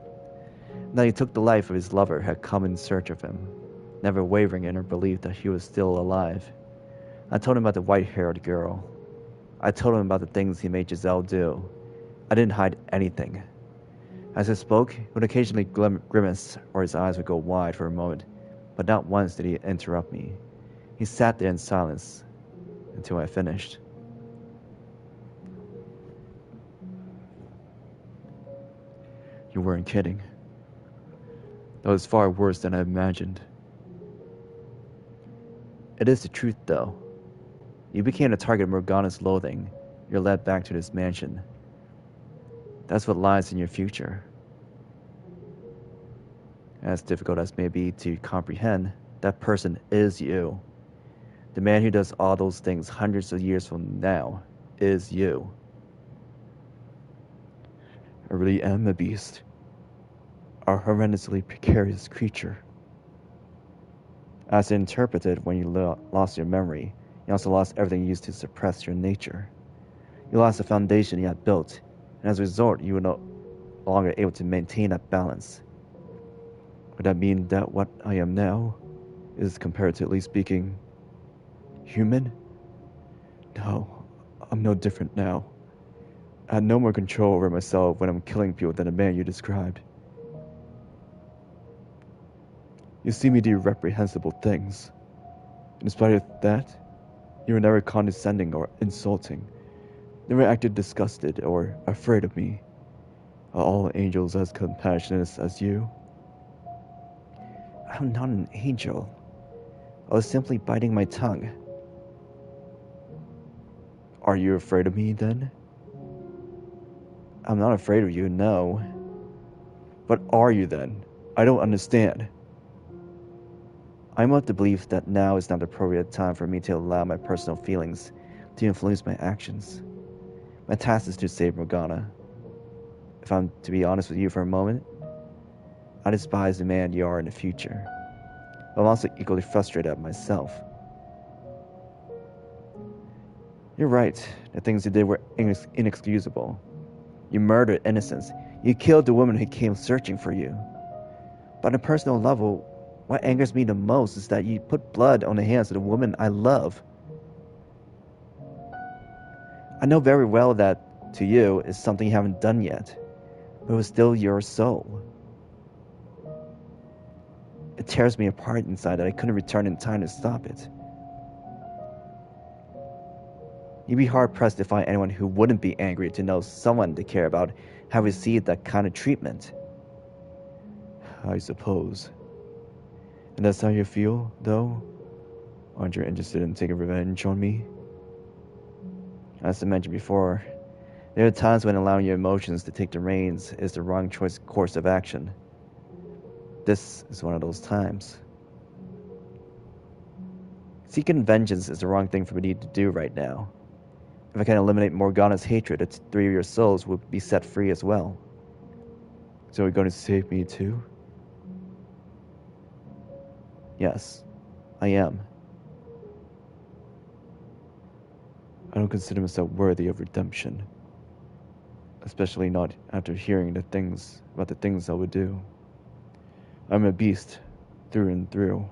And that he took the life of his lover who had come in search of him, never wavering in her belief that he was still alive. I told him about the white-haired girl. I told him about the things he made Giselle do. I didn't hide anything. As I spoke, he would occasionally grimace or his eyes would go wide for a moment, but not once did he interrupt me. He sat there in silence until I finished. You weren't kidding. That was far worse than I imagined. It is the truth, though. You became the target of Morgana's loathing. You're led back to this mansion. That's what lies in your future. As difficult as may be to comprehend, that person is you. The man who does all those things hundreds of years from now is you. I really am a beast. A horrendously precarious creature. As interpreted, when you lost your memory, you also lost everything you used to suppress your nature. You lost the foundation you had built, and as a result, you were no longer able to maintain that balance. Would that mean that what I am now is, comparatively speaking, human? No, I'm no different now. I had no more control over myself when I'm killing people than the man you described. You see me do reprehensible things. In spite of that, you were never condescending or insulting. Never acted disgusted or afraid of me. Are all angels as compassionate as you? I'm not an angel. I was simply biting my tongue. Are you afraid of me then? I'm not afraid of you, no. What are you then? I don't understand. I'm of the belief that now is not the appropriate time for me to allow my personal feelings to influence my actions. My task is to save Morgana. If I'm to be honest with you for a moment, I despise the man you are in the future. But I'm also equally frustrated at myself. You're right, the things you did were inexcusable. You murdered innocents. You killed the woman who came searching for you. But on a personal level, what angers me the most is that you put blood on the hands of the woman I love. I know very well that, to you, is something you haven't done yet, but it was still your soul. It tears me apart inside that I couldn't return in time to stop it. You'd be hard-pressed to find anyone who wouldn't be angry to know someone they care about have received that kind of treatment. I suppose. And that's how you feel, though? Aren't you interested in taking revenge on me? As I mentioned before, there are times when allowing your emotions to take the reins is the wrong course of action. This is one of those times. Seeking vengeance is the wrong thing for me to do right now. If I can eliminate Morgana's hatred, the three of your souls will be set free as well. So you're going to save me too? Yes, I am. I don't consider myself worthy of redemption. Especially not after hearing about the things I would do. I'm a beast, through and through.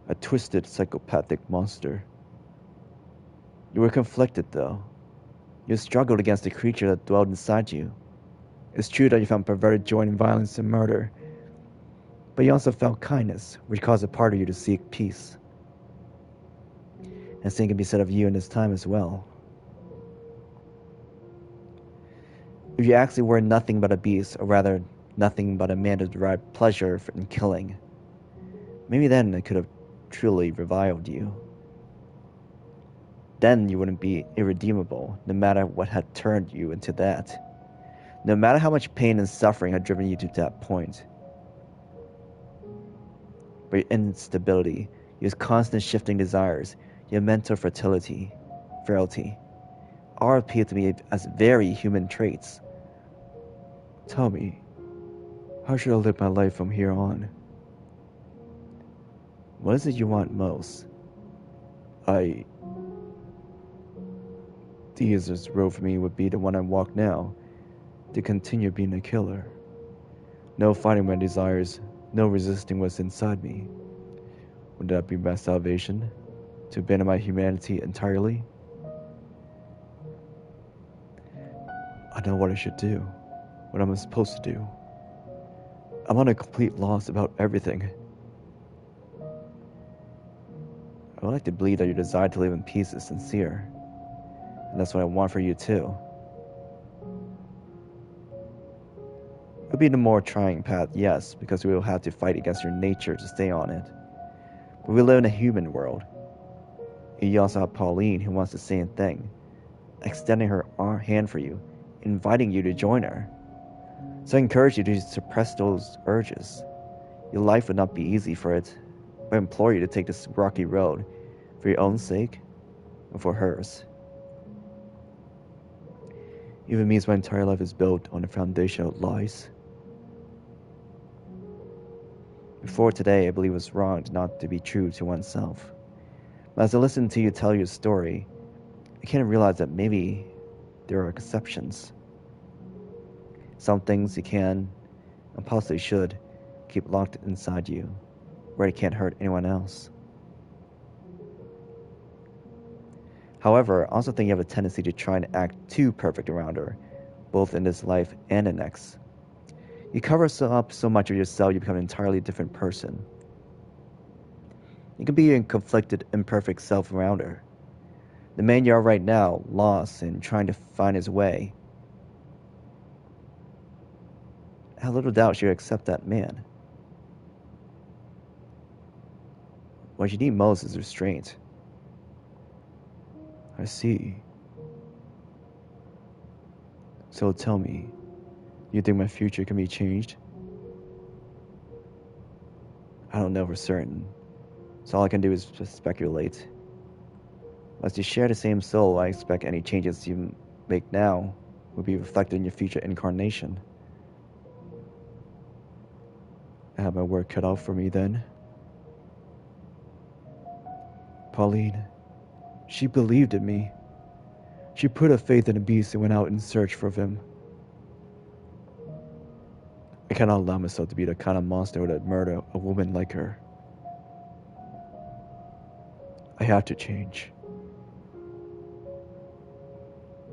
A twisted, psychopathic monster. You were conflicted, though. You struggled against the creature that dwelled inside you. It's true that you found perverted joy in violence and murder, but you also felt kindness, which caused a part of you to seek peace. And same can be said of you in this time as well. If you actually were nothing but a beast, or rather, nothing but a man to derive pleasure in killing, maybe then I could have truly reviled you. Then you wouldn't be irredeemable, no matter what had turned you into that. No matter how much pain and suffering had driven you to that point. But your instability, your constant shifting desires, your mental frailty, all appeal to me as very human traits. Tell me, how should I live my life from here on? What is it you want most? The easiest road for me would be the one I walk now, to continue being a killer. No fighting my desires, no resisting what's inside me. Would that be my salvation? To abandon my humanity entirely? I know what I should do, what I'm supposed to do. I'm on a complete loss about everything. I would like to believe that your desire to live in peace is sincere. And that's what I want for you too. A It'll be the more trying path, yes, because we will have to fight against your nature to stay on it. But we live in a human world. And you also have Pauline, who wants the same thing, extending her hand for you, inviting you to join her. So I encourage you to suppress those urges. Your life would not be easy for it. I implore you to take this rocky road, for your own sake, and for hers. Even means my entire life is built on a foundation of lies. Before today, I believe it was wrong not to be true to oneself. But as I listen to you tell your story, I came to realize that maybe there are exceptions. Some things you can, and possibly should, keep locked inside you, where it can't hurt anyone else. However, I also think you have a tendency to try and act too perfect around her, both in this life and the next. You cover up so much of yourself, you become an entirely different person. You can be your conflicted, imperfect self around her. The man you are right now, lost and trying to find his way. I have little doubt she'll accept that man. What you need most is restraint. I see. So tell me, you think my future can be changed? I don't know for certain, so all I can do is just speculate. As you share the same soul, I expect any changes you make now will be reflected in your future incarnation. I have my work cut out for me then. Pauline, she believed in me. She put her faith in the beast and went out in search for him. I cannot allow myself to be the kind of monster that would murder a woman like her. I have to change.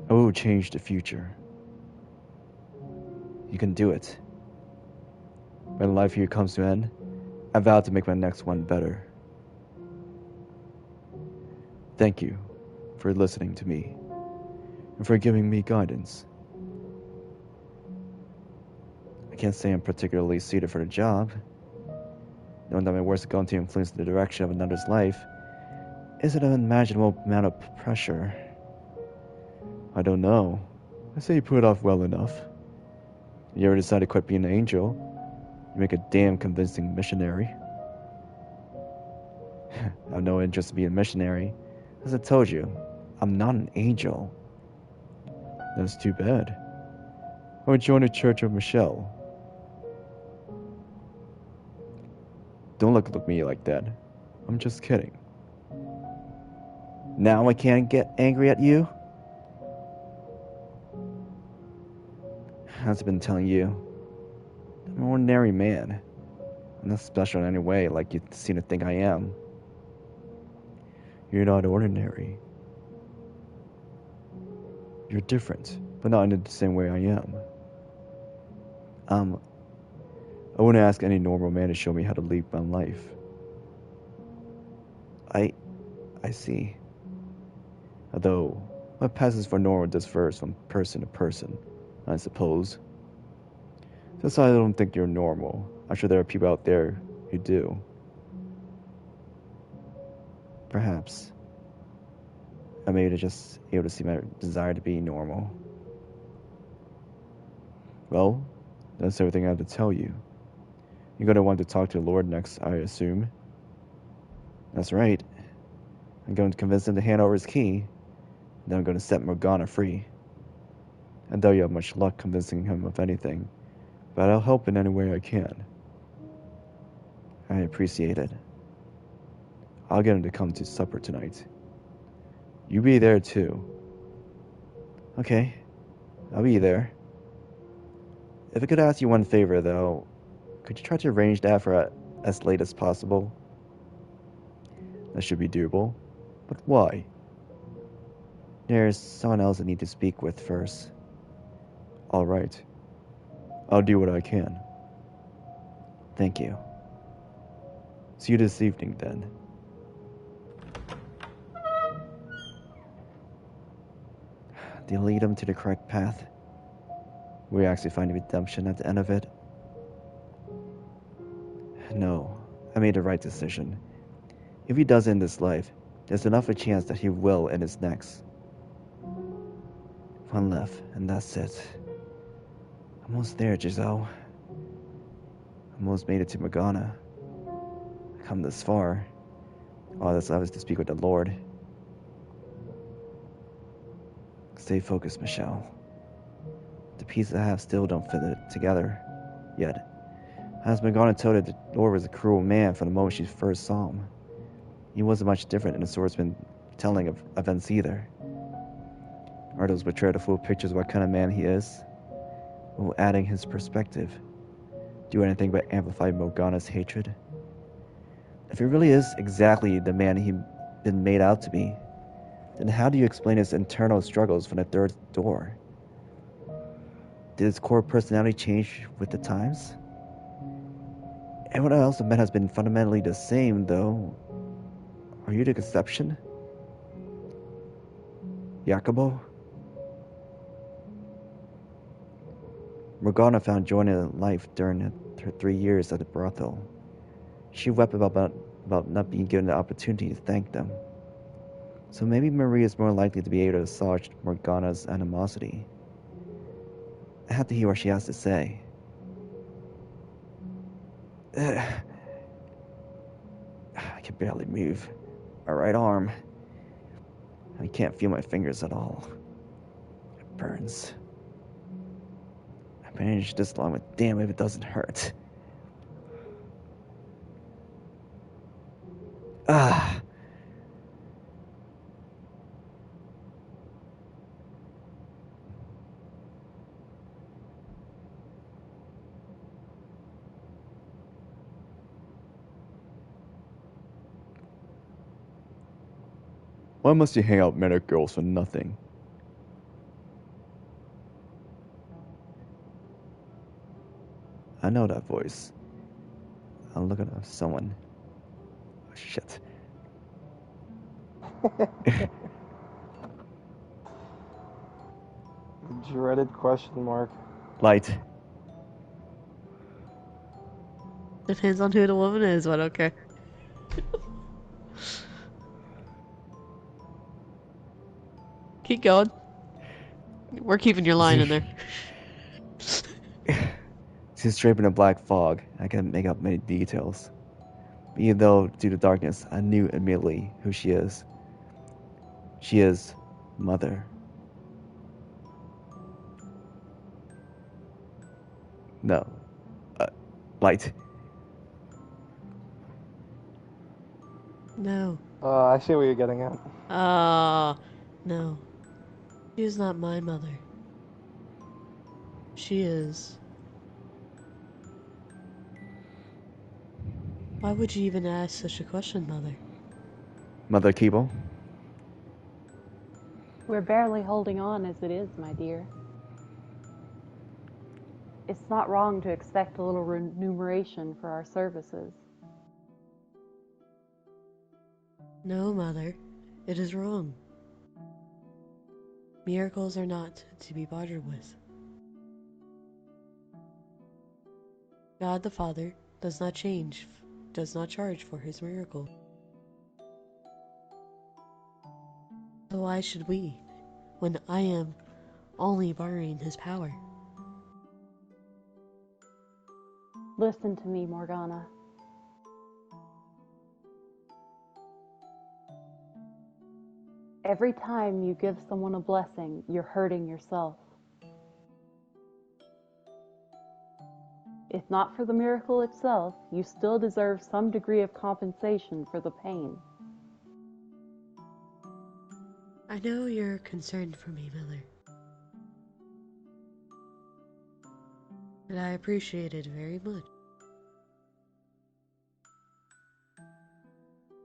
I will change the future. You can do it. When life here comes to an end, I vow to make my next one better. Thank you for listening to me and for giving me guidance. I can't say I'm particularly suited for the job. Knowing that my words are going to influence the direction of another's life is an unimaginable amount of pressure. I don't know. I say you put it off well enough. You ever decide to quit being an angel? You make a damn convincing missionary. I have no interest in being a missionary. As I told you, I'm not an angel. That's too bad. I would join the Church of Michelle. Don't look at me like that. I'm just kidding. Now I can't get angry at you? As I've been telling you, I'm an ordinary man. I'm not special in any way like you seem to think I am. You're not ordinary. You're different, but not in the same way I am. I wouldn't ask any normal man to show me how to lead my life. I see. Although, what passes for normal differs from person to person, I suppose. Just I don't think you're normal. I'm sure there are people out there who do. Perhaps. I may just able to see my desire to be normal. Well, that's everything I have to tell you. You're going to want to talk to the Lord next, I assume. That's right. I'm going to convince him to hand over his key. Then I'm going to set Morgana free. I doubt you have much luck convincing him of anything, but I'll help in any way I can. I appreciate it. I'll get him to come to supper tonight. You be there too. Okay, I'll be there. If I could ask you one favor though, could you try to arrange that for as late as possible? That should be doable. But why? There's someone else I need to speak with first. Alright. I'll do what I can. Thank you. See you this evening then. Do you lead them to the correct path? We actually find redemption at the end of it. No, I made the right decision. If he does in this life, there's enough a chance that he will in his next. One left, and that's it. Almost there, Giselle. Almost made it to Morgana. I come this far. All that's left is to speak with the Lord. Stay focused, Michelle. The pieces I have still don't fit it together yet. As Morgana told her, the Lord was a cruel man from the moment she first saw him. He wasn't much different in the swordsman telling of events either. Are those betrayed the full pictures of what kind of man he is? While adding his perspective, do anything but amplify Morgana's hatred? If he really is exactly the man he's been made out to be, then how do you explain his internal struggles from the third door? Did his core personality change with the times? Everyone else I've met has been fundamentally the same, though. Are you the exception? Jacobo? Morgana found joy in life during her 3 years at the brothel. She wept about not being given the opportunity to thank them. So maybe Marie is more likely to be able to assuage Morgana's animosity. I have to hear what she has to say. I can barely move. My right arm. I can't feel my fingers at all. It burns. I've managed this long, but damn if it doesn't hurt. Ah! Why must you hang out with men girls for nothing? I know that voice. I'm looking at someone. Oh, shit. Dreaded question mark. Light. Depends on who the woman is, but okay. Keep going. We're keeping your line in there. She's draped in a black fog. I can't make out many details. But even though, due to darkness, I knew immediately who she is. She is Mother. No. Light. No. I see what you're getting at. No. She is not my mother. She is. Why would you even ask such a question, Mother? Mother Keebo. We're barely holding on as it is, my dear. It's not wrong to expect a little remuneration for our services. No, Mother. It is wrong. Miracles are not to be bartered with. God the Father does not charge for his miracle. So why should we, when I am only borrowing his power? Listen to me, Morgana. Every time you give someone a blessing, you're hurting yourself. If not for the miracle itself, you still deserve some degree of compensation for the pain. I know you're concerned for me, Mother. And I appreciate it very much.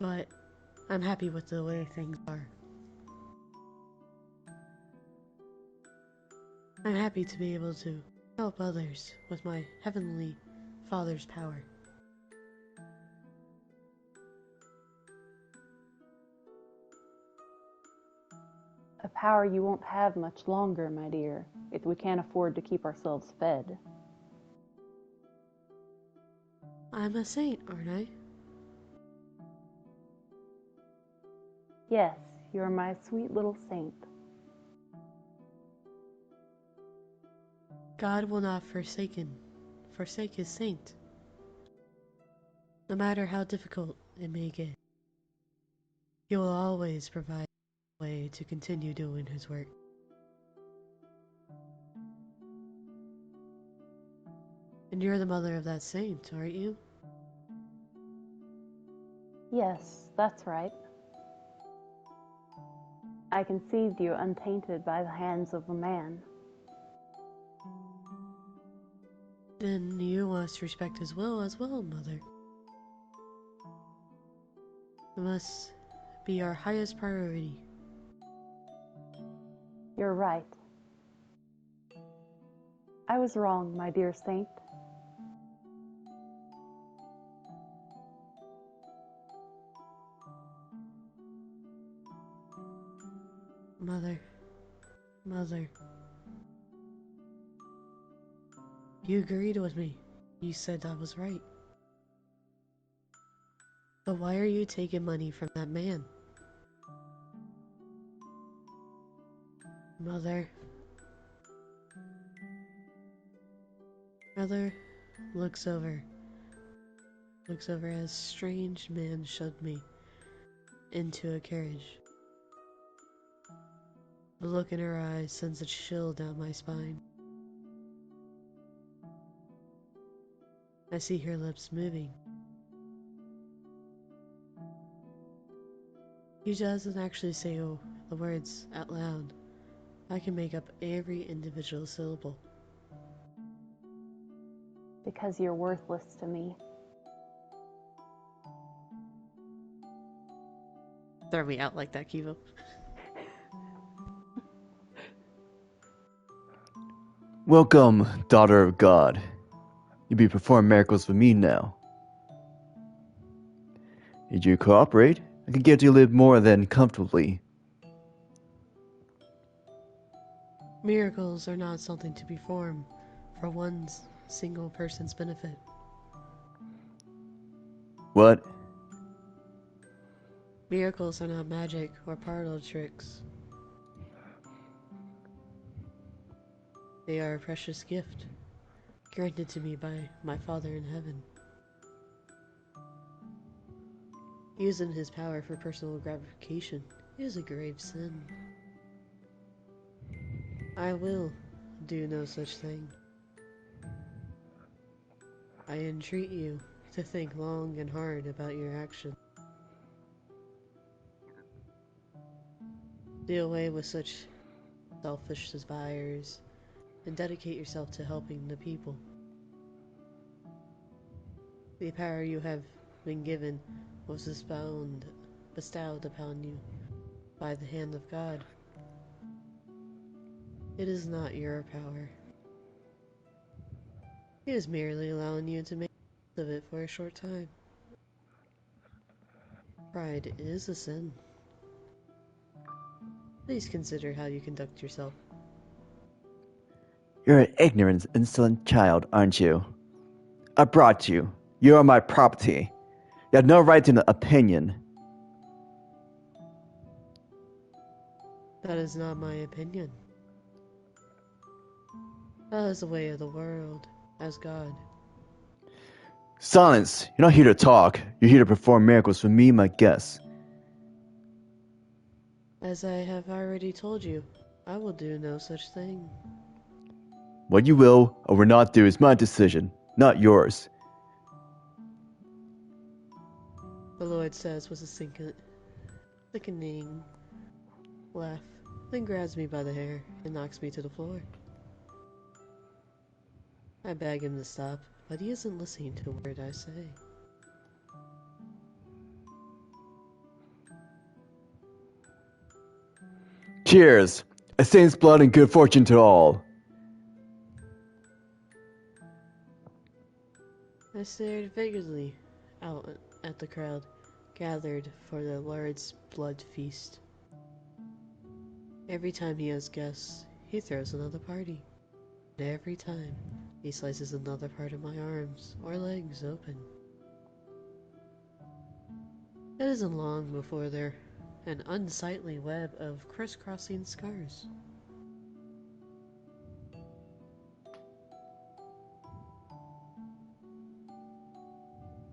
But I'm happy with the way things are. I'm happy to be able to help others with my Heavenly Father's power. A power you won't have much longer, my dear, if we can't afford to keep ourselves fed. I'm a saint, aren't I? Yes, you're my sweet little saint. God will not forsake his saint, no matter how difficult it may get. He will always provide a way to continue doing his work. And you're the mother of that saint, aren't you? Yes, that's right. I conceived you untainted by the hands of a man. Then you must respect his will as well, Mother. It must be our highest priority. You're right. I was wrong, my dear saint. Mother, you agreed with me. You said I was right. But why are you taking money from that man? Mother looks over as strange man shoved me into a carriage. The look in her eyes sends a chill down my spine. I see her lips moving. He doesn't actually say the words out loud. I can make up every individual syllable. Because you're worthless to me. Throw me out like that, Keebo. Welcome, daughter of God. You'll be performing miracles with me now. If you cooperate, I can get you to live more than comfortably. Miracles are not something to perform for one single person's benefit. What? Miracles are not magic or parlor tricks. They are a precious gift granted to me by my Father in heaven. Using his power for personal gratification is a grave sin. I will do no such thing. I entreat you to think long and hard about your action. Do away with such selfish desires and dedicate yourself to helping the people. The power you have been given was bestowed upon you by the hand of God. It is not your power. He is merely allowing you to make use of it for a short time. Pride is a sin. Please consider how you conduct yourself. You're an ignorant, insolent child, aren't you? I brought you. You are my property. You have no right to an opinion. That is not my opinion. That is the way of the world, as God. Silence! You're not here to talk. You're here to perform miracles for me, my guest. As I have already told you, I will do no such thing. What you will or will not do is my decision, not yours. The Lord says with a sickening laugh, then grabs me by the hair and knocks me to the floor. I beg him to stop, but he isn't listening to a word I say. Cheers! A saint's blood and good fortune to all. I stared vacantly out at the crowd gathered for the Lord's blood feast. Every time he has guests, he throws another party. And every time, he slices another part of my arms or legs open. It isn't long before they're an unsightly web of crisscrossing scars.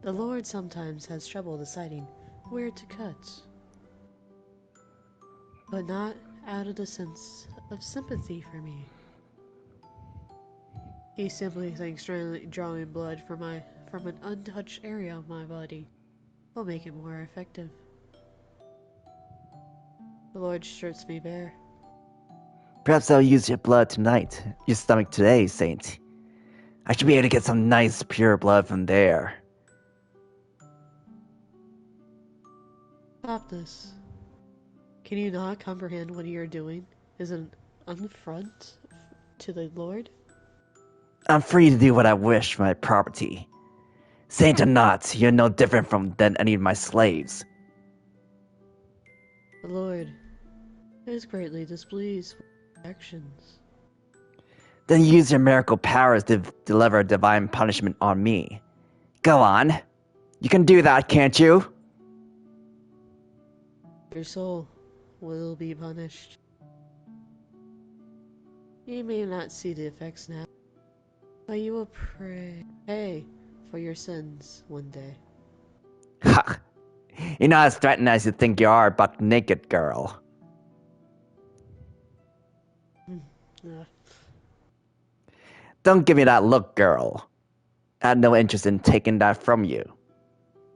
The Lord sometimes has trouble deciding where to cut, but not out of the sense of sympathy for me. He simply thinks drawing blood from an untouched area of my body will make it more effective. The Lord strips me bare. Perhaps I'll use your blood tonight. Your stomach today, Saint. I should be able to get some nice pure blood from there. Stop this. Can you not comprehend what you're doing is an affront to the Lord? I'm free to do what I wish for my property. Saint or not, you're no different than any of my slaves. The Lord is greatly displeased with your actions. Then use your miracle powers to deliver divine punishment on me. Go on. You can do that, can't you? Your soul will be punished. You may not see the effects now, but you will pay for your sins one day. Ha! You're not as threatening as you think you are, buck naked girl. Uh, Don't give me that look, girl. I have no interest in taking that from you.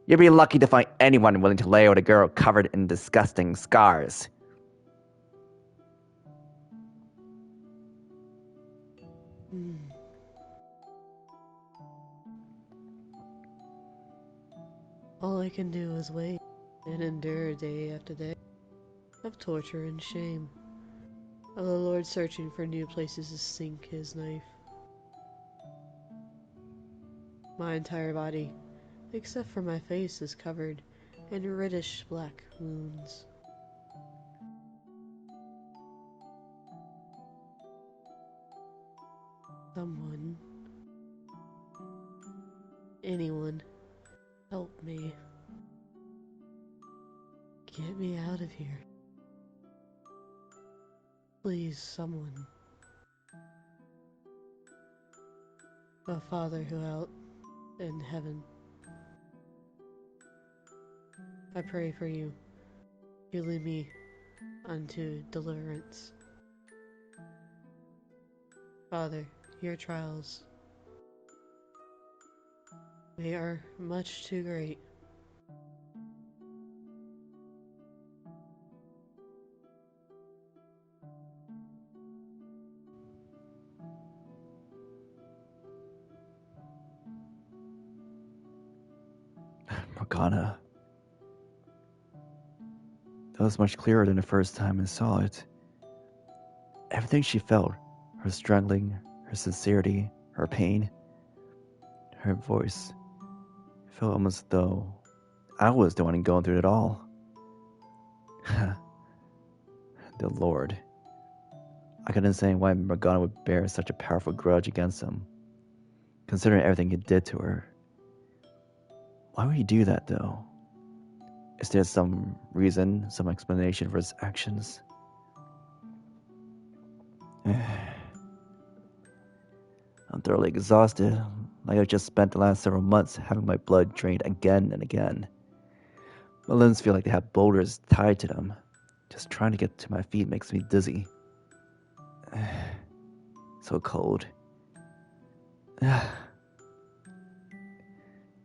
You'll be lucky to find anyone willing to lay with a girl covered in disgusting scars. hmm. All I can do is wait and endure day after day of torture and shame, of the Lord searching for new places to sink his knife. My entire body, except for my face, is covered in reddish black wounds. Someone, anyone, help me. Get me out of here. Please, someone. O Father who art in heaven, I pray for you. You lead me unto deliverance. Father, your trials, they are much too great. Morgana. That was much clearer than the first time I saw it. Everything she felt, her struggling, her sincerity, her pain, her voice, it felt almost as though I was the one going through it all. The Lord. I couldn't understand why Morgana would bear such a powerful grudge against him, considering everything he did to her. Why would he do that, though? Is there some reason, some explanation for his actions? I'm thoroughly exhausted, like I've just spent the last several months having my blood drained again and again. My limbs feel like they have boulders tied to them. Just trying to get to my feet makes me dizzy. So cold.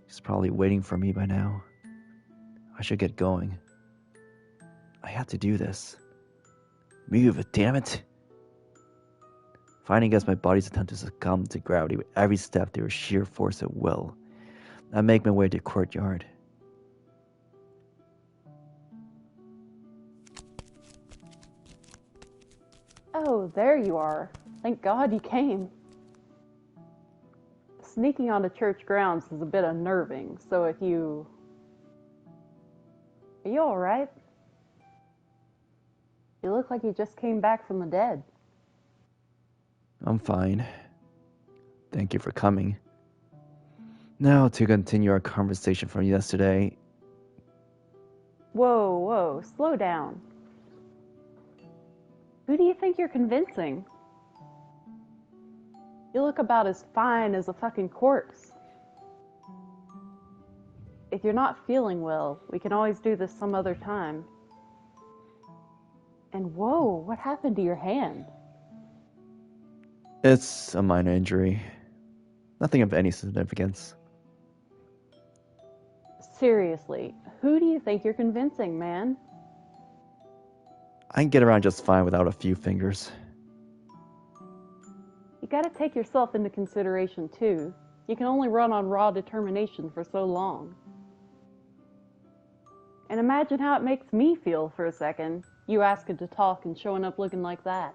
He's probably waiting for me by now. I should get going. I have to do this. Move, damn it! Fighting against my body's attempt to succumb to gravity with every step through sheer force of will, I make my way to the courtyard. Oh, there you are. Thank God you came. Sneaking onto church grounds is a bit unnerving, so if you... Are you alright? You look like you just came back from the dead. I'm fine. Thank you for coming. Now, to continue our conversation from yesterday, Whoa, whoa, slow down. Who do you think you're convincing? You look about as fine as a fucking corpse. If you're not feeling well, we can always do this some other time. And whoa, what happened to your hand? It's a minor injury. Nothing of any significance. Seriously, who do you think you're convincing, man? I can get around just fine without a few fingers. You gotta take yourself into consideration, too. You can only run on raw determination for so long. And imagine how it makes me feel for a second, you asking to talk and showing up looking like that.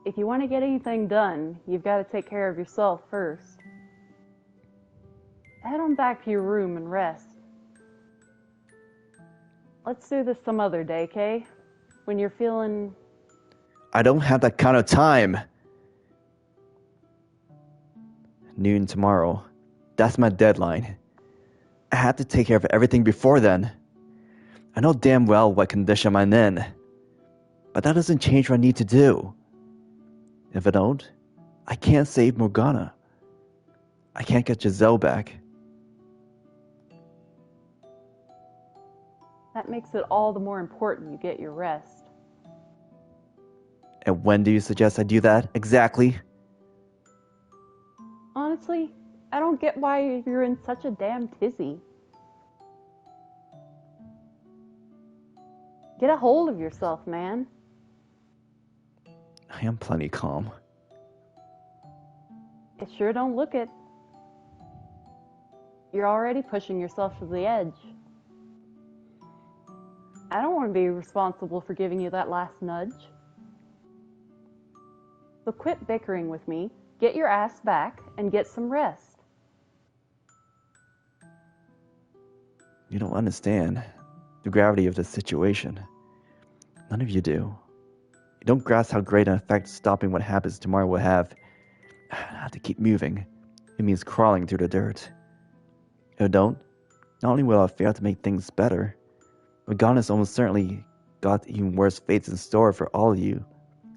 If you want to get anything done, you've got to take care of yourself first. Head on back to your room and rest. Let's do this some other day, Kay? When you're feeling... I don't have that kind of time. Noon tomorrow. That's my deadline. I have to take care of everything before then. I know damn well what condition I'm in. But that doesn't change what I need to do. If I don't, I can't save Morgana. I can't get Giselle back. That makes it all the more important you get your rest. And when do you suggest I do that exactly? Honestly, I don't get why you're in such a damn tizzy. Get a hold of yourself, man. I am plenty calm. It sure don't look it. You're already pushing yourself to the edge. I don't want to be responsible for giving you that last nudge. So quit bickering with me, get your ass back, and get some rest. You don't understand the gravity of the situation. None of you do. You don't grasp how great an effect stopping what happens tomorrow will have. I have to keep moving. It means crawling through the dirt. If I don't, not only will I fail to make things better, Morgana's almost certainly got even worse fates in store for all of you,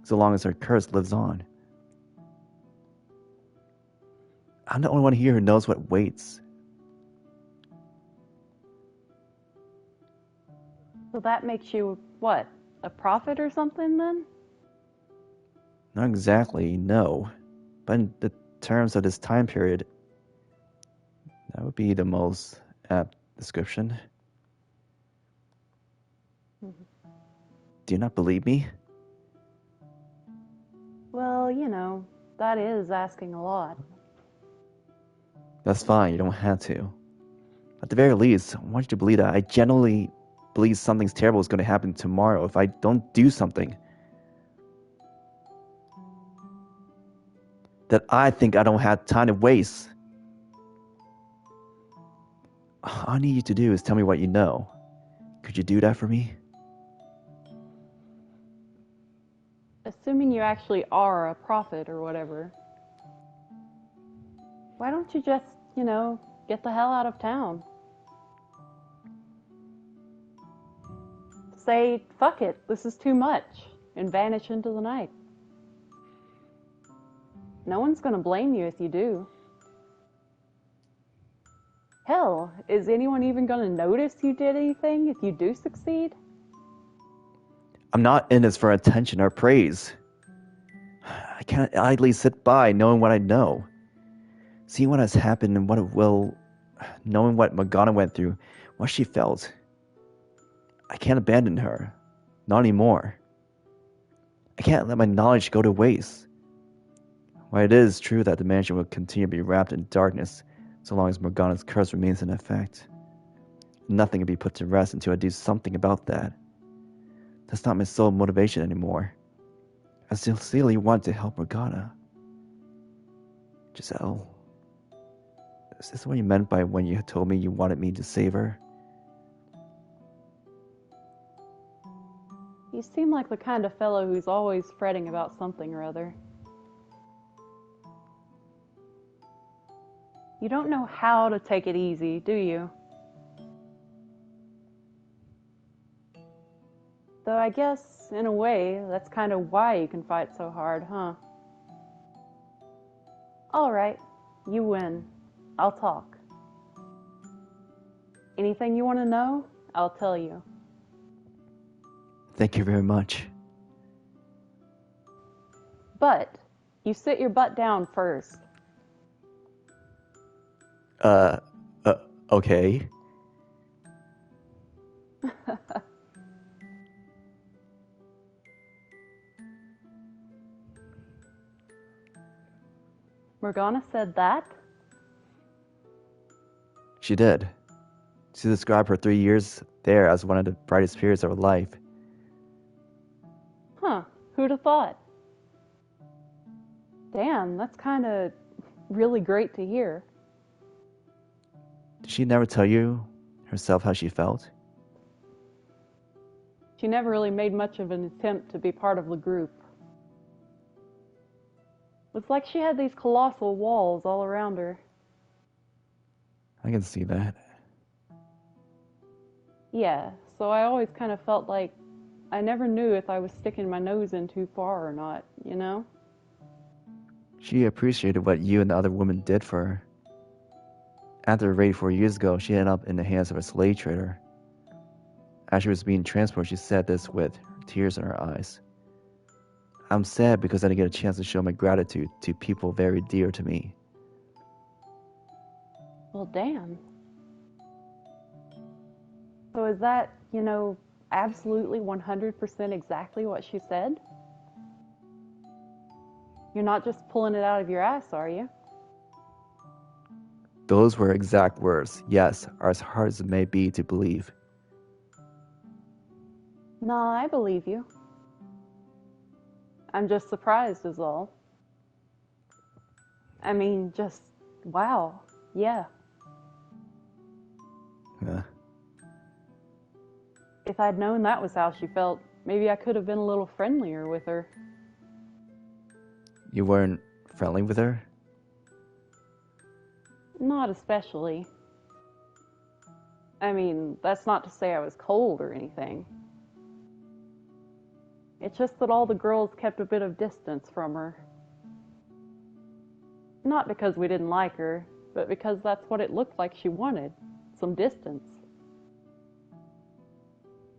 so long as her curse lives on. I'm the only one here who knows what waits. So that makes you, what, a prophet or something then? Not exactly, no. But in the terms of this time period, that would be the most apt description. Mm-hmm. Do you not believe me? Well, you know, that is asking a lot. That's fine, you don't have to. At the very least, I want you to believe that I genuinely believe something's terrible is going to happen tomorrow if I don't do something. That I think I don't have time to waste. All I need you to do is tell me what you know. Could you do that for me? Assuming you actually are a prophet or whatever, why don't you just, get the hell out of town? Say, fuck it, this is too much, and vanish into the night. No one's gonna blame you if you do. Hell, is anyone even gonna notice you did anything if you do succeed? I'm not in this for attention or praise. I can't idly sit by knowing what I know. Seeing what has happened and what it will, knowing what Morgana went through, what she felt. I can't abandon her. Not anymore. I can't let my knowledge go to waste. While it is true that the mansion will continue to be wrapped in darkness so long as Morgana's curse remains in effect, nothing can be put to rest until I do something about that. That's not my sole motivation anymore. I sincerely want to help Morgana. Giselle, is this what you meant by when you told me you wanted me to save her? You seem like the kind of fellow who's always fretting about something or other. You don't know how to take it easy, do you? Though I guess, in a way, that's kind of why you can fight so hard, huh? Alright, you win. I'll talk. Anything you want to know, I'll tell you. Thank you very much. But, you sit your butt down first. Uh, okay. Morgana said that? She did. She described her 3 years there as one of the brightest periods of her life. Huh, who'd have thought? Damn, that's kind of really great to hear. Did she never tell you herself how she felt? She never really made much of an attempt to be part of the group. It's like she had these colossal walls all around her. I can see that. Yeah, so I always kind of felt like I never knew if I was sticking my nose in too far or not, you know? She appreciated what you and the other women did for her. After a raid 4 years ago, she ended up in the hands of a slave trader. As she was being transported, she said this with tears in her eyes. I'm sad because I didn't get a chance to show my gratitude to people very dear to me. Well, damn. So is that, absolutely 100% exactly what she said? You're not just pulling it out of your ass, are you? Those were exact words, yes, are as hard as it may be to believe. Nah, I believe you. I'm just surprised is all. I mean, just, wow, yeah. Uh, If I'd known that was how she felt, maybe I could have been a little friendlier with her. you weren't friendly with her? Not especially. I mean, that's not to say I was cold or anything. It's just that all the girls kept a bit of distance from her. Not because we didn't like her, but because that's what it looked like she wanted. Some distance.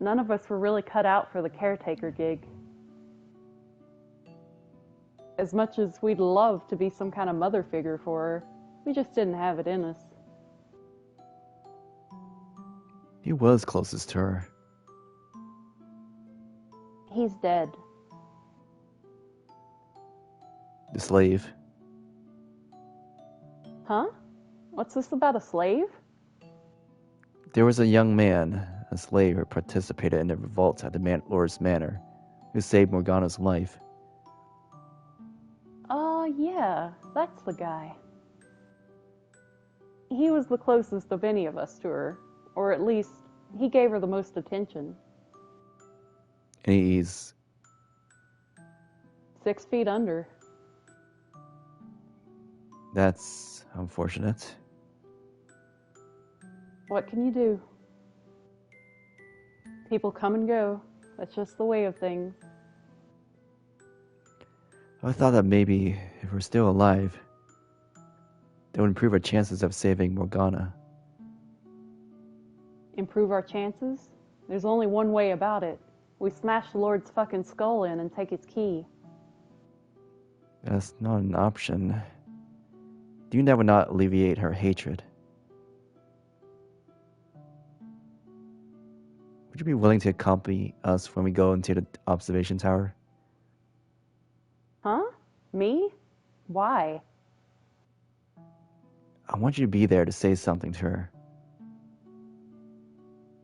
None of us were really cut out for the caretaker gig. As much as we'd love to be some kind of mother figure for her, we just didn't have it in us. He was closest to her. He's dead. The slave. Huh? What's this about a slave? There was a young man, a slave who participated in the revolt at the Lord's Manor, who saved Morgana's life. Oh, yeah, that's the guy. He was the closest of any of us to her, or at least, he gave her the most attention. And he's... 6 feet under. That's unfortunate. What can you do? People come and go. That's just the way of things. I thought that maybe, if we're still alive, that would improve our chances of saving Morgana. Improve our chances? There's only one way about it. We smash the Lord's fucking skull in and take his key. That's not an option. Doing that would not alleviate her hatred. Would you be willing to accompany us when we go into the observation tower? Huh? Me? Why? I want you to be there to say something to her.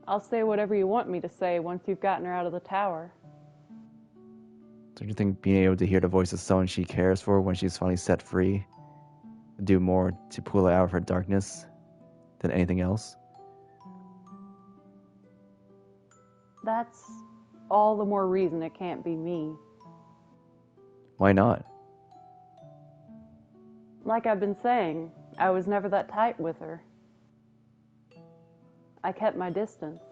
I'll say whatever you want me to say once you've gotten her out of the tower. Don't you think being able to hear the voice of someone she cares for when she's finally set free would do more to pull her out of her darkness than anything else? That's all the more reason it can't be me. Why not? Like I've been saying, I was never that tight with her. I kept my distance.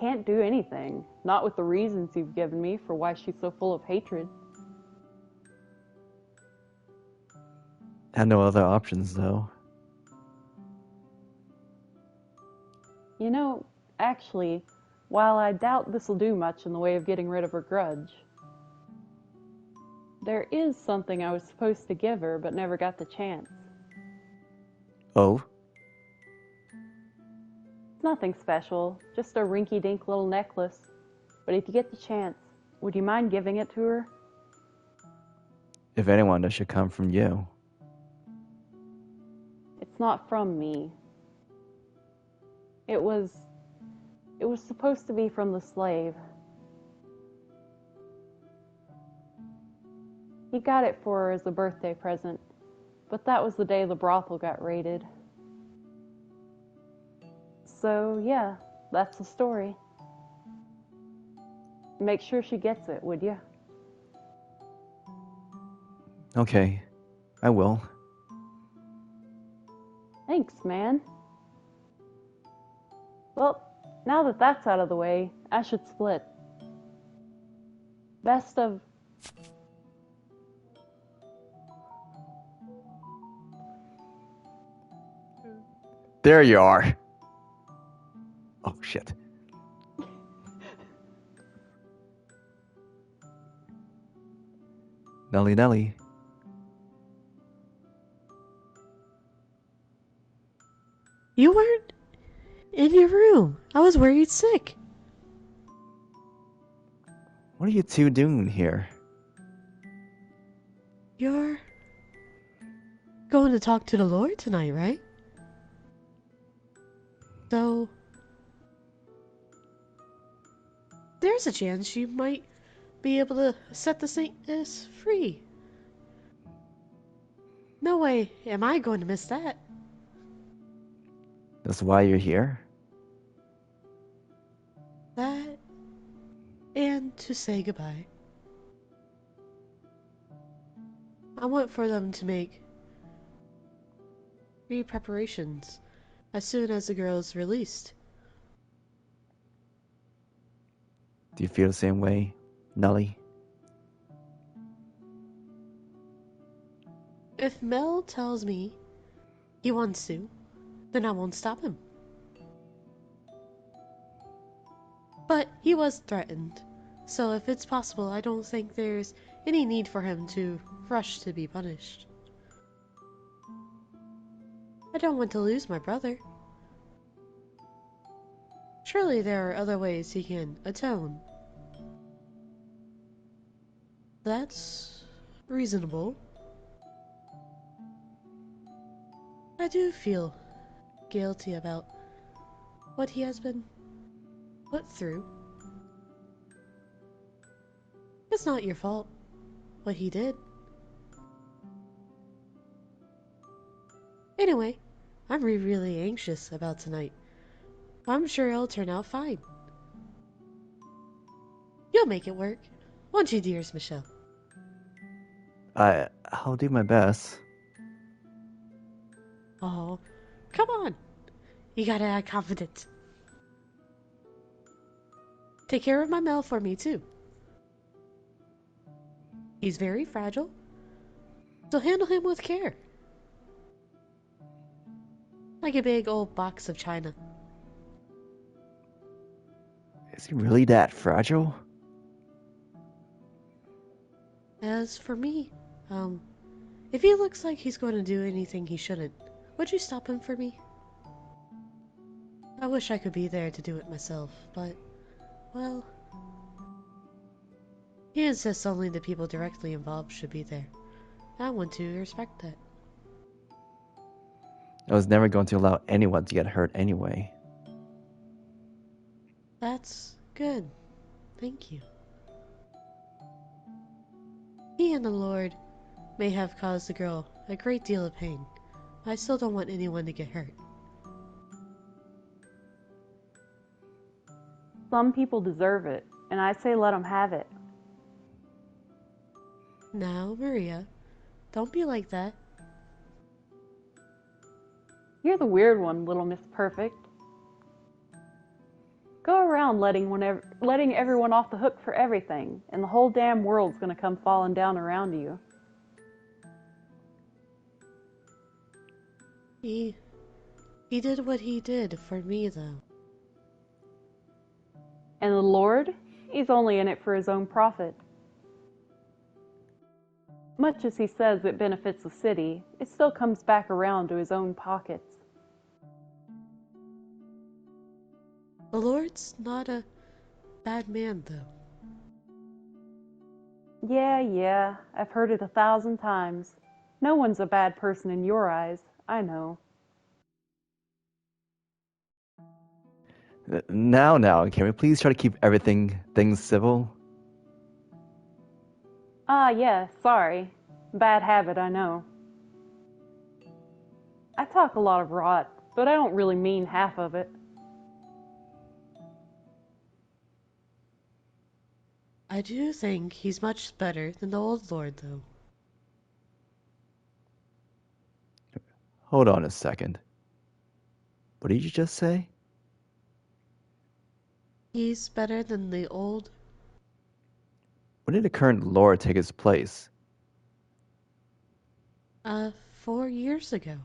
can't do anything. Not with the reasons you've given me for why she's so full of hatred. Had no other options, though. You know, actually, while I doubt this'll do much in the way of getting rid of her grudge, there is something I was supposed to give her but never got the chance. Oh? It's nothing special, just a rinky-dink little necklace. But if you get the chance, would you mind giving it to her? If anyone, it should come from you. It's not from me. It was supposed to be from the slave. He got it for her as a birthday present, but that was the day the brothel got raided. So, yeah, that's the story. Make sure she gets it, would you? Okay, I will. Thanks, man. Well, now that that's out of the way, I should split. Best of... There you are! Oh, shit. Nelly Nelly. You weren't in your room. I was worried sick. What are you two doing here? You're going to talk to the Lord tonight, right? So, there's a chance you might be able to set the Saintess free. No way am I going to miss that. That's why you're here? That, and to say goodbye. I want for them to make preparations as soon as the girl's released. Do you feel the same way, Nelly? If Mel tells me he wants to, then I won't stop him. But he was threatened, so if it's possible, I don't think there's any need for him to rush to be punished. I don't want to lose my brother. Surely there are other ways he can atone. That's reasonable. I do feel guilty about what he has been put through. It's not your fault, what he did. Anyway, I'm really anxious about tonight. I'm sure it'll turn out fine. You'll make it work, won't you, dearest Michelle? I'll do my best. Oh, come on. You gotta act confident. Take care of my Mel for me, too. He's very fragile, so handle him with care. Like a big old box of china. Is he really that fragile? As for me, if he looks like he's going to do anything he shouldn't, would you stop him for me? I wish I could be there to do it myself, but, well, he insists only the people directly involved should be there. I want to respect that. I was never going to allow anyone to get hurt anyway. That's good. Thank you. He and the Lord may have caused the girl a great deal of pain. I still don't want anyone to get hurt. Some people deserve it, and I say let them have it. Now, Maria, don't be like that. You're the weird one, Little Miss Perfect. Go around letting everyone off the hook for everything, and the whole damn world's gonna come falling down around you. He did what he did for me, though. And the Lord? He's only in it for his own profit. Much as he says it benefits the city, it still comes back around to his own pockets. The Lord's not a bad man, though. Yeah, I've heard it 1,000 times. No one's a bad person in your eyes, I know. Now, can we please try to keep things civil? Yeah, sorry. Bad habit, I know. I talk a lot of rot, but I don't really mean half of it. I do think he's much better than the old Lord, though. Hold on a second. What did you just say? He's better than the old. When did the current Lord take his place? 4 years ago.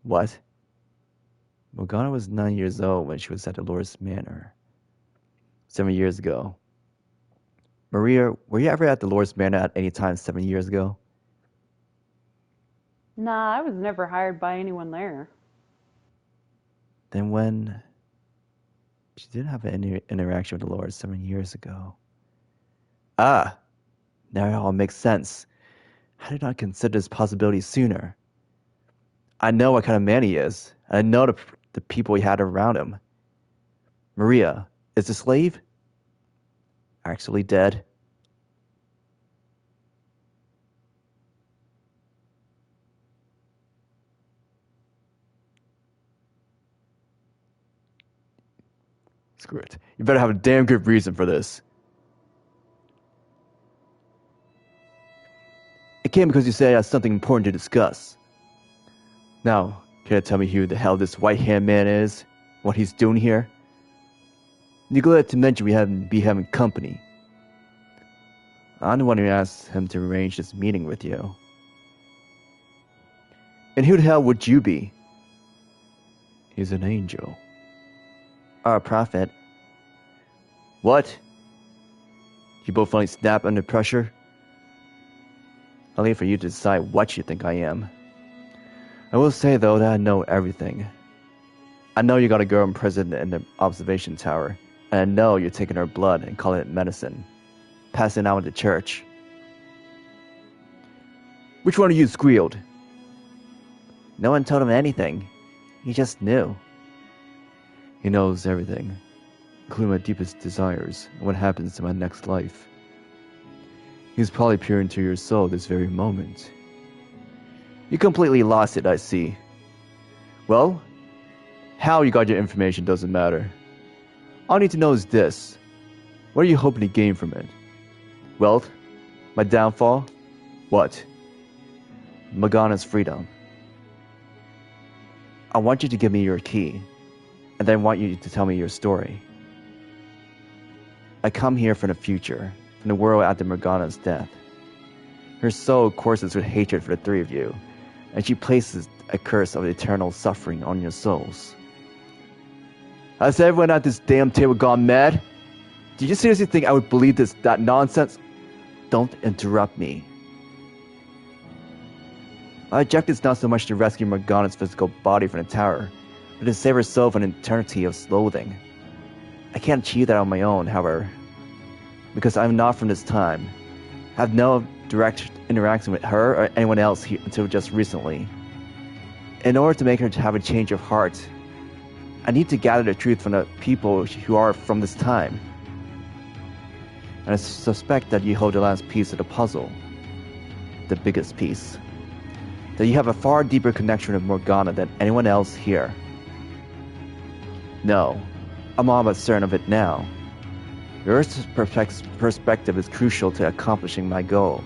What? Morgana was 9 years old when she was at the Lord's Manor. 7 years ago. Maria, were you ever at the Lord's Manor at any time 7 years ago? Nah, I was never hired by anyone there. Then when... She did have an interaction with the Lord 7 years ago. Ah! Now it all makes sense. How did I consider this possibility sooner? I know what kind of man he is. And I know the people he had around him. Maria, is the slave actually dead? Screw it. You better have a damn good reason for this. It came because you said I had something important to discuss. Now, can you tell me who the hell this white-hand man is? What he's doing here? Neglected to mention be having company. I'm the one who asked him to arrange this meeting with you. And who the hell would you be? He's an angel. Or a prophet. What? You both finally snap under pressure? I'll leave for you to decide what you think I am. I will say, though, that I know everything. I know you got a girl imprisoned in the observation tower, and I know you're taking her blood and calling it medicine, passing out in the church. Which one of you squealed? No one told him anything. He just knew. He knows everything, including my deepest desires and what happens in my next life. He's probably peering into your soul this very moment. You completely lost it, I see. Well, how you got your information doesn't matter. All I need to know is this. What are you hoping to gain from it? Wealth? My downfall? What? Morgana's freedom. I want you to give me your key, and then I want you to tell me your story. I come here from the future, from the world after Morgana's death. Her soul courses with hatred for the three of you, and she places a curse of eternal suffering on your souls. Has everyone at this damn table gone mad? Do you seriously think I would believe that nonsense? Don't interrupt me. My objective is not so much to rescue Morgana's physical body from the tower, but to save her soul from an eternity of loathing. I can't achieve that on my own, however, because I'm not from this time. I have no direct interaction with her or anyone else here until just recently. In order to make her have a change of heart, I need to gather the truth from the people who are from this time. And I suspect that you hold the last piece of the puzzle, the biggest piece. That you have a far deeper connection with Morgana than anyone else here. No, I'm all but certain of it now. Your perspective is crucial to accomplishing my goal.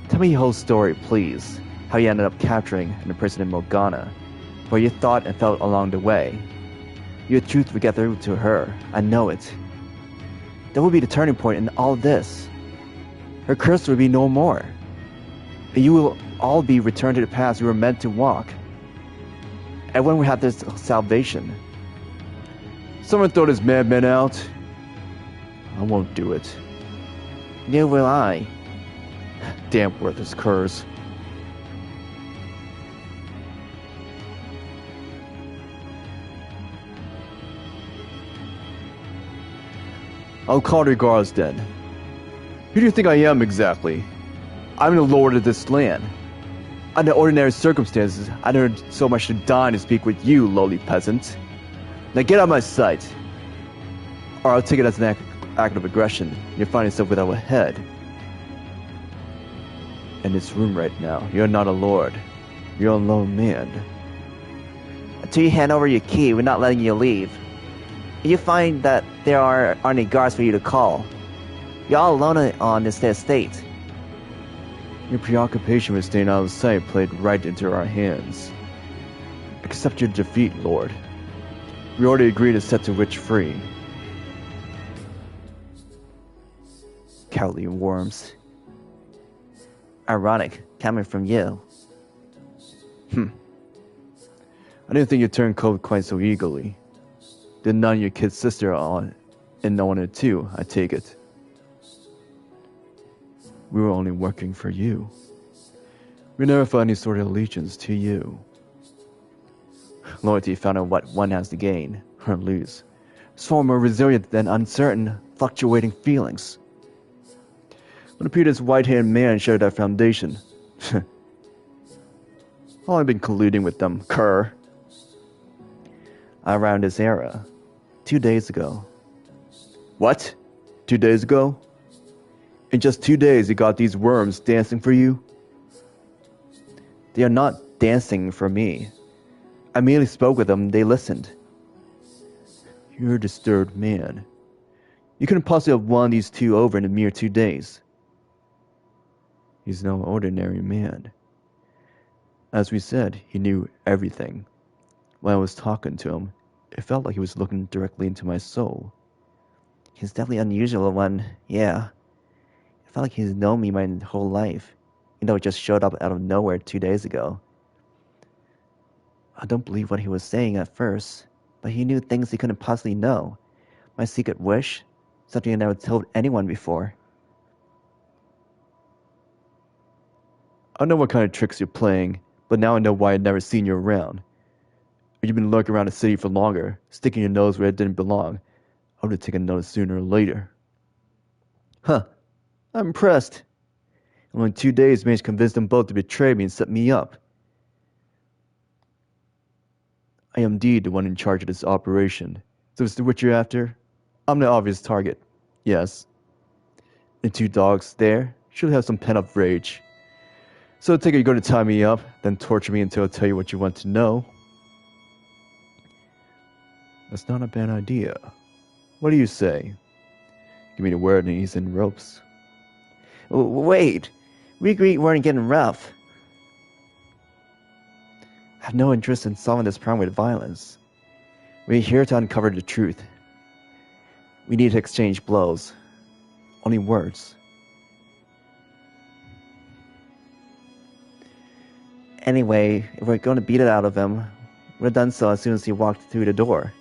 Tell me your whole story, please. How you ended up capturing and imprisoning Morgana. What you thought and felt along the way. Your truth will get through to her. I know it. That will be the turning point in all this. Her curse will be no more. And you will all be returned to the path you were meant to walk. Everyone will have this salvation. Someone throw this madman out. I won't do it. Neither will I. Damn worthless curs. I'll call the guards then. Who do you think I am exactly? I'm the lord of this land. Under ordinary circumstances, I don't so much to dine to speak with you, lowly peasant. Now get out of my sight, or I'll take it as an act of aggression. You'll find yourself without a head. In this room right now, you're not a lord. You're a lone man. Until you hand over your key, we're not letting you leave. You find that there aren't any guards for you to call. You're all alone on this estate. Your preoccupation with staying out of sight played right into our hands. Accept your defeat, Lord. We already agreed to set the witch free. Cowardly worms. Ironic, coming from you. I didn't think you'd turn cold quite so eagerly. Did none of your kid's sister on, and no one it too, I take it. We were only working for you. We never felt any sort of allegiance to you. Loyalty found out what one has to gain, or lose. It's far more resilient than uncertain, fluctuating feelings. When appeared this white-haired man shared that foundation. I've been colluding with them, cur. Around this era. 2 days ago. What? 2 days ago? In just 2 days you got these worms dancing for you? They are not dancing for me. I merely spoke with them, they listened. You're a disturbed man. You couldn't possibly have won these two over in a mere 2 days. He's no ordinary man. As we said, he knew everything. When I was talking to him, it felt like he was looking directly into my soul. He's definitely unusual one, yeah. It felt like he's known me my whole life, even though it just showed up out of nowhere 2 days ago. I don't believe what he was saying at first, but he knew things he couldn't possibly know. My secret wish, something I never told anyone before. I know what kind of tricks you're playing, but now I know why I'd never seen you around. If you've been lurking around the city for longer, sticking your nose where it didn't belong, I would have taken notice sooner or later. Huh. I'm impressed. In only 2 days, managed to convince them both to betray me and set me up. I am indeed the one in charge of this operation. So is the witch you're after? I'm the obvious target. Yes. The 2 dogs there should have some pent-up rage. So I take it you're going to tie me up, then torture me until I tell you what you want to know. That's not a bad idea. What do you say? Give me the word and he's in ropes. Wait! We agreed we weren't getting rough. I have no interest in solving this problem with violence. We're here to uncover the truth. We need to exchange blows. Only words. Anyway, if we're going to beat it out of him, we'd have done so as soon as he walked through the door.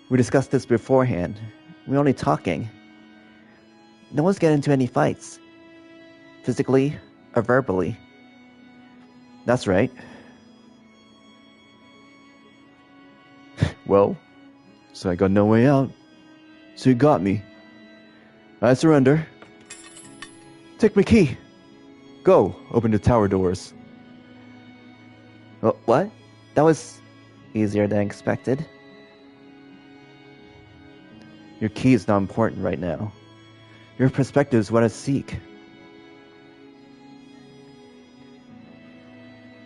We discussed this beforehand. We're only talking. No one's getting into any fights. Physically or verbally. That's right. Well, so I got no way out. So you got me. I surrender. Take my key. Go, open the tower doors. What? That was easier than expected. Your key is not important right now. Your perspective is what I seek.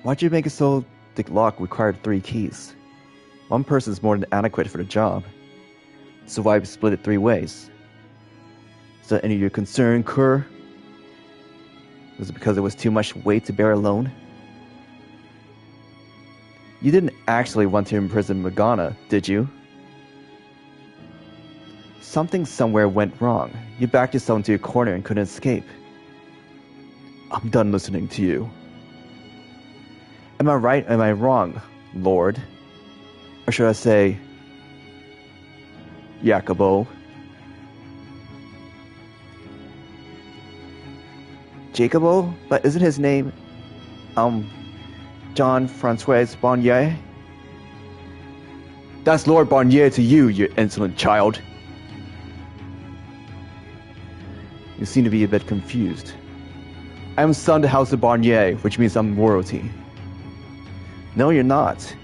Why'd you make it so the lock required 3 keys? One person is more than adequate for the job. So why split it 3 ways? Is that any of your concern, cur? Was it because it was too much weight to bear alone? You didn't actually want to imprison Morgana, did you? something somewhere went wrong. You backed yourself into a corner and couldn't escape. I'm done listening to you. Am I right or am I wrong, Lord? Or should I say, Jacobo? Jacobo? But isn't his name, John Francois Barnier? That's Lord Barnier to you, you insolent child. You seem to be a bit confused. I am son of the House of Barnier, which means I'm royalty. No, you're not.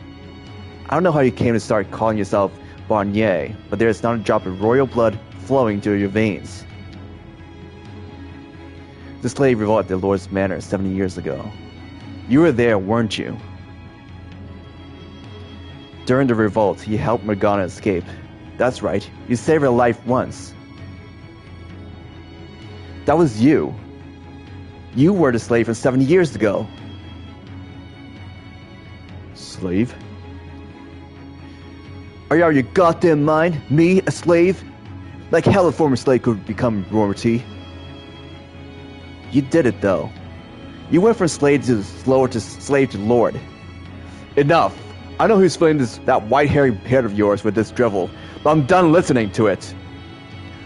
I don't know how you came to start calling yourself Barnier, but there is not a drop of royal blood flowing through your veins. The slave revolt at the Lord's Manor 70 years ago. You were there, weren't you? During the revolt, you helped Morgana escape. That's right, you saved her life once. That was you. You were the slave from 70 years ago. Slave? Are you out of your goddamn mind? Me, a slave? Like hell a former slave could become royalty. You did it though. You went from slave to slave to lord. Enough! I know who's filling that white-hairy head of yours with this drivel, but I'm done listening to it.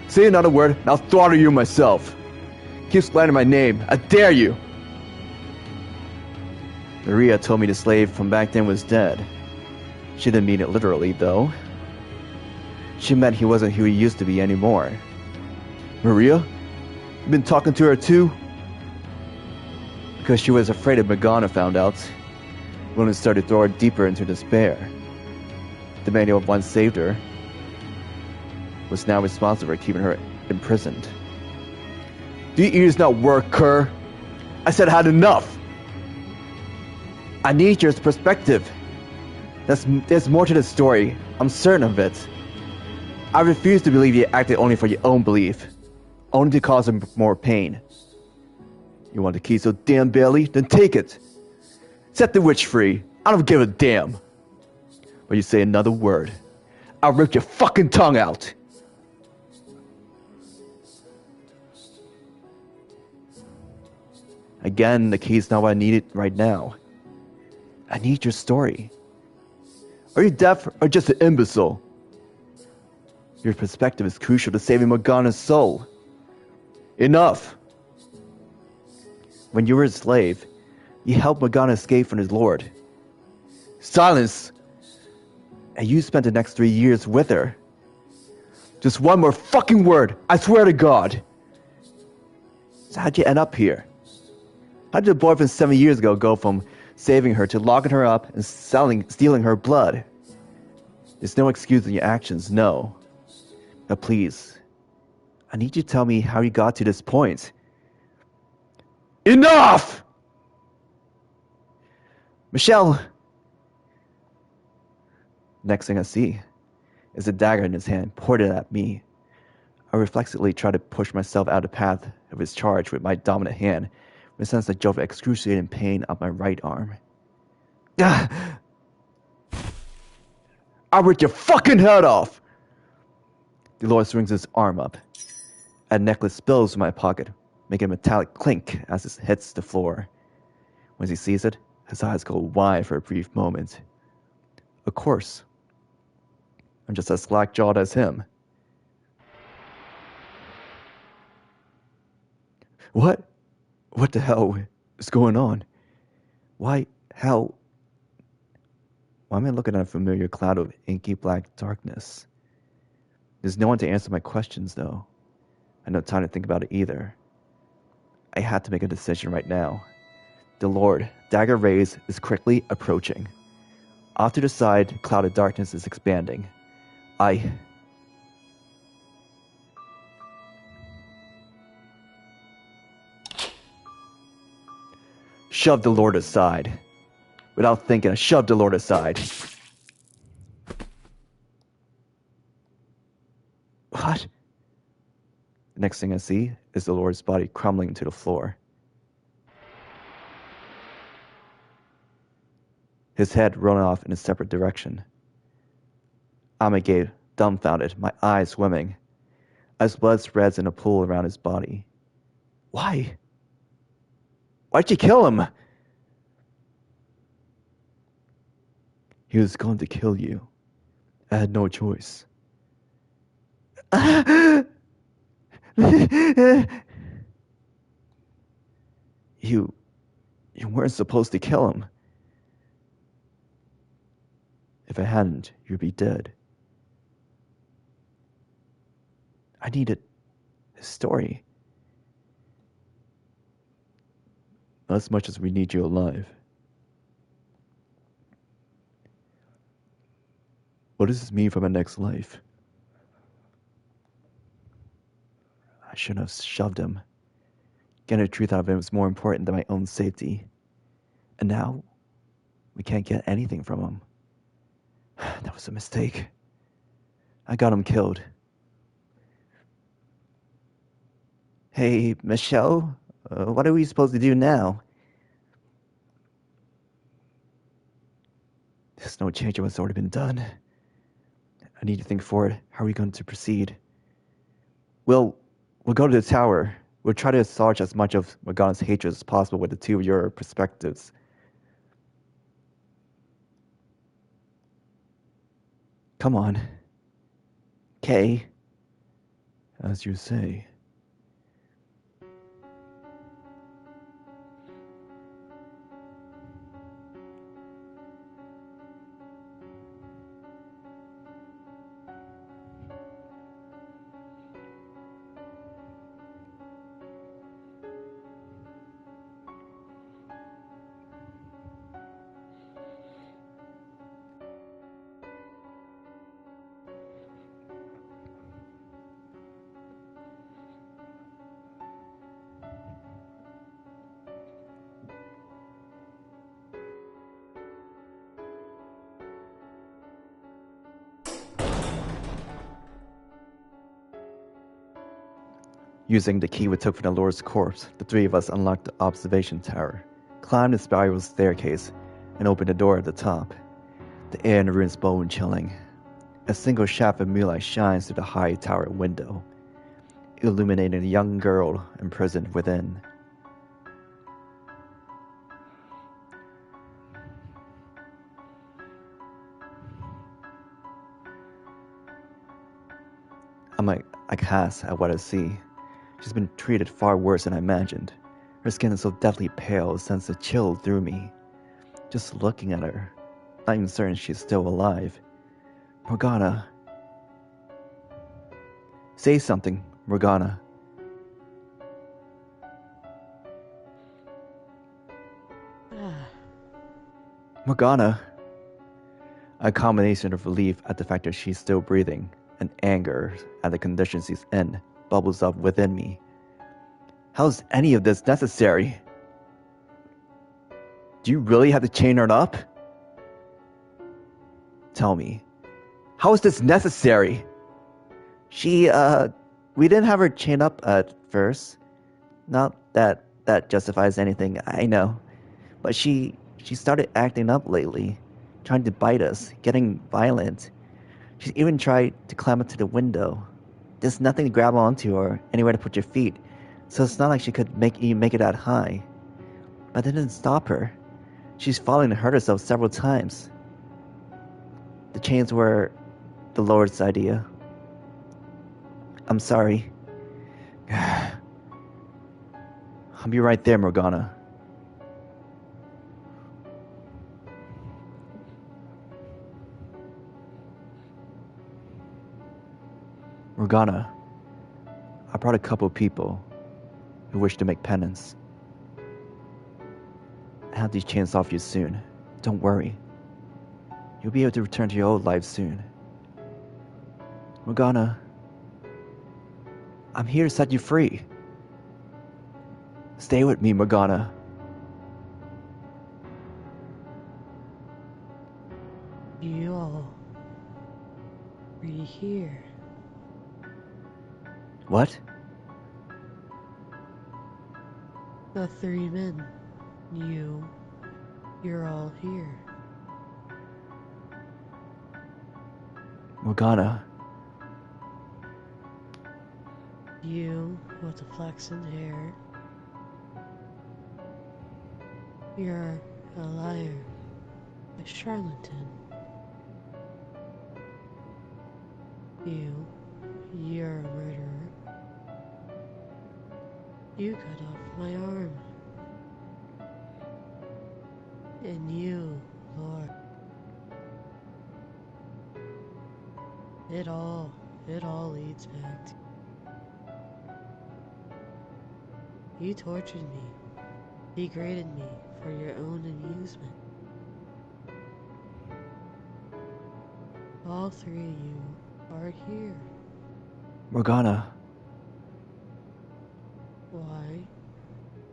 Say another word, and I'll throttle you myself. Keep slandering my name. I dare you! Maria told me the slave from back then was dead. She didn't mean it literally, though. She meant he wasn't who he used to be anymore. Maria? You've been talking to her too? Because she was afraid if Morgana found out, Ronan started to throw her deeper into despair. The man who once saved her was now responsible for keeping her imprisoned. Do your ears not work, cur? I said I had enough! I need your perspective. There's more to the story. I'm certain of it. I refuse to believe you acted only for your own belief. Only to cause him more pain. You want the key so damn badly? Then take it! Set the witch free. I don't give a damn. But you say another word, I'll rip your fucking tongue out! Again, the key's not what I need right now. I need your story. Are you deaf or just an imbecile? Your perspective is crucial to saving Morgana's soul. Enough! When you were a slave, you helped Morgana escape from his lord. Silence! And you spent the next 3 years with her. Just one more fucking word, I swear to God! So how'd you end up here? How did your boyfriend 7 years ago go from saving her to locking her up and stealing her blood? There's no excuse in your actions, no. But please, I need you to tell me how you got to this point. Enough! Michelle! Next thing I see is a dagger in his hand pointed at me. I reflexively try to push myself out of the path of his charge with my dominant hand, with a sense that drove excruciating pain up my right arm. I'll rip your fucking head off! Dolores swings his arm up. A necklace spills from my pocket, making a metallic clink as it hits the floor. When he sees it, his eyes go wide for a brief moment. Of course. I'm just as slack-jawed as him. What? What the hell is going on? Why am I looking at a familiar cloud of inky black darkness? There's no one to answer my questions, though. I have no time to think about it either. I had to make a decision right now. The Lord, dagger raised, is quickly approaching. Off to the side, cloud of darkness is expanding. Shoved the Lord aside. Without thinking, I shoved the Lord aside. What? The next thing I see is the Lord's body crumbling to the floor. His head rolling off in a separate direction. I'm agape, dumbfounded, my eyes swimming. as blood spreads in a pool around his body. Why? Why'd you kill him? He was going to kill you. I had no choice. You weren't supposed to kill him. If I hadn't, you'd be dead. I needed his story. Not as much as we need you alive. What does this mean for my next life? I shouldn't have shoved him. Getting the truth out of him was more important than my own safety. And now, we can't get anything from him. That was a mistake. I got him killed. Hey, Michelle, what are we supposed to do now? There's no change of what's already been done. I need to think forward. How are we going to proceed? We'll go to the tower. We'll try to assuage as much of Morgana's hatred as possible with the two of your perspectives. Come on. Kay. As you say. Using the key we took from the Lord's corpse, the three of us unlocked the observation tower, climbed the spiral staircase, and opened the door at the top. The air in the room is bone-chilling. A single shaft of moonlight shines through the high tower window, illuminating a young girl imprisoned within. I cast at what I see. She's been treated far worse than I imagined. Her skin is so deathly pale it sends a chill through me. Just looking at her, not even certain she's still alive. Morgana. Say something, Morgana. Morgana. A combination of relief at the fact that she's still breathing and anger at the conditions she's in bubbles up within me. How's any of this necessary? Do you really have to chain her up? Tell me, how is this necessary? We didn't have her chained up at first. Not that that justifies anything, I know. But she started acting up lately, trying to bite us, getting violent. She's even tried to climb up to the window. There's nothing to grab onto or anywhere to put your feet, so it's not like she could make it that high. But that didn't stop her. She's fallen and hurt herself several times. The chains were the Lord's idea. I'm sorry. I'll be right there, Morgana. Morgana, I brought a couple of people who wish to make penance. I'll have these chains off you soon. Don't worry. You'll be able to return to your old life soon. Morgana, I'm here to set you free. Stay with me, Morgana. You all free here. What? The three men. You're all here. Morgana. You with the flaxen hair. You're a liar, a charlatan. You're a murderer. You cut off my arm. And you, Lord. It all leads back to... You tortured me, degraded me for your own amusement. All three of you are here. Morgana, Why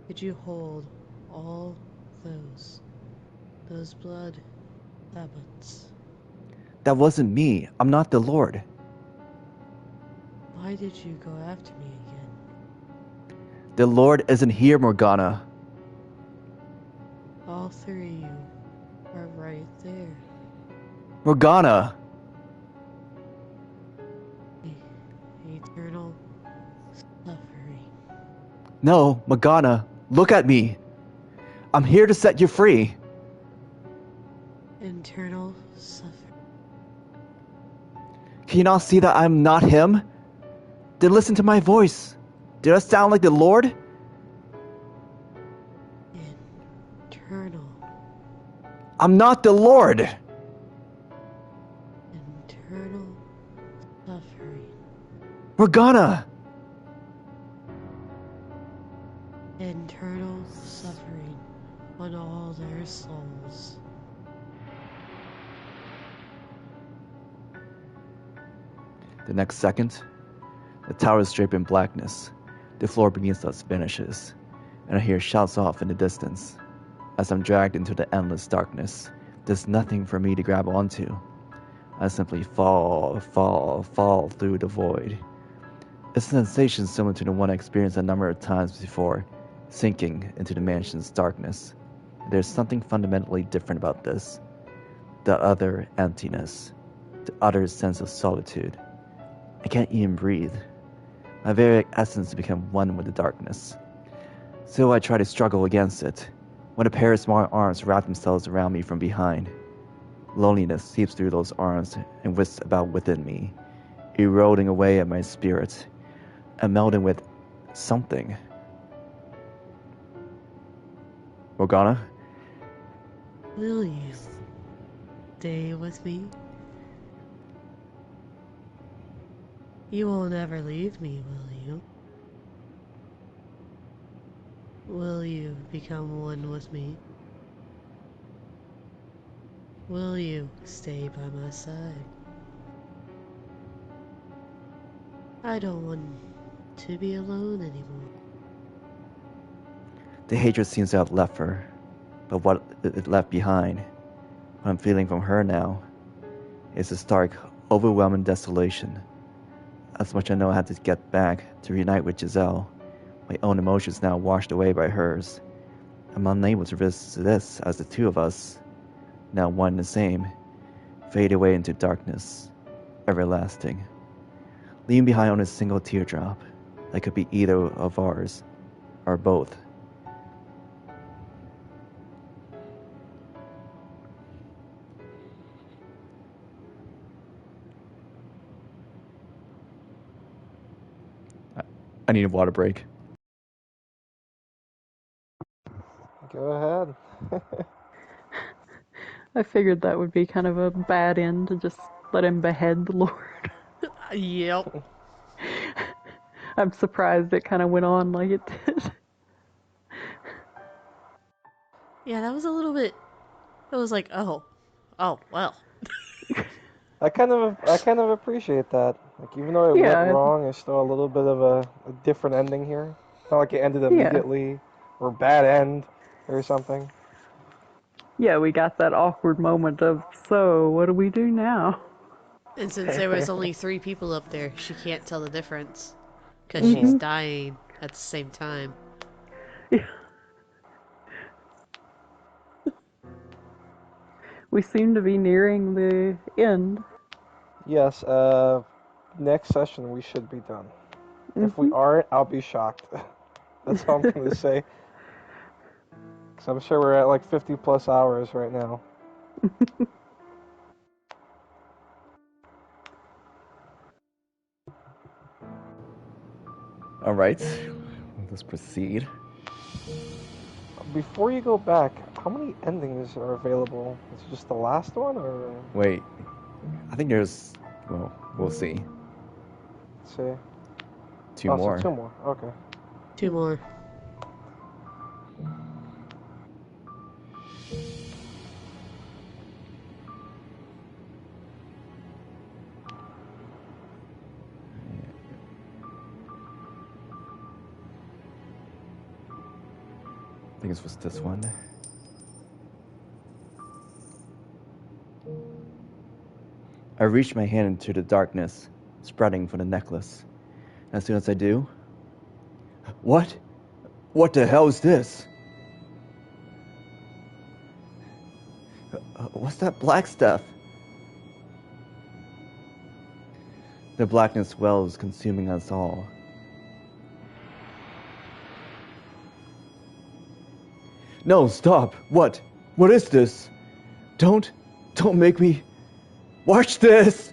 did you hold all those blood tablets? that wasn't me. I'm not the Lord. Why did you go after me again? The Lord isn't here, Morgana. All three of you are right there. Morgana! Eternal suffering. No, Morgana, look at me. I'm here to set you free. Internal suffering. Can you not see that I'm not him? Then listen to my voice. Did I sound like the Lord? Internal. I'm not the Lord. Internal suffering. Morgana! Internal suffering on all their souls. The next second, the tower is draped in blackness. The floor beneath us vanishes, and I hear shouts off in the distance. As I'm dragged into the endless darkness, there's nothing for me to grab onto. I simply fall through the void. It's a sensation similar to the one I experienced a number of times before, sinking into the mansion's darkness. There's something fundamentally different about this. The utter emptiness, the utter sense of solitude. I can't even breathe. My very essence has become one with the darkness. So I try to struggle against it, when a pair of small arms wrap themselves around me from behind. Loneliness seeps through those arms and whisks about within me, eroding away at my spirit, and melding with something. Morgana? Will you stay with me? You will never leave me, will you? Will you become one with me? Will you stay by my side? I don't want to be alone anymore. The hatred seems to have left her, but what it left behind, what I'm feeling from her now, is a stark, overwhelming desolation. As much as I know I have to get back to reunite with Giselle, my own emotions now washed away by hers. I'm unable to resist this as the two of us, now one and the same, fade away into darkness, everlasting, leaving behind only a single teardrop that could be either of ours, or both. I need a water break. Go ahead. I figured that would be kind of a bad end to just let him behead the Lord. Yep. I'm surprised it kind of went on like it did. Yeah, that was a little bit... It was like, oh, well. I kind of appreciate that. Like even though it went Yeah, wrong, there's still a little bit of a different ending here. Not like it ended yeah. immediately or bad end or something. Yeah, we got that awkward moment of, so what do we do now? And since there was only 3 people up there, she can't tell the difference. Because she's Mm-hmm. dying at the same time. Yeah. We seem to be nearing the end. Yes. Next session we should be done. If we aren't, I'll be shocked. That's all I'm gonna say. Because I'm sure we're at like 50 plus hours right now. All right, let's proceed. Before you go back, how many endings are available? Is it just the last one, or Wait, I think there's. Well, we'll see. let's see? Two Oh, more. so 2 more. Okay. 2 more. I think it was this one. I reach my hand into the darkness, spreading for the necklace. As soon as I do, what? What the hell is this? What's that black stuff? The blackness wells, consuming us all. No, stop! What? What is this? Don't make me. Watch this!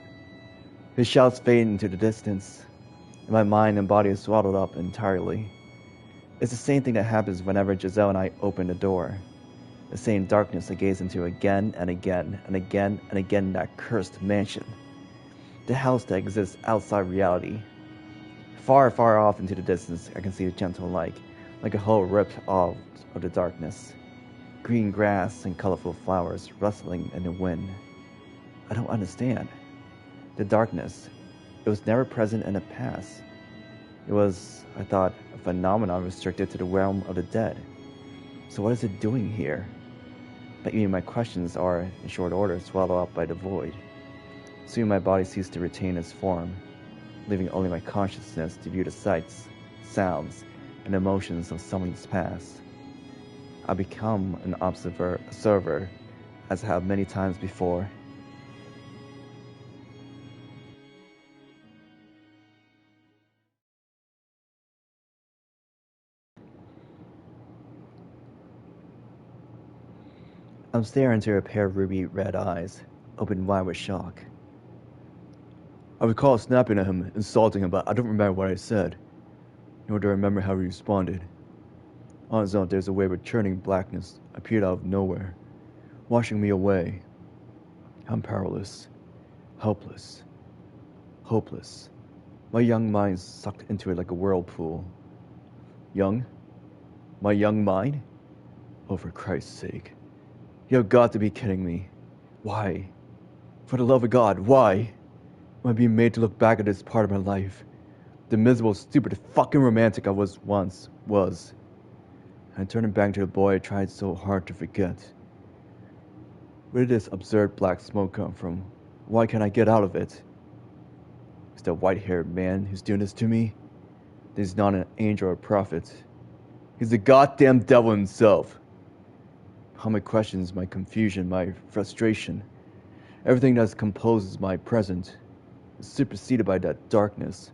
His shouts fade into the distance, and my mind and body is swallowed up entirely. It's the same thing that happens whenever Giselle and I open the door. The same darkness I gaze into again and again and again and again in that cursed mansion. The house that exists outside reality. Far, far off into the distance, I can see the gentle light, like a hole ripped out of the darkness. Green grass and colorful flowers rustling in the wind. I don't understand. The darkness, it was never present in the past. It was, I thought, a phenomenon restricted to the realm of the dead. So what is it doing here? But even my questions are, in short order, swallowed up by the void. Soon my body ceased to retain its form, leaving only my consciousness to view the sights, sounds, and emotions of someone's past. I become an observer, as I have many times before. I'm staring into a pair of ruby red eyes, open wide with shock. I recall snapping at him, insulting him, but I don't remember what I said, nor do I remember how he responded. On its own, there's a wave of churning blackness appeared out of nowhere, washing me away. I'm powerless, helpless, hopeless. My young mind sucked into it like a whirlpool. Young? My young mind? Oh, for Christ's sake. You have got to be kidding me. Why? For the love of God, why? Am I being made to look back at this part of my life? The miserable, stupid, fucking romantic I once was. And turning back to the boy I tried so hard to forget. Where did this absurd black smoke come from? Why can't I get out of it? Is that white-haired man who's doing this to me? He's not an angel or a prophet. He's the goddamn devil himself. All my questions, my confusion, my frustration, everything that composes my present is superseded by that darkness,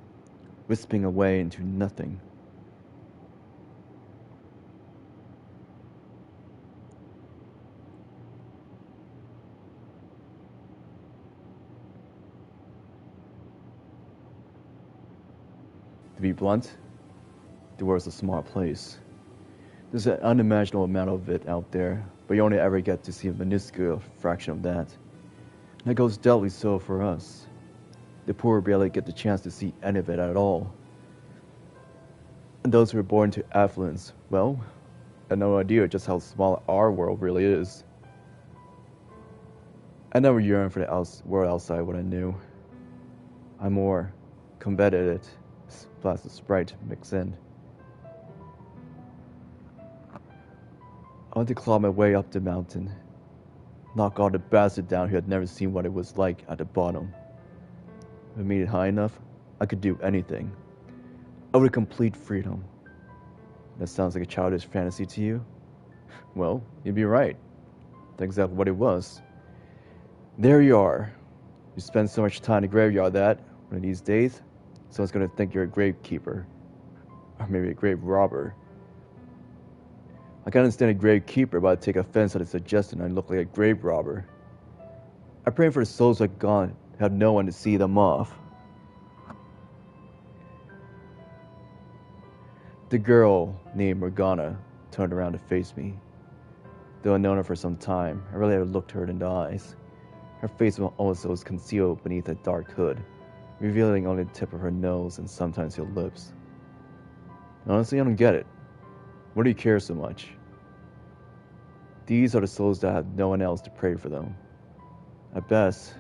wisping away into nothing. To be blunt, the world's a small place. There's an unimaginable amount of it out there, but you only ever get to see a minuscule fraction of that. And that goes doubly so for us. The poor barely get the chance to see any of it at all. And those who are born to affluence, well, I had no idea just how small our world really is. I never yearned for the world outside what I knew. I more coveted it, plus the Sprite mixed in. I wanted to claw my way up the mountain, knock all the bastards down who had never seen what it was like at the bottom. If I made it high enough, I could do anything. I would have complete freedom. That sounds like a childish fantasy to you? Well, you'd be right. That's exactly what it was. There you are. You spend so much time in the graveyard that, one of these days, Someone's gonna think you're a gravekeeper. Or maybe a grave robber. I can understand a gravekeeper, but I take offense at the suggestion I look like a grave robber. I pray for the souls that gone have no one to see them off. The girl named Morgana turned around to face me. Though I'd known her for some time, I rarely ever looked her in the eyes. Her face also was concealed beneath a dark hood, revealing only the tip of her nose and sometimes her lips. Honestly, I don't get it. Why do you care so much? These are the souls that have no one else to pray for them. At best,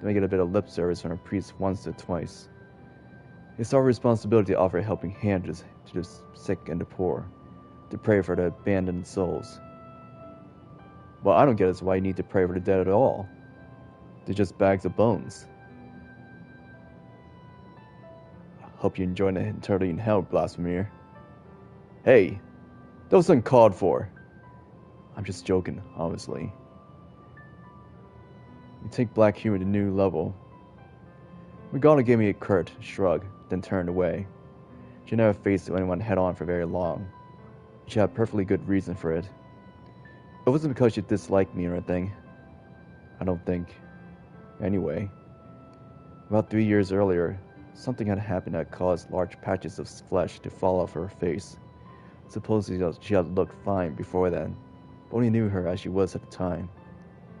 they may get a bit of lip service from a priest once or twice. It's our responsibility to offer a helping hand to the sick and the poor, to pray for the abandoned souls. What I don't get is why you need to pray for the dead at all. They're just bags of bones. I hope you enjoy the eternity in hell, blasphemer. Hey, that was uncalled for. I'm just joking, obviously. You take black humor to a new level. Morgana gave me a curt shrug, then turned away. She never faced anyone head-on for very long. She had a perfectly good reason for it. It wasn't because she disliked me or anything. I don't think. Anyway, about 3 years earlier, something had happened that caused large patches of flesh to fall off her face. Supposedly she had looked fine before then, but only knew her as she was at the time.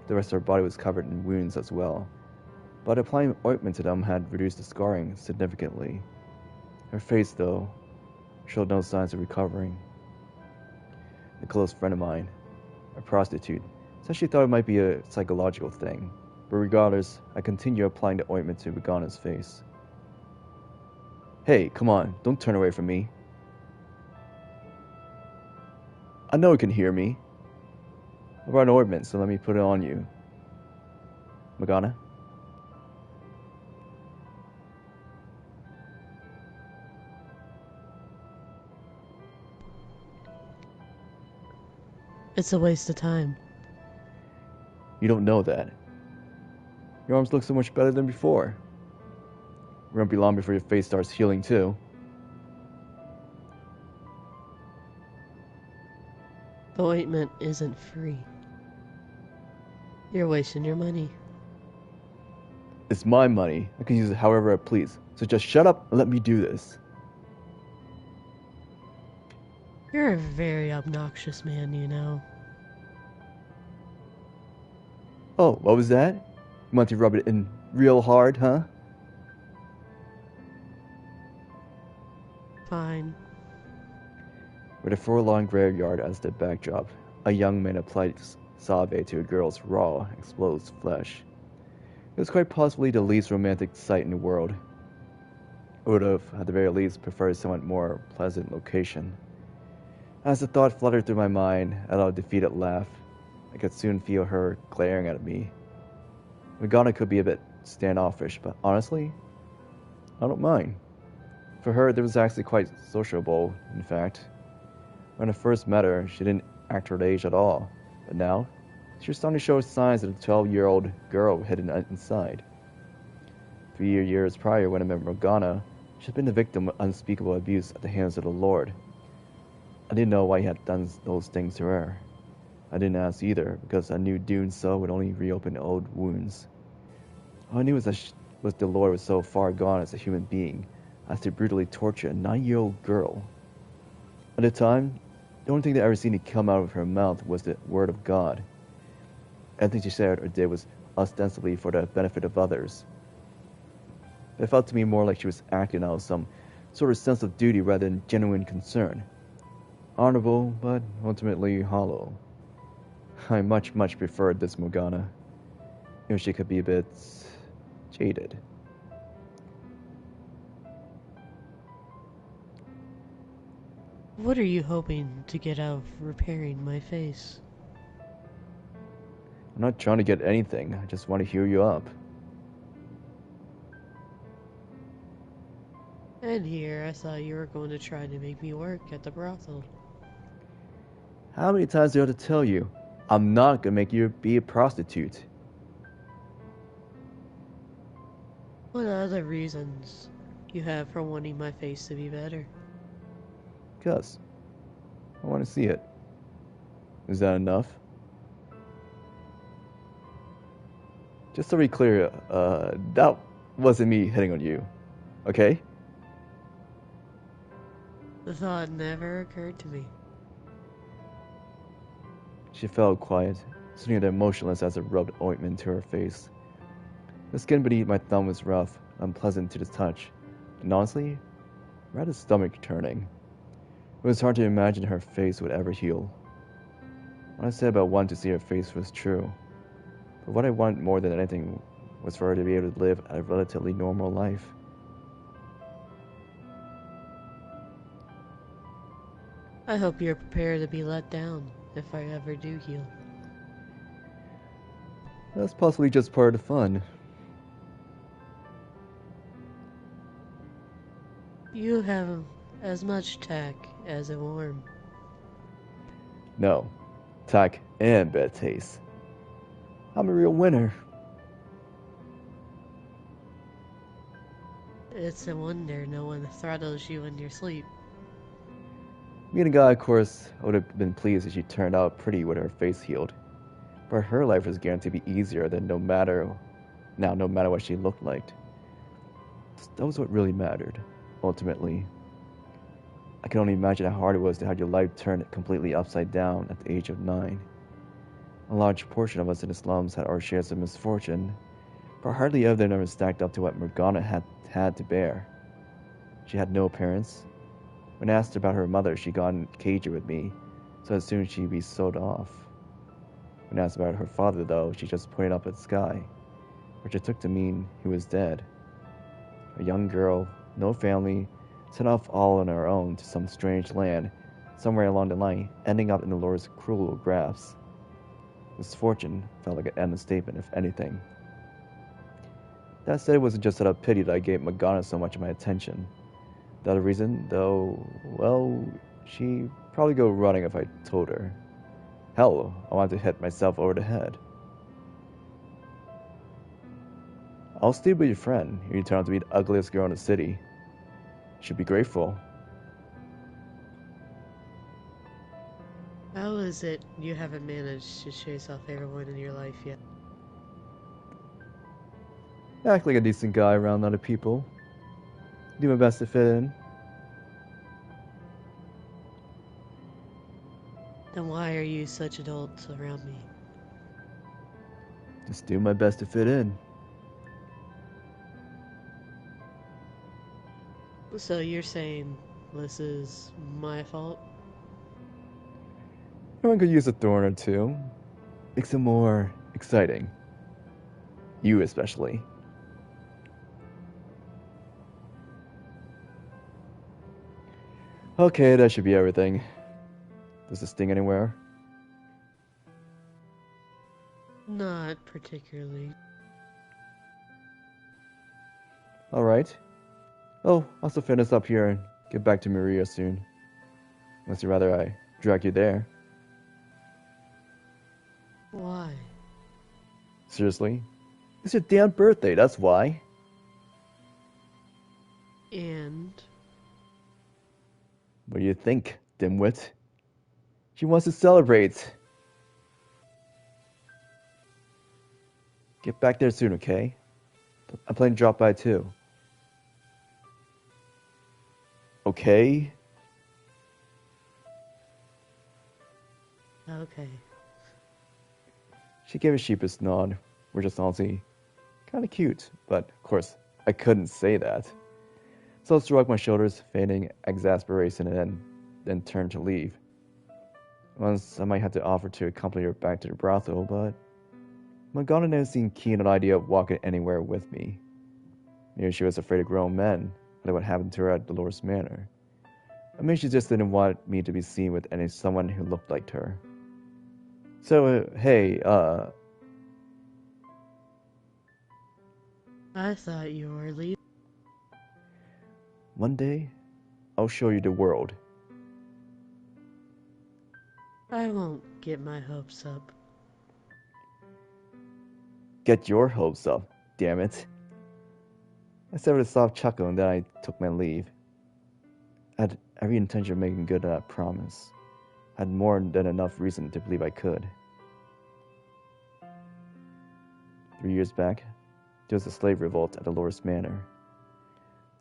The rest of her body was covered in wounds as well, but applying ointment to them had reduced the scarring significantly. Her face, though, showed no signs of recovering. A close friend of mine, a prostitute, said she thought it might be a psychological thing, but regardless, I continued applying the ointment to Morgana's face. Hey, come on, don't turn away from me. I know you can hear me. I brought an ointment, so let me put it on you. Morgana? It's a waste of time. You don't know that. Your arms look so much better than before. It won't be long before your face starts healing too. The ointment isn't free. You're wasting your money. It's my money. I can use it however I please. So just shut up and let me do this. You're a very obnoxious man, you know. Oh, what was that? You want to rub it in real hard, huh? Fine. With a forlorn graveyard as the backdrop, a young man applied salve to a girl's raw, exposed flesh. It was quite possibly the least romantic sight in the world. I would have, at the very least, preferred a somewhat more pleasant location. As the thought fluttered through my mind, I let out a defeated laugh. I could soon feel her glaring at me. Morgana could be a bit standoffish, but honestly, I don't mind. For her, it was actually quite sociable, in fact. When I first met her, she didn't act her age at all, but now, she was starting to show signs of a 12-year-old girl hidden inside. 3 years prior, when I met Morgana, she had been the victim of unspeakable abuse at the hands of the Lord. I didn't know why he had done those things to her. I didn't ask either, because I knew doing so would only reopen old wounds. All I knew was that the Lord was so far gone as a human being as to brutally torture a 9-year-old girl. At the time, the only thing that I ever seen to come out of her mouth was the word of God. Everything she said or did was ostensibly for the benefit of others. It felt to me more like she was acting out of some sort of sense of duty rather than genuine concern. Honorable, but ultimately hollow. I much preferred this Morgana. You know, she could be a bit jaded. What are you hoping to get out of repairing my face? I'm not trying to get anything. I just want to heal you up. And here, I thought you were going to try to make me work at the brothel. How many times do I have to tell you? I'm not gonna make you be a prostitute. What other reasons you have for wanting my face to be better. Gus, I want to see it. Is that enough? Just to be clear, that wasn't me hitting on you, okay? The thought never occurred to me. She fell quiet, sitting there motionless as I rubbed ointment to her face. The skin beneath my thumb was rough, unpleasant to the touch, and honestly, rather stomach turning. It was hard to imagine her face would ever heal. What I said about wanting to see her face was true, but what I wanted more than anything was for her to be able to live a relatively normal life. I hope you're prepared to be let down if I ever do heal. That's possibly just part of the fun. You have as much tack as a worm. No, tack and bad taste. I'm a real winner. It's a wonder no one throttles you in your sleep. Me and a guy, of course, I would have been pleased if she turned out pretty with her face healed. But her life was guaranteed to be easier than no matter what she looked like. That was what really mattered, ultimately. I can only imagine how hard it was to have your life turned completely upside down at the age of 9. A large portion of us in the slums had our shares of misfortune, but hardly ever of them stacked up to what Morgana had to bear. She had no parents. When asked about her mother, she got cagey with me, so as soon as she'd be sold off. When asked about her father, though, she just pointed up at the sky, which I took to mean he was dead. A young girl, no family, set off all on her own to some strange land, somewhere along the line, ending up in the Lord's cruel grasp. Misfortune felt like an understatement, if anything. That said, it wasn't just out of pity that I gave Morgana so much of my attention. The other reason, though, well, she'd probably go running if I told her. Hell, I wanted to hit myself over the head. I'll still be your friend if you turn out to be the ugliest girl in the city. You should be grateful. How is it you haven't managed to chase off everyone in your life yet? Act like a decent guy around other people. Do my best to fit in. Then why are you such adults around me? Just do my best to fit in. So you're saying this is my fault? Everyone could use a thorn or two. Makes it more exciting. You especially. Okay, that should be everything. Does this sting anywhere? Not particularly. Alright. Oh, I'll also finish up here and get back to Maria soon. Unless you'd rather I drag you there. Why? Seriously? It's your damn birthday, that's why. And What do you think, dimwit? She wants to celebrate. Get back there soon, okay? I'm planning to drop by too. Okay? okay. She gave a sheepish nod, which is honestly kind of cute, but of course, I couldn't say that. So I shrugged my shoulders, feigning exasperation, and then turned to leave. Once I might have to offer to accompany her back to the brothel, but Morgana never seemed keen on the idea of walking anywhere with me. Maybe she was afraid of grown men, like what happened to her at Dolores Manor. I mean, she just didn't want me to be seen with someone who looked like her. So, hey, I thought you were leaving. one day, I'll show you the world. I won't get my hopes up. Get your hopes up, damn it. I said with a soft chuckle, and then I took my leave. I had every intention of making good on that promise. I had more than enough reason to believe I could. 3 years back, there was a slave revolt at Dolores Manor.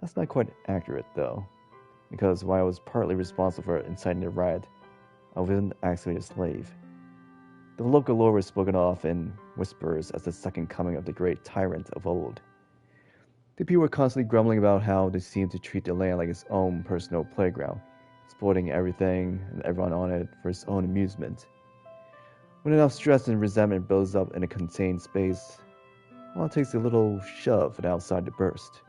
That's not quite accurate, though, because while I was partly responsible for inciting the riot, I wasn't actually a slave. The local lore was spoken of in whispers as the second coming of the great tyrant of old. The people were constantly grumbling about how they seemed to treat the land like its own personal playground, exploiting everything and everyone on it for its own amusement. When enough stress and resentment builds up in a contained space, all it takes is a little shove from the outside to burst.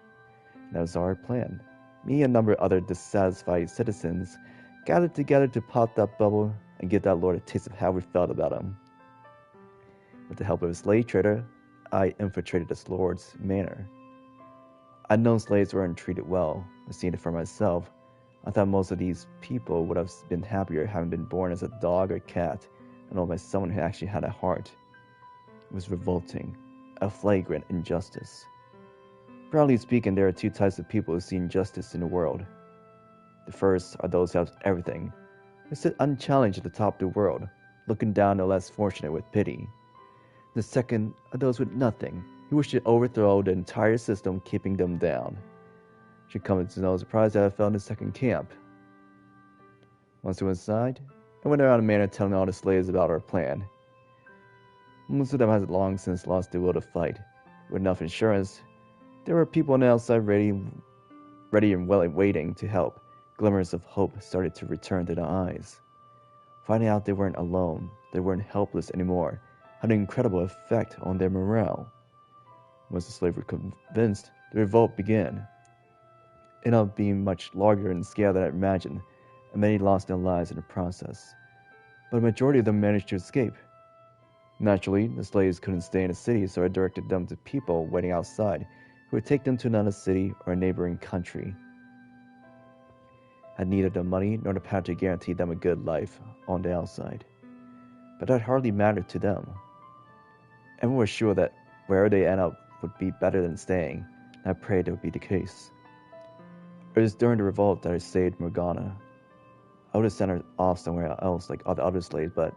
And that was our plan. Me and a number of other dissatisfied citizens gathered together to pop that bubble and give that lord a taste of how we felt about him. With the help of a slave trader, I infiltrated this lord's manor. I'd known slaves weren't treated well, but seeing it for myself, I thought most of these people would have been happier having been born as a dog or cat and owned by someone who actually had a heart. It was revolting, a flagrant injustice. Broadly speaking, there are two types of people who see injustice in the world. The first are those who have everything, who sit unchallenged at the top of the world, looking down on the less fortunate with pity. The second are those with nothing, who wish to overthrow the entire system keeping them down. Should come to no surprise that I fell in the second camp. Once we went inside, I went around the manor telling all the slaves about our plan. Most of them had long since lost the will to fight. With enough insurance, there were people on the outside ready and waiting to help. Glimmers of hope started to return to their eyes. Finding out they weren't alone, they weren't helpless anymore, had an incredible effect on their morale. Once the slaves were convinced, the revolt began. It ended up being much larger in scale than I imagined, and many lost their lives in the process. But a majority of them managed to escape. Naturally, the slaves couldn't stay in the city, so I directed them to people waiting outside who would take them to another city or a neighboring country. I had neither the money nor the power to guarantee them a good life on the outside. But that hardly mattered to them. Everyone was sure that wherever they end up would be better than staying, and I prayed it would be the case. It was during the revolt that I saved Morgana. I would have sent her off somewhere else like all the other slaves, but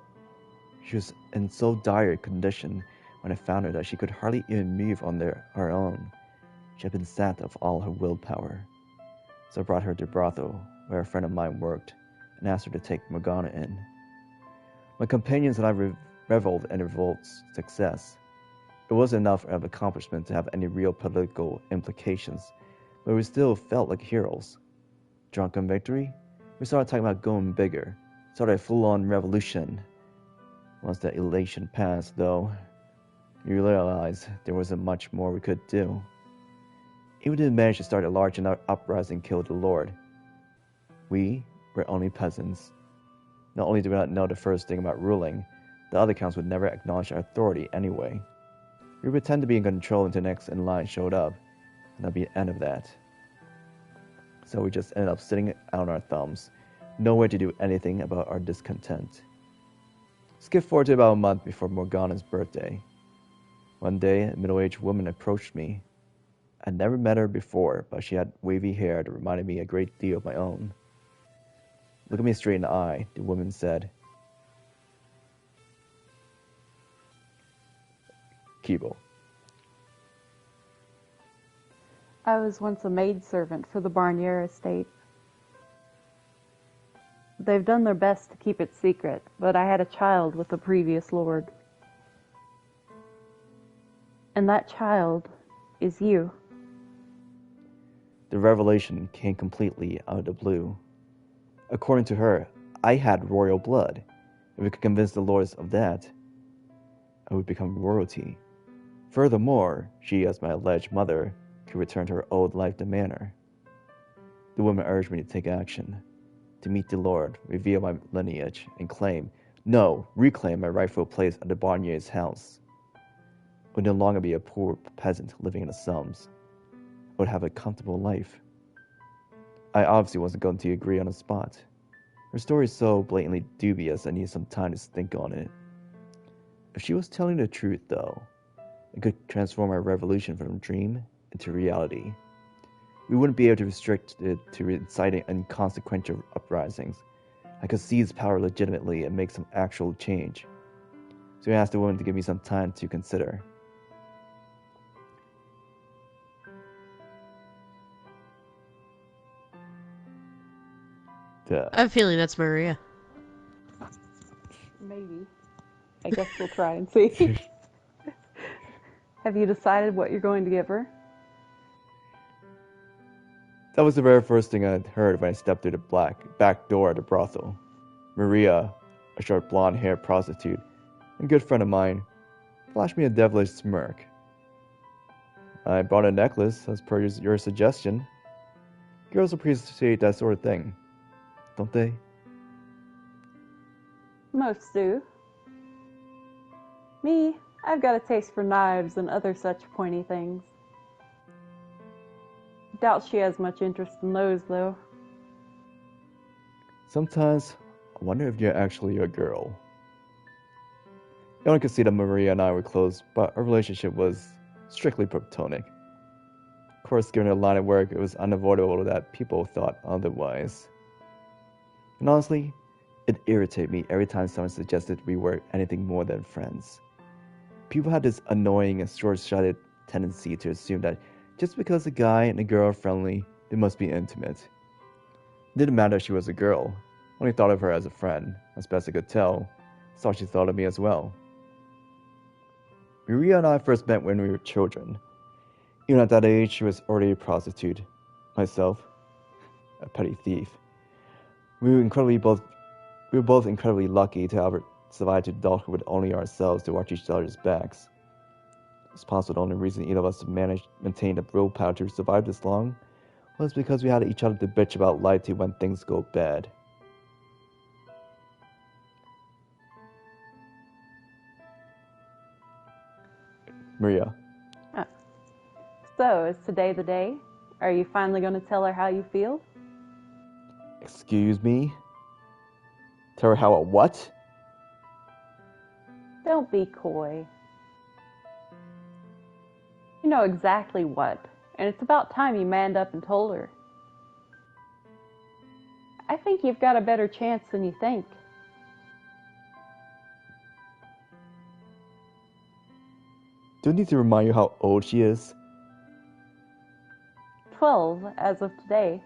she was in so dire a condition when I found her that she could hardly even move on her own. She had been sapped of all her willpower. So I brought her to brothel, where a friend of mine worked, and asked her to take Morgana in. My companions and I reveled in the revolt's success. It wasn't enough of an accomplishment to have any real political implications, but we still felt like heroes. Drunk on victory, we started talking about going bigger, started a full-on revolution. Once that elation passed, though, we realized there wasn't much more we could do. Even didn't manage to start a large enough uprising and kill the Lord. We were only peasants. Not only did we not know the first thing about ruling, the other counts would never acknowledge our authority anyway. We would pretend to be in control until the next in line showed up, and that'd be the end of that. So we just ended up sitting on our thumbs, no way to do anything about our discontent. Skip forward to about a month before Morgana's birthday. One day, a middle-aged woman approached me. I'd never met her before, but she had wavy hair that reminded me a great deal of my own. Looking me straight in the eye, the woman said, "Keebo." I was once a maidservant for the Barnier estate. They've done their best to keep it secret, but I had a child with the previous lord. And that child is you. The revelation came completely out of the blue. According to her, I had royal blood. If we could convince the lords of that, I would become royalty. Furthermore, she, as my alleged mother, could return to her old life the manor. The woman urged me to take action, to meet the Lord, reveal my lineage, and reclaim my rightful place at the Barnier's house. I would no longer be a poor peasant living in the slums. I would have a comfortable life. I obviously wasn't going to agree on the spot. Her story is so blatantly dubious I need some time to think on it. If she was telling the truth, though, it could transform our revolution from dream into reality. we wouldn't be able to restrict it to inciting inconsequential uprisings. I could seize power legitimately and make some actual change. So I asked the woman to give me some time to consider. I have a feeling that's Maria. Maybe. I guess we'll try and see. Have you decided what you're going to give her? That was the very first thing I heard when I stepped through the back door of the brothel. Maria, a short blonde-haired prostitute, and good friend of mine, flashed me a devilish smirk. I bought a necklace, as per your suggestion. Girls appreciate that sort of thing, don't they? Most do. Me, I've got a taste for knives and other such pointy things. Doubt she has much interest in those, though. Sometimes, I wonder if you're actually a girl. No one could see that Maria and I were close, but our relationship was strictly platonic. Of course, given the line of work, it was unavoidable that people thought otherwise. And honestly, it irritated me every time someone suggested we were anything more than friends. People had this annoying and short-sighted tendency to assume that just because a guy and a girl are friendly, they must be intimate. It didn't matter if she was a girl. I only thought of her as a friend. As best I could tell, I thought she thought of me as well. Maria and I first met when we were children. Even at that age, she was already a prostitute. Myself, a petty thief. We were both incredibly lucky to have survived to adulthood with only ourselves to watch each other's backs. It's possible the only reason either of us maintained the willpower to survive this long was because we had each other to bitch about life to when things go bad. Maria. So, is today the day? Are you finally going to tell her how you feel? Excuse me? Tell her how what? Don't be coy. You know exactly what, and it's about time you manned up and told her. I think you've got a better chance than you think. Do I need to remind you how old she is? 12 as of today.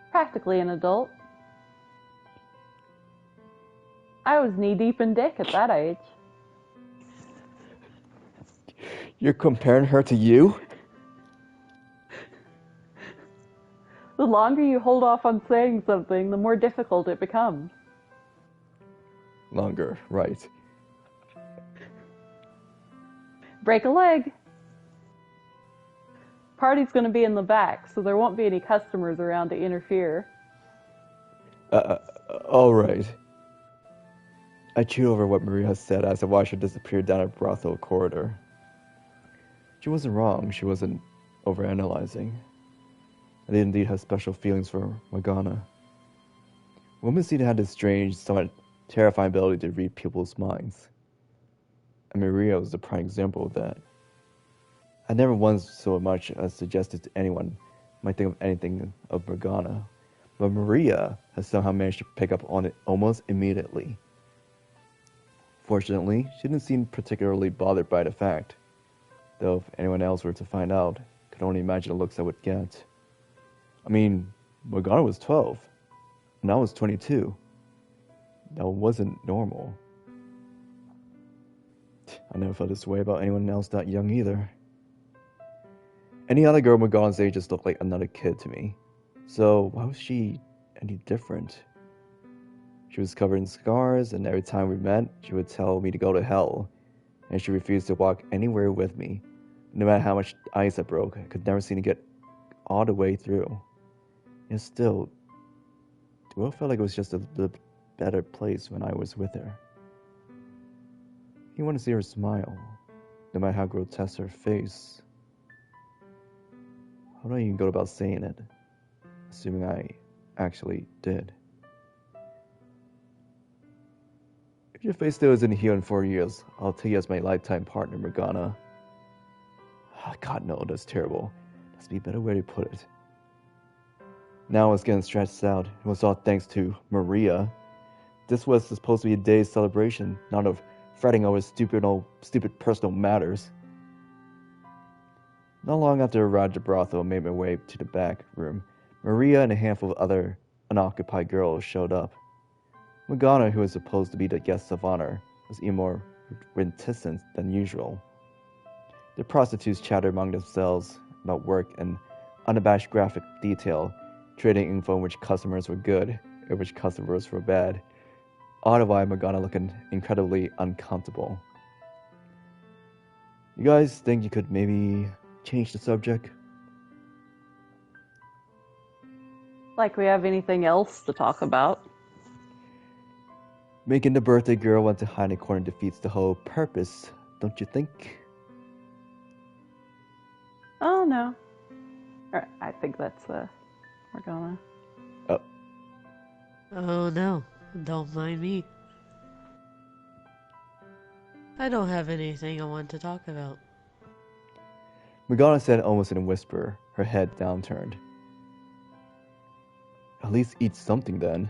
Practically an adult. I was knee-deep in dick at that age. You're comparing her to you? The longer you hold off on saying something, the more difficult it becomes. Longer, right. Break a leg. Party's going to be in the back, so there won't be any customers around to interfere. Alright. I chewed over what Maria said as I watched her disappear down a brothel corridor. She wasn't wrong, she wasn't overanalyzing. I did indeed have special feelings for Morgana. Women seem to have this strange, somewhat terrifying ability to read people's minds. And Maria was a prime example of that. I never once so much as suggested to anyone might think of anything of Morgana, but Maria has somehow managed to pick up on it almost immediately. Fortunately, she didn't seem particularly bothered by the fact, though if anyone else were to find out, I could only imagine the looks I would get. I mean, Morgana was 12, and I was 22. That wasn't normal. I never felt this way about anyone else that young either. Any other girl Morgana's age just looked like another kid to me. So why was she any different? She was covered in scars, and every time we met, she would tell me to go to hell, and she refused to walk anywhere with me. No matter how much ice I broke, I could never seem to get all the way through. And still, the world felt like it was just a little better place when I was with her. You want to see her smile, no matter how grotesque her face. How do I even go about saying it, assuming I actually did? If your face still isn't here in 4 years, I'll take you as my lifetime partner, Morgana. Oh, God, no, that's terrible. Must be a better way to put it. Now I was getting stressed out. It was all thanks to Maria. This was supposed to be a day's celebration, not of fretting over stupid personal matters. Not long after I arrived at the brothel and made my way to the back room, Maria and a handful of other unoccupied girls showed up. Morgana, who was supposed to be the guest of honor, was even more reticent than usual. The prostitutes chattered among themselves about work and unabashed graphic detail, trading info on which customers were good and which customers were bad. All the while, Morgana looking incredibly uncomfortable. You guys think you could maybe change the subject? Like we have anything else to talk about. Making the birthday girl want to hide in a corner defeats the whole purpose, don't you think? Oh, no. I think that's Morgana. Oh. Oh no, don't mind me. I don't have anything I want to talk about. Morgana said almost in a whisper, her head downturned. At least eat something then.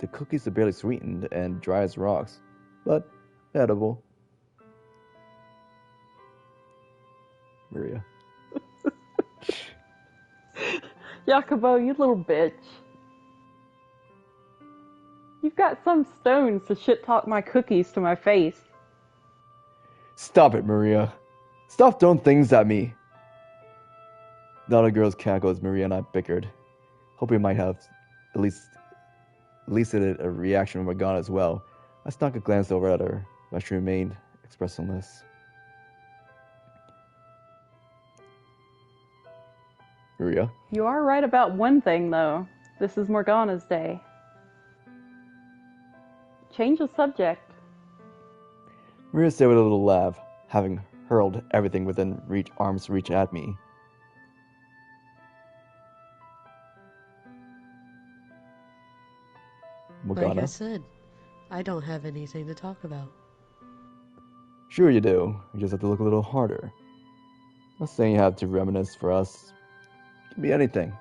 The cookies are barely sweetened and dry as rocks, but edible. Maria. Jacobo, you little bitch. You've got some stones to shit-talk my cookies to my face. Stop it, Maria. Stop throwing things at me. The other girls cackled as Maria and I bickered. Hoping we might have at least elicited a reaction from Morgana as well. I snuck a glance over at her, but she remained expressionless. Maria? You are right about one thing, though. This is Morgana's day. Change the subject. Maria said with a little laugh, having hurled everything within arm's reach at me. Morgana? Like I said, I don't have anything to talk about. Sure you do. You just have to look a little harder. Not saying you have to reminisce for us. It can be anything.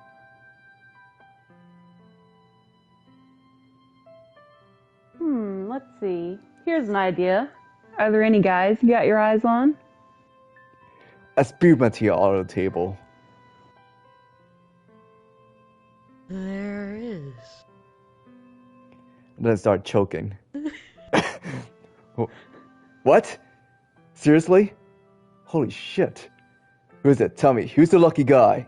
Let's see. Here's an idea. Are there any guys you got your eyes on? I spewed my tea all over the table. There is. And then I started choking. What? Seriously? Holy shit. Who is it? Tell me, who's the lucky guy?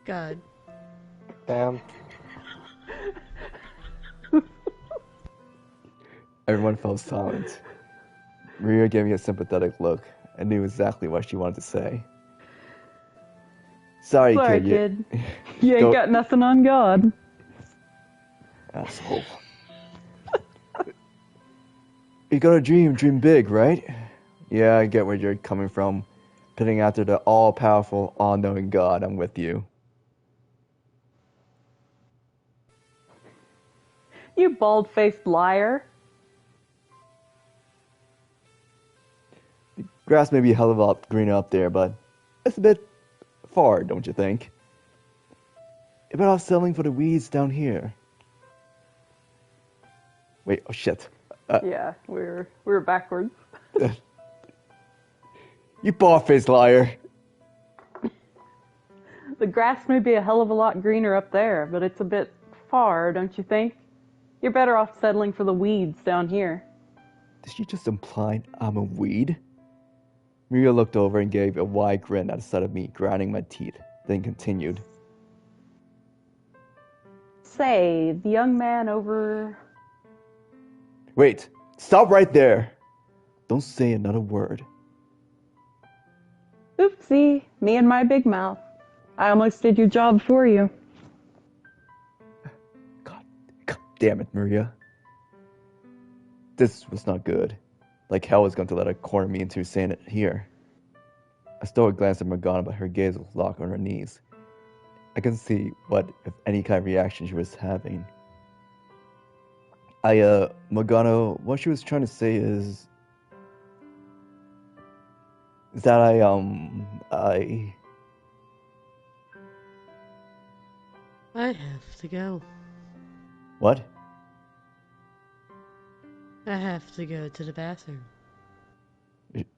God. Damn. Everyone fell silent. Maria gave me a sympathetic look. I knew exactly what she wanted to say. Sorry, kid. You ain't got nothing on God. Asshole. You gotta dream big, right? Yeah, I get where you're coming from. Pitting after the all-powerful, all-knowing God, I'm with you. You bald-faced liar. The grass may be a hell of a lot greener up there, but it's a bit far, don't you think? You're better off settling for the weeds down here. Wait, oh shit. Yeah, we were backwards. You bald-faced liar. The grass may be a hell of a lot greener up there, but it's a bit far, don't you think? You're better off settling for the weeds down here. Did she just imply I'm a weed? Maria looked over and gave a wide grin at the sight of me grinding my teeth, then continued. Say, the young man over... Wait, stop right there. Don't say another word. Oopsie, me and my big mouth. I almost did your job for you. God damn it, Maria. This was not good. Like hell was going to let her corner me into saying it here. I stole a glance at Morgana, but her gaze was locked on her knees. I couldn't see what, if any kind of reaction she was having. Morgana, what she was trying to say is... Is that I have to go. what? I have to go to the bathroom.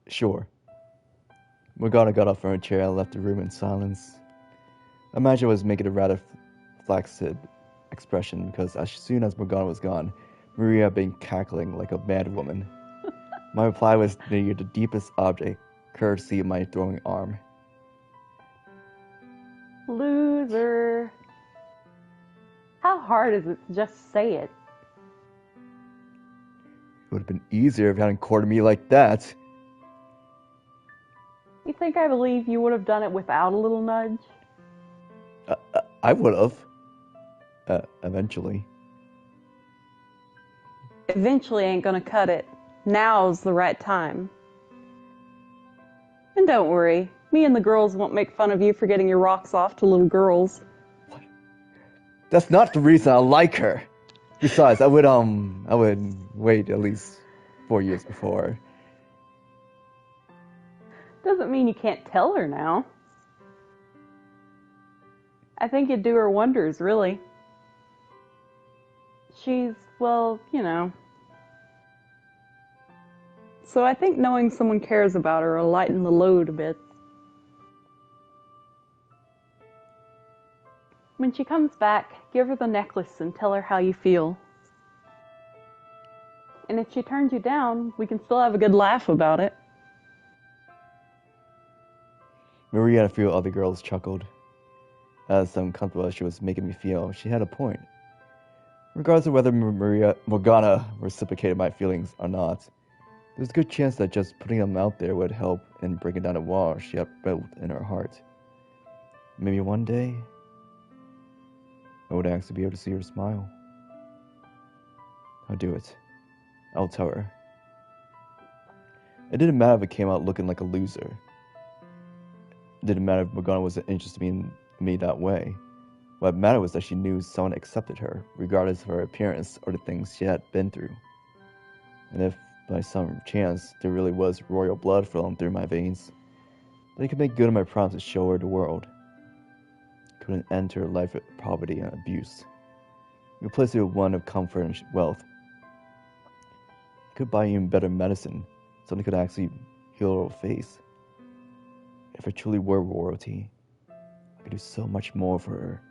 Sure. Morgana got up from her chair and left the room in silence. I imagine I was making a rather flaccid expression because as soon as Morgana was gone, Maria had been cackling like a mad woman. My reply was near the deepest object, courtesy of my throwing arm. Loser. How hard is it to just say it? It would have been easier if you hadn't courted me like that. You think I believe you would have done it without a little nudge? I would have. Eventually. Eventually ain't gonna cut it. Now's the right time. And don't worry, me and the girls won't make fun of you for getting your rocks off to little girls. That's not the reason I like her. Besides, I would wait at least 4 years before. Doesn't mean you can't tell her now. I think it'd do her wonders, really. She's, well, you know. So I think knowing someone cares about her will lighten the load a bit. When she comes back, give her the necklace and tell her how you feel. And if she turns you down, we can still have a good laugh about it. Maria and a few other girls chuckled. As uncomfortable as she was making me feel, she had a point. Regardless of whether Morgana reciprocated my feelings or not, there's a good chance that just putting them out there would help in breaking down a wall she had built in her heart. Maybe one day, I would actually be able to see her smile. I'll do it. I'll tell her. It didn't matter if it came out looking like a loser. It didn't matter if Morgana wasn't interested in me that way. What mattered was that she knew someone accepted her, regardless of her appearance or the things she had been through. And if, by some chance, there really was royal blood flowing through my veins, then I could make good on my promise to show her the world. Couldn't end her life of poverty and abuse. Replace it with one of comfort and wealth. I could buy even better medicine, something could actually heal her face. If I truly were royalty, I could do so much more for her.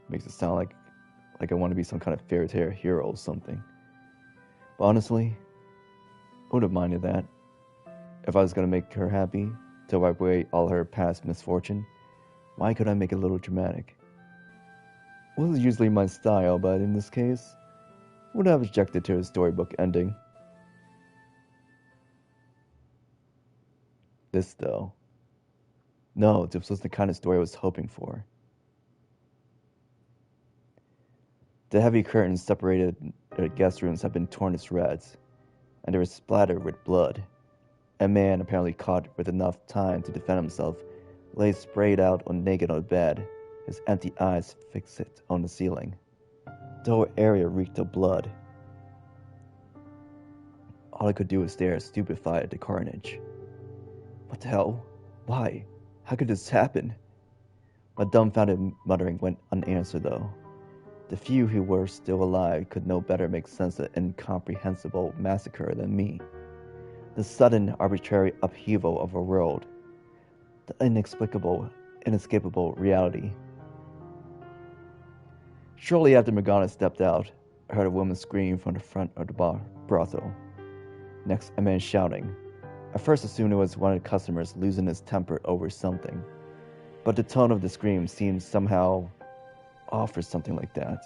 Makes it sound like I want to be some kind of fairy tale hero or something. But honestly, I would have minded that. If I was going to make her happy, to wipe away all her past misfortune, why could I make it a little dramatic? It wasn't usually my style, but in this case, I would have objected to a storybook ending. This, though. No, this was the kind of story I was hoping for. The heavy curtains separated the guest rooms had been torn to shreds, and they were splattered with blood. A man, apparently caught with enough time to defend himself, lay sprayed out naked on the bed, his empty eyes fixed on the ceiling. The whole area reeked of blood. All I could do was stare stupefied at the carnage. What the hell? Why? How could this happen? My dumbfounded muttering went unanswered, though. The few who were still alive could no better make sense of the incomprehensible massacre than me. The sudden, arbitrary upheaval of a world. The inexplicable, inescapable reality. Shortly after Morgana stepped out, I heard a woman scream from the front of the brothel. Next, a man shouting. I first assumed it was one of the customers losing his temper over something, but the tone of the scream seemed somehow off or something like that.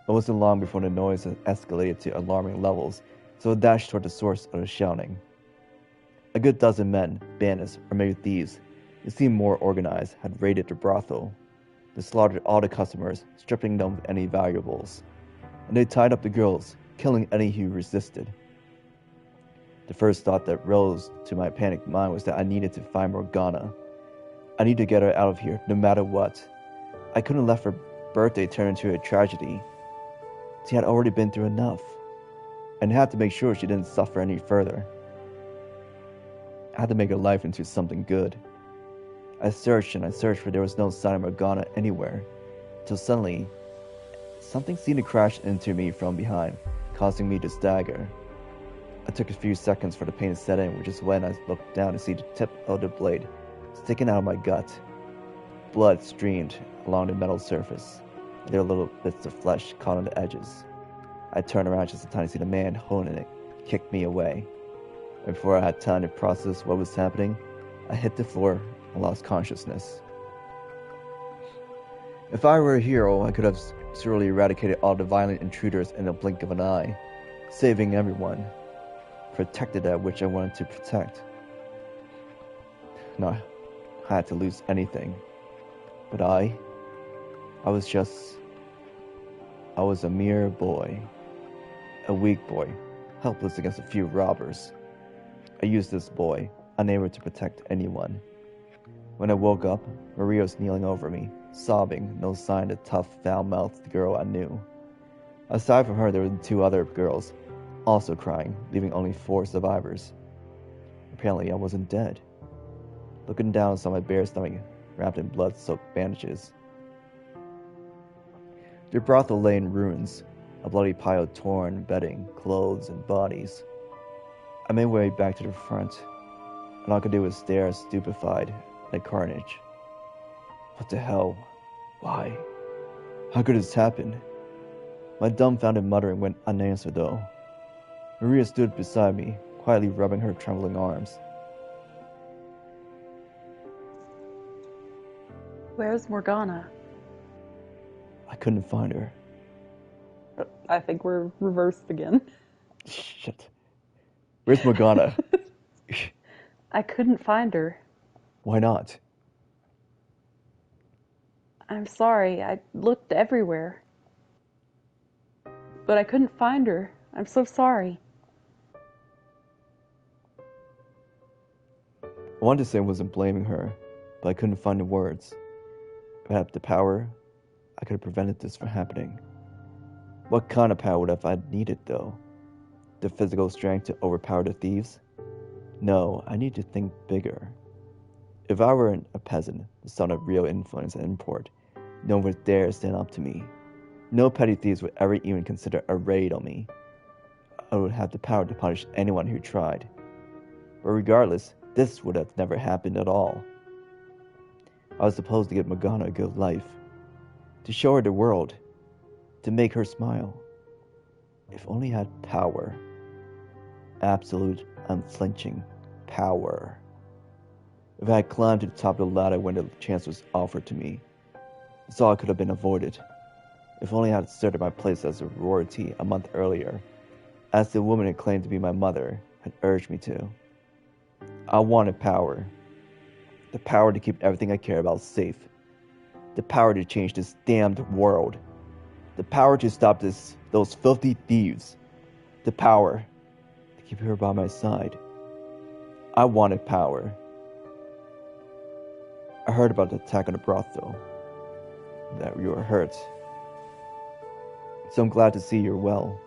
It wasn't long before the noise had escalated to alarming levels, so I dashed toward the source of the shouting. A good dozen men, bandits, or maybe thieves, who seemed more organized, had raided the brothel. They slaughtered all the customers, stripping them of any valuables, and they tied up the girls, killing any who resisted. The first thought that rose to my panicked mind was that I needed to find Morgana. I needed to get her out of here, no matter what. I couldn't let her birthday turn into a tragedy. She had already been through enough, and had to make sure she didn't suffer any further. I had to make her life into something good. I searched and I searched, but there was no sign of Morgana anywhere, till suddenly, something seemed to crash into me from behind, causing me to stagger. I took a few seconds for the pain to set in, which is when I looked down to see the tip of the blade sticking out of my gut. Blood streamed along the metal surface, and there were little bits of flesh caught on the edges. I turned around just in time to see the man holding it kick me away. And before I had time to process what was happening, I hit the floor and lost consciousness. If I were a hero, I could have surely eradicated all the violent intruders in the blink of an eye, saving everyone, protected that which I wanted to protect. Not had to lose anything. But I was a mere boy. A weak boy, helpless against a few robbers. I used this boy, unable to protect anyone. When I woke up, Maria was kneeling over me, sobbing, no sign of the tough, foul-mouthed girl I knew. Aside from her, there were 2 other girls, also crying, leaving only 4 survivors. Apparently, I wasn't dead. Looking down, I saw my bare stomach wrapped in blood-soaked bandages. The brothel lay in ruins, a bloody pile of torn bedding, clothes, and bodies. I made my way back to the front, and all I could do was stare stupefied at the carnage. What the hell? Why? How could this happen? My dumbfounded muttering went unanswered, though. Maria stood beside me, quietly rubbing her trembling arms. Where's Morgana? I couldn't find her. I think we're reversed again. Shit. Where's Morgana? I couldn't find her. Why not? I'm sorry, I looked everywhere. But I couldn't find her. I'm so sorry. I wanted to say I wasn't blaming her, but I couldn't find the words. If I had the power, I could have prevented this from happening. What kind of power would I have needed, though? The physical strength to overpower the thieves? No, I need to think bigger. If I were a peasant, the son of real influence and import, no one would dare stand up to me. No petty thieves would ever even consider a raid on me. I would have the power to punish anyone who tried. But regardless, this would have never happened at all. I was supposed to give Morgana a good life, to show her the world, to make her smile. If only I had power. Absolute, unflinching power. If I had climbed to the top of the ladder when the chance was offered to me, this all could have been avoided. If only I had asserted my place as a royalty a month earlier, as the woman who claimed to be my mother had urged me to. I wanted power. The power to keep everything I care about safe. The power to change this damned world. The power to stop those filthy thieves. The power to keep her by my side. I wanted power. I heard about the attack on the brothel. That you were hurt. So I'm glad to see you're well.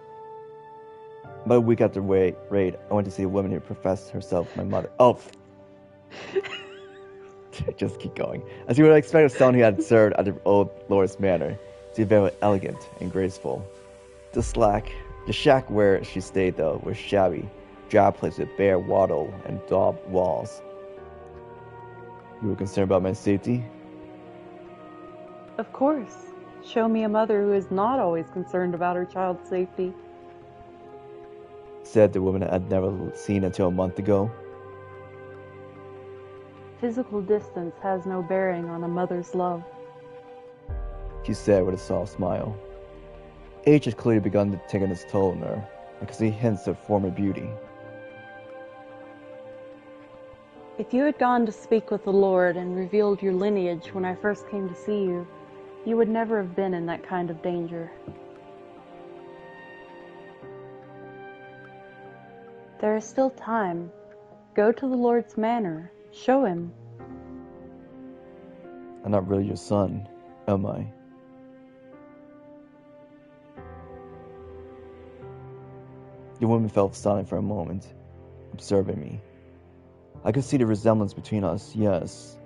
About a week after the raid, I went to see a woman who professed herself my mother. Oh! Just keep going. As you would expect of someone who had served at the old Lord's manor, she was very elegant and graceful. The shack where she stayed, though, was shabby, drab place with bare wattle and daubed walls. You were concerned about my safety? Of course. Show me a mother who is not always concerned about her child's safety. Said the woman I'd never seen until a month ago. Physical distance has no bearing on a mother's love. She said with a soft smile. Age has clearly begun to take its toll on her. I could see hints of former beauty. If you had gone to speak with the Lord and revealed your lineage when I first came to see you, you would never have been in that kind of danger. There is still time. Go to the Lord's manor. Show him. I'm not really your son, am I? The woman fell silent for a moment, observing me. I could see the resemblance between us, yes.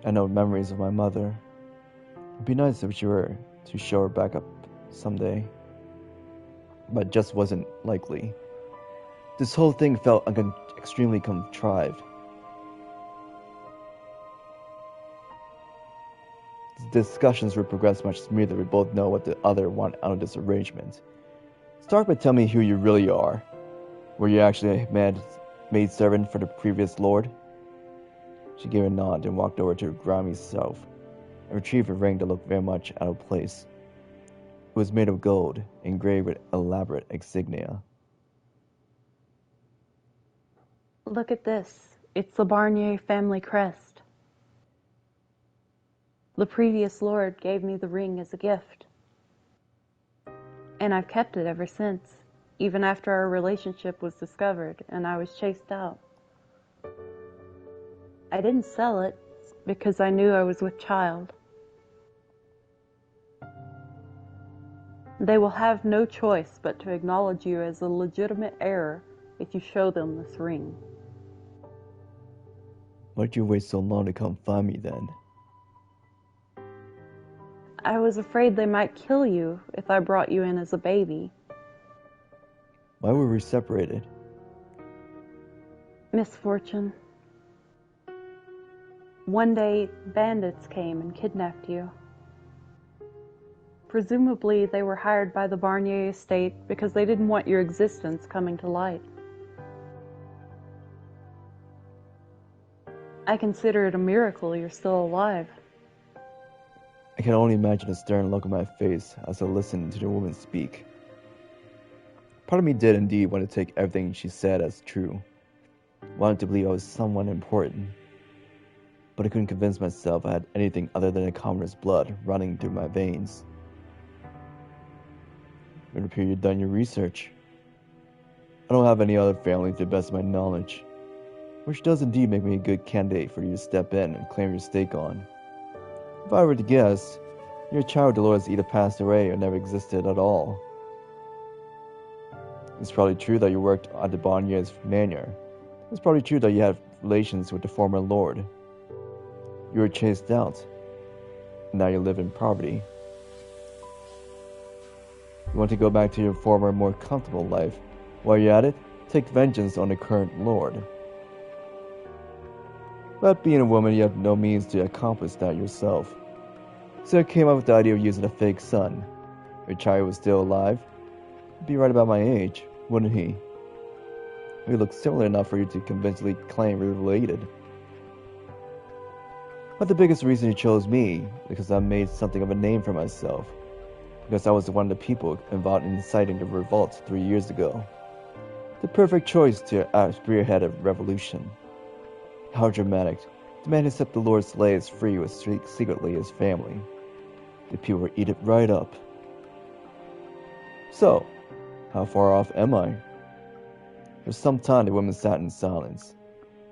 I know memories of my mother. It'd be nice if she were to show her back up someday. But it just wasn't likely. This whole thing felt extremely contrived. The discussions would progress much smoother. We both know what the other want out of this arrangement. Start by telling me who you really are. Were you actually a maid servant for the previous lord? She gave a nod and walked over to her grimy self and retrieved a ring that looked very much out of place. It was made of gold, engraved with elaborate insignia. Look at this. It's the Barnier family crest. The previous lord gave me the ring as a gift. And I've kept it ever since, even after our relationship was discovered and I was chased out. I didn't sell it because I knew I was with child. They will have no choice but to acknowledge you as a legitimate heir if you show them this ring. Why'd you wait so long to come find me then? I was afraid they might kill you if I brought you in as a baby. Why were we separated? Misfortune. One day, bandits came and kidnapped you. Presumably, they were hired by the Barnier estate because they didn't want your existence coming to light. I consider it a miracle you're still alive. I can only imagine the stern look on my face as I listened to the woman speak. Part of me did indeed want to take everything she said as true. Wanted to believe I was someone important. But I couldn't convince myself I had anything other than a commoner's blood running through my veins. It would appear you've done your research. I don't have any other family to the best of my knowledge, which does indeed make me a good candidate for you to step in and claim your stake on. If I were to guess, your child Dolores either passed away or never existed at all. It's probably true that you worked at the Barnier's manor. It's probably true that you had relations with the former lord. You were chased out, and now you live in poverty. You want to go back to your former, more comfortable life. While you're at it, take vengeance on the current lord. But being a woman, you have no means to accomplish that yourself. So I came up with the idea of using a fake son. If your child was still alive, he'd be right about my age, wouldn't he? He looked similar enough for you to convincingly claim we're related. But the biggest reason you chose me, because I made something of a name for myself. Because I was one of the people involved in inciting the revolt 3 years ago. The perfect choice to spearhead a revolution. How dramatic. The man who set the Lord's slaves free was secretly his family. The people would eat it right up. So, how far off am I? For some time the woman sat in silence.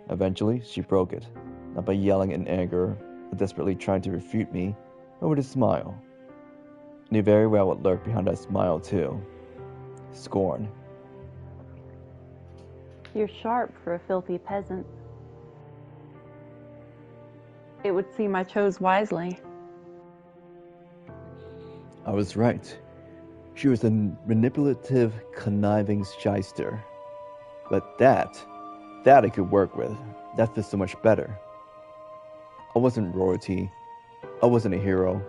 Eventually, she broke it, not by yelling in anger or desperately trying to refute me, but with a smile. I knew very well what lurked behind that smile, too. Scorn. You're sharp for a filthy peasant. It would seem I chose wisely. I was right. She was a manipulative, conniving shyster. But that I could work with. That fits so much better. I wasn't royalty. I wasn't a hero.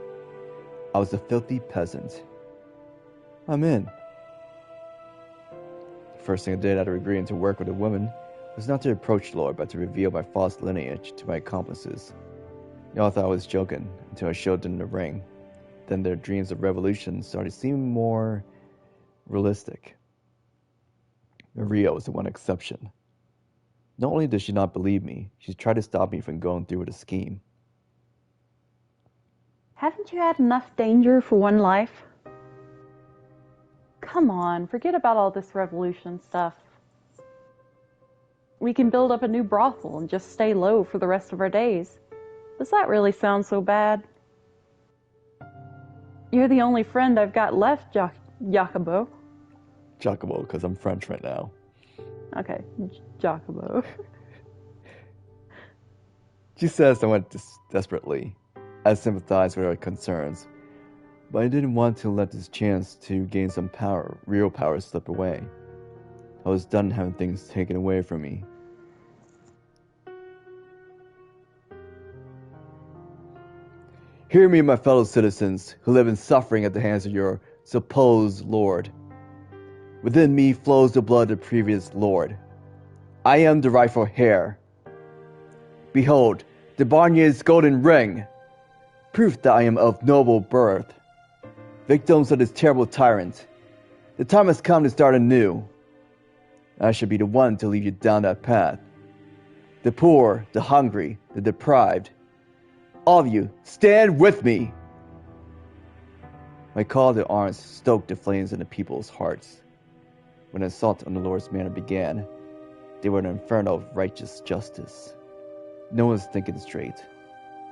I was a filthy peasant. I'm in. The first thing I did after agreeing to work with a woman was not to approach the Lord, but to reveal my false lineage to my accomplices. They all thought I was joking until I showed them the ring. Then their dreams of revolution started seeming more realistic. Maria was the one exception. Not only did she not believe me, she tried to stop me from going through with the scheme. Haven't you had enough danger for one life? Come on, forget about all this revolution stuff. We can build up a new brothel and just stay low for the rest of our days. Does that really sound so bad? You're the only friend I've got left, Jacobo. Giacomo, because I'm French right now. Okay, Jacobo. She says somewhat desperately. I sympathized with her concerns, but I didn't want to let this chance to gain some power, real power, slip away. I was done having things taken away from me. Hear me, my fellow citizens, who live in suffering at the hands of your supposed lord. Within me flows the blood of the previous lord. I am the rightful heir. Behold, the Barnier's golden ring, proof that I am of noble birth. Victims of this terrible tyrant, the time has come to start anew. I should be the one to lead you down that path. The poor, the hungry, the deprived. All of you, stand with me! My call to arms stoked the flames in the people's hearts. When the assault on the Lord's manor began, they were an inferno of righteous justice. No one was thinking straight.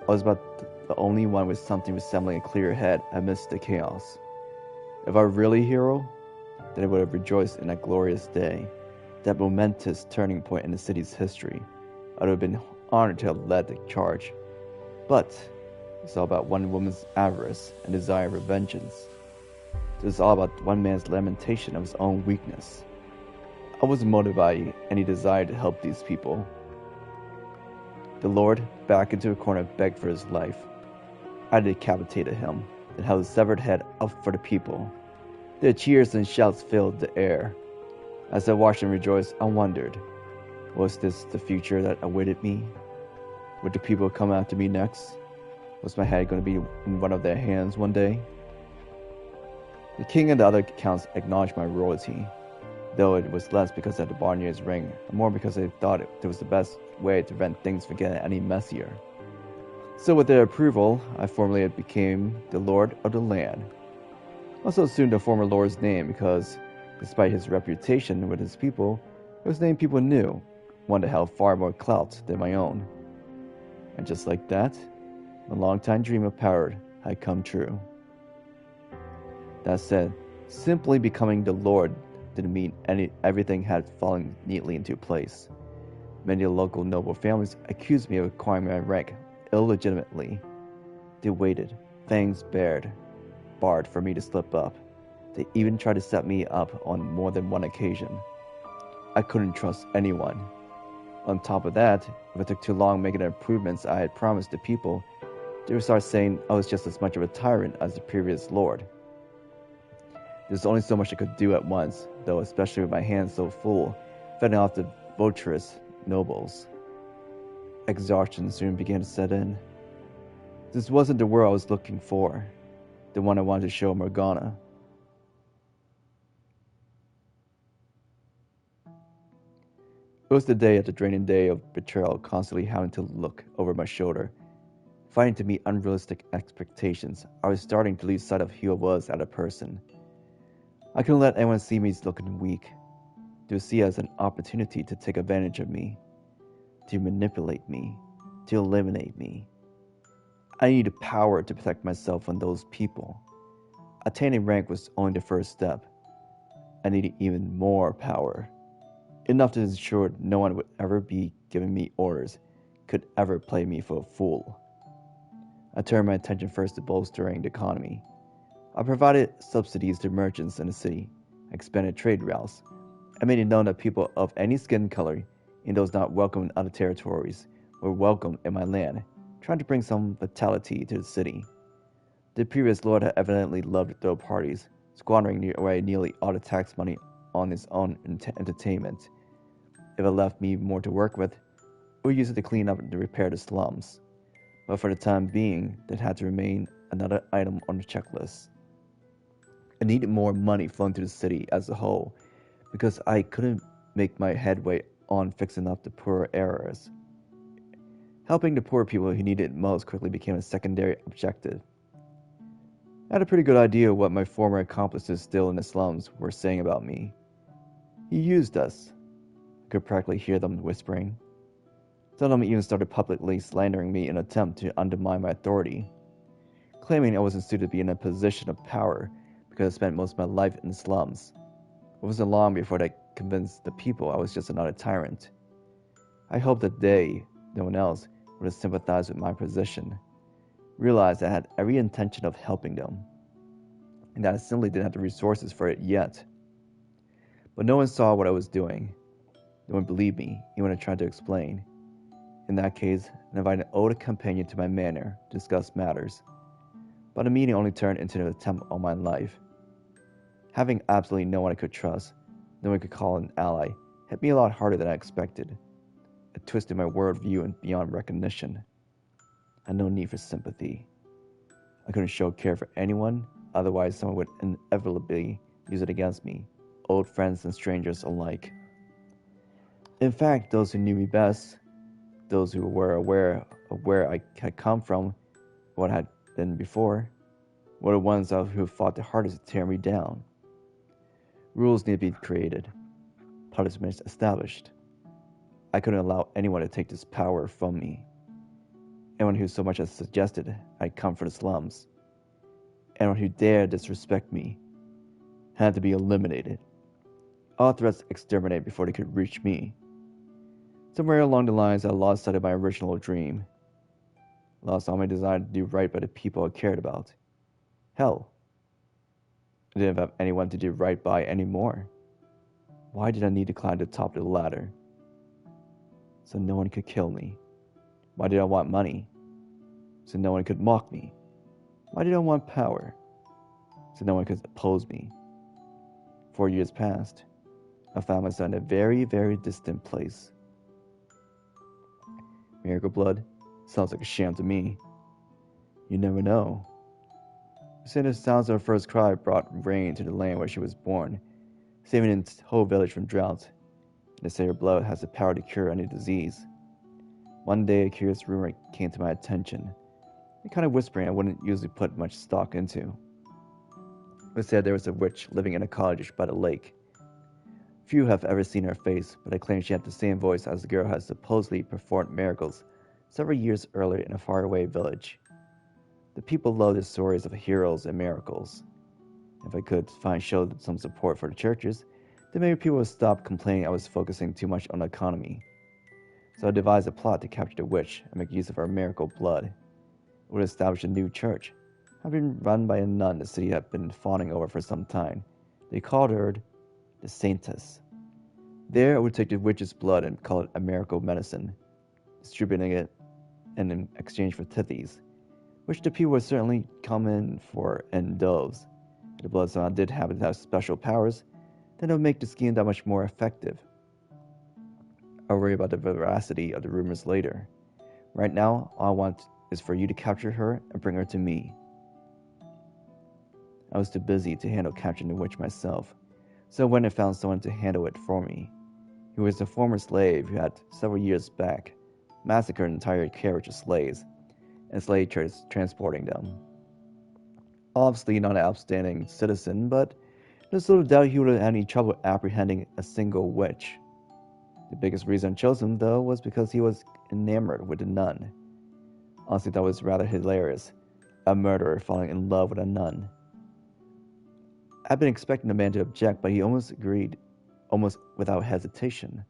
I was about the only one with something resembling a clear head amidst the chaos. If I were really a hero, then I would have rejoiced in that glorious day, that momentous turning point in the city's history. I would have been honored to have led the charge. But it's all about one woman's avarice and desire for vengeance. It was all about one man's lamentation of his own weakness. I wasn't motivated by any desire to help these people. The Lord, back into a corner, begged for his life. I decapitated him, and held his severed head up for the people. Their cheers and shouts filled the air. As I watched and rejoiced, I wondered, was this the future that awaited me? Would the people come after me next? Was my head going to be in one of their hands one day? The king and the other counts acknowledged my royalty, though it was less because I had the Barnier's ring, and more because they thought it was the best way to prevent things from getting any messier. So with their approval, I formally became the Lord of the land. I also assumed the former Lord's name because, despite his reputation with his people, it was a name people knew, one that held far more clout than my own. And just like that, my long-time dream of power had come true. That said, simply becoming the Lord didn't mean everything had fallen neatly into place. Many local noble families accused me of acquiring my rank illegitimately. They waited, fangs barred for me to slip up. They even tried to set me up on more than one occasion. I couldn't trust anyone. On top of that, if it took too long making the improvements I had promised the people, they would start saying I was just as much of a tyrant as the previous lord. There's only so much I could do at once, though, especially with my hands so full, fending off the vulturous nobles. Exhaustion soon began to set in. This wasn't the world I was looking for, the one I wanted to show Morgana. It was the day after the draining day of betrayal, constantly having to look over my shoulder. Fighting to meet unrealistic expectations, I was starting to lose sight of who I was as a person. I couldn't let anyone see me looking weak. They would see it as an opportunity to take advantage of me, to manipulate me, to eliminate me. I needed power to protect myself from those people. Attaining rank was only the first step. I needed even more power. Enough to ensure no one would ever be giving me orders, could ever play me for a fool. I turned my attention first to bolstering the economy. I provided subsidies to merchants in the city, expanded trade routes, and made it known that people of any skin color, and those not welcome in other territories, were welcome in my land, trying to bring some vitality to the city. The previous lord had evidently loved to throw parties, squandering away nearly all the tax money on his own entertainment. If it left me more to work with, I would use it to clean up and repair the slums. But for the time being, that had to remain another item on the checklist. I needed more money flowing to the city as a whole, because I couldn't make my headway on fixing up the poorer areas. Helping the poor people who needed it most quickly became a secondary objective. I had a pretty good idea of what my former accomplices still in the slums were saying about me. He used us. I could practically hear them whispering. Some of them even started publicly slandering me in an attempt to undermine my authority, claiming I wasn't suited to be in a position of power because I spent most of my life in the slums. It wasn't long before they convinced the people I was just another tyrant. I hoped that they, no one else, would have sympathized with my position, realized I had every intention of helping them, and that I simply didn't have the resources for it yet. But no one saw what I was doing. No one believed me, even when I tried to explain. In that case, I invited an older companion to my manor to discuss matters. But the meeting only turned into an attempt on my life. Having absolutely no one I could trust, no one I could call an ally, hit me a lot harder than I expected. It twisted my worldview and beyond recognition. I had no need for sympathy. I couldn't show care for anyone, otherwise someone would inevitably use it against me, old friends and strangers alike. In fact, those who knew me best, those who were aware of where I had come from, what I had been before, were the ones who fought the hardest to tear me down. Rules need to be created, punishments established. I couldn't allow anyone to take this power from me. Anyone who so much as suggested I'd come from the slums, anyone who dared disrespect me, had to be eliminated. All threats exterminated before they could reach me. Somewhere along the lines, I lost sight of my original dream. Lost all my desire to do right by the people I cared about. Hell, I didn't have anyone to do right by anymore. Why did I need to climb to the top of the ladder? So no one could kill me. Why did I want money? So no one could mock me. Why did I want power? So no one could oppose me. 4 years passed. I found myself in a very, very distant place. Miracle blood sounds like a sham to me. You never know. They say the sounds of her first cry brought rain to the land where she was born, saving its whole village from drought. They say her blood has the power to cure any disease. One day, a curious rumor came to my attention, the kind of whispering I wouldn't usually put much stock into. It said there was a witch living in a cottage by the lake. Few have ever seen her face, but I claim she had the same voice as the girl who had supposedly performed miracles several years earlier in a faraway village. The people love the stories of heroes and miracles. If I could show some support for the churches, then maybe people would stop complaining I was focusing too much on the economy. So I devised a plot to capture the witch and make use of her miracle blood. It would establish a new church, having been run by a nun the city had been fawning over for some time. They called her the Saintess. There I would take the witch's blood and call it a miracle medicine, distributing it in exchange for tithes, which the people would certainly come in for in doves. If the blood somehow did happen to have special powers, then it would make the scheme that much more effective. I'll worry about the veracity of the rumors later. Right now, all I want is for you to capture her and bring her to me. I was too busy to handle capturing the witch myself, so I went and found someone to handle it for me. He was a former slave who had, several years back, massacred an entire carriage of slaves, and slave traders transporting them. Obviously not an outstanding citizen, but there's little doubt he would have had any trouble apprehending a single witch. The biggest reason I chose him, though, was because he was enamored with a nun. Honestly, that was rather hilarious. A murderer falling in love with a nun. I'd been expecting the man to object, but he almost agreed, almost without hesitation.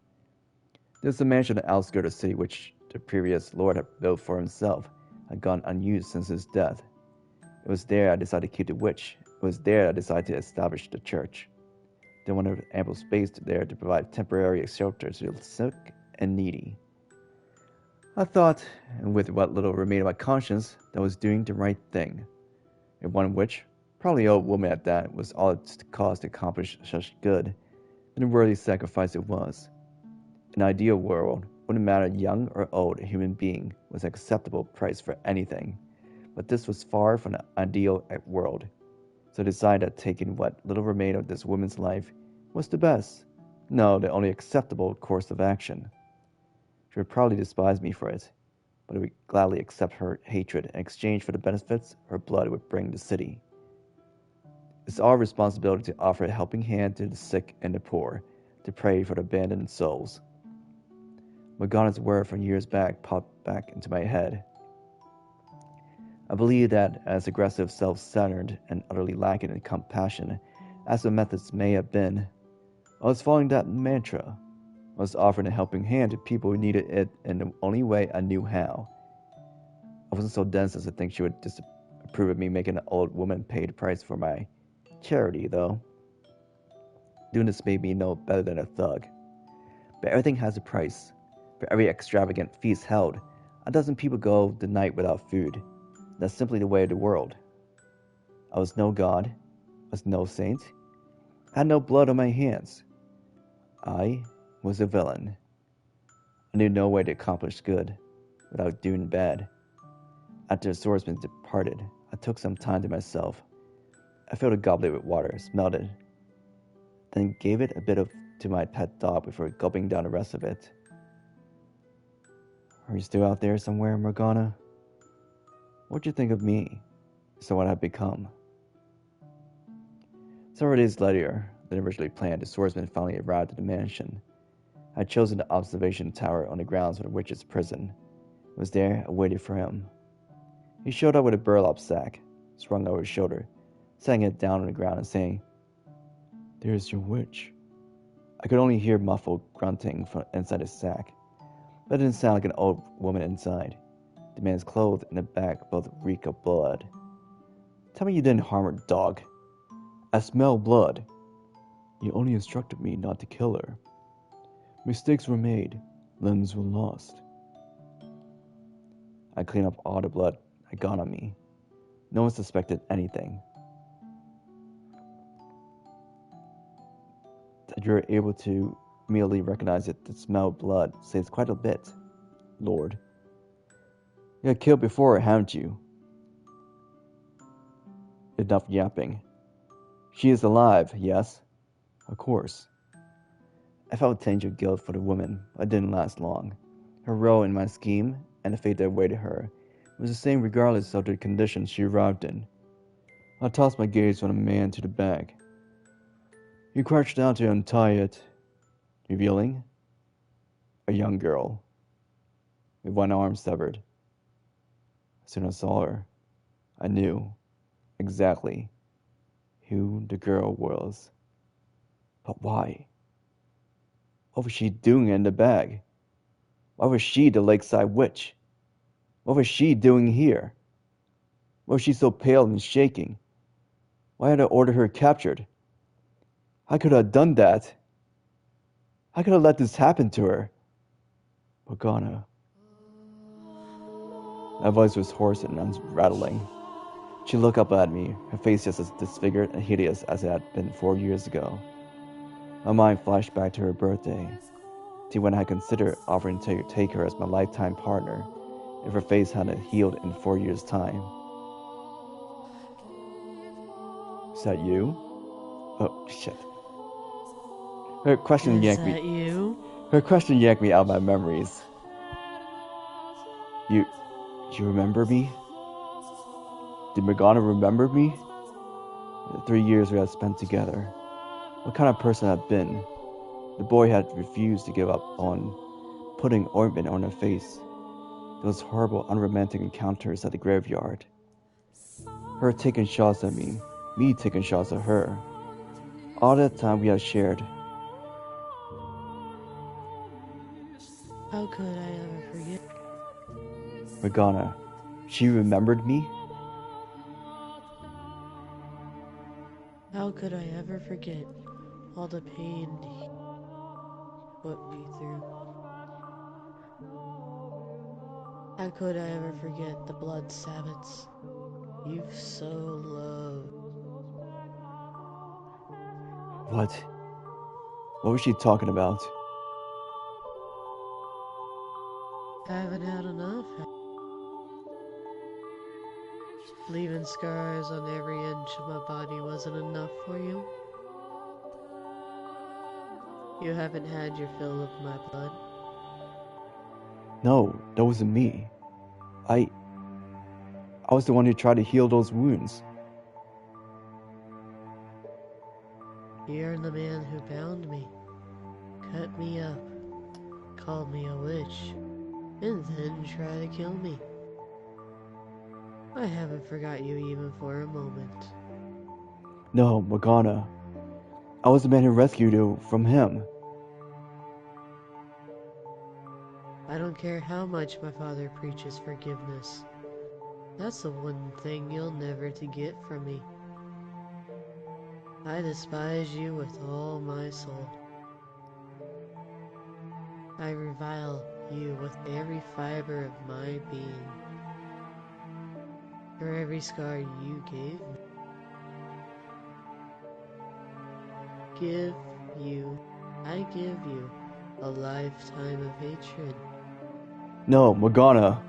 There's a mansion on the outskirts of the city which the previous lord had built for himself, had gone unused since his death. It was there I decided to keep the witch. It was there I decided to establish the church. They wanted ample space there to provide temporary shelter to the sick and needy. I thought, and with what little remained of my conscience, that I was doing the right thing. If one witch, probably an old woman at that, was all it cost to accomplish such good, then a worthy sacrifice it was. In an ideal world, wouldn't matter young or old, a human being was an acceptable price for anything. But this was far from an ideal world. So I decided that taking what little remained of this woman's life was the best, no, the only acceptable course of action. She would probably despise me for it, but I would gladly accept her hatred in exchange for the benefits her blood would bring the city. It's our responsibility to offer a helping hand to the sick and the poor, to pray for the abandoned souls. Morgana's word from years back popped back into my head. I believe that, as aggressive, self-centered, and utterly lacking in compassion as the methods may have been, I was following that mantra. I was offering a helping hand to people who needed it in the only way I knew how, I wasn't so dense as to think she would disapprove of me making an old woman pay the price for my charity, though. Doing this made me no better than a thug. But everything has a price. For every extravagant feast held, a dozen people go the night without food. That's simply the way of the world. I was no god, was no saint, had no blood on my hands. I was a villain. I knew no way to accomplish good without doing bad. After the swordsman departed, I took some time to myself. I filled a goblet with water, smelled it, then gave it a bit to my pet dog before gulping down the rest of it. Are you still out there somewhere, Morgana? What'd you think of me? So what I've become? Several days later than originally planned, the swordsman finally arrived at the mansion. I had chosen the observation tower on the grounds of the witch's prison. I was there, I waited for him. He showed up with a burlap sack, swung over his shoulder, setting it down on the ground and saying, "There's your witch." I could only hear muffled grunting from inside his sack, but it didn't sound like an old woman inside. The man's clothes and the back both reek of blood. Tell me you didn't harm her, dog. I smell blood. You only instructed me not to kill her. Mistakes were made, limbs were lost. I cleaned up all the blood I got on me. No one suspected anything. That you're able to immediately recognize it to smell blood says quite a bit, Lord. You got killed before, haven't you? Enough yapping. She is alive, yes? Of course. I felt a tinge of guilt for the woman, but it didn't last long. Her role in my scheme and the fate that awaited her was the same regardless of the conditions she arrived in. I tossed my gaze from the man to the bag. He crouched down to untie it, revealing a young girl with one arm severed. As soon as I saw her, I knew exactly who the girl was. But why? What was she doing in the bag? Why was she the lakeside witch? What was she doing here? Why was she so pale and shaking? Why had I ordered her captured? How could I have done that? How could I let this happen to her? Morgana. My voice was hoarse and unrattling. She looked up at me, her face just as disfigured and hideous as it had been 4 years ago. My mind flashed back to her birthday, to when I had considered offering to take her as my lifetime partner if her face hadn't healed in 4 years' time. Is that you? Oh, shit. Her question Is yanked me. that you? Her question yanked me out of my memories. You remember me? Did Morgana remember me? The 3 years we had spent together. What kind of person I'd been. The boy had refused to give up on putting ointment on her face. Those horrible, unromantic encounters at the graveyard. Her taking shots at me taking shots at her. All that time we had shared. How could I ever forget? Morgana, she remembered me? How could I ever forget all the pain he put me through? How could I ever forget the blood Sabbats you've so loved? What? What was she talking about? Haven't had enough. Leaving scars on every inch of my body wasn't enough for you? You haven't had your fill of my blood? No, that wasn't me. I was the one who tried to heal those wounds. You're the man who bound me, cut me up, called me a witch, and then tried to kill me. I haven't forgot you even for a moment. No, Morgana. I was the man who rescued you from him. I don't care how much my father preaches forgiveness. That's the one thing you'll never to get from me. I despise you with all my soul. I revile you with every fiber of my being. For every scar you gave me. I give you a lifetime of hatred. No, Morgana.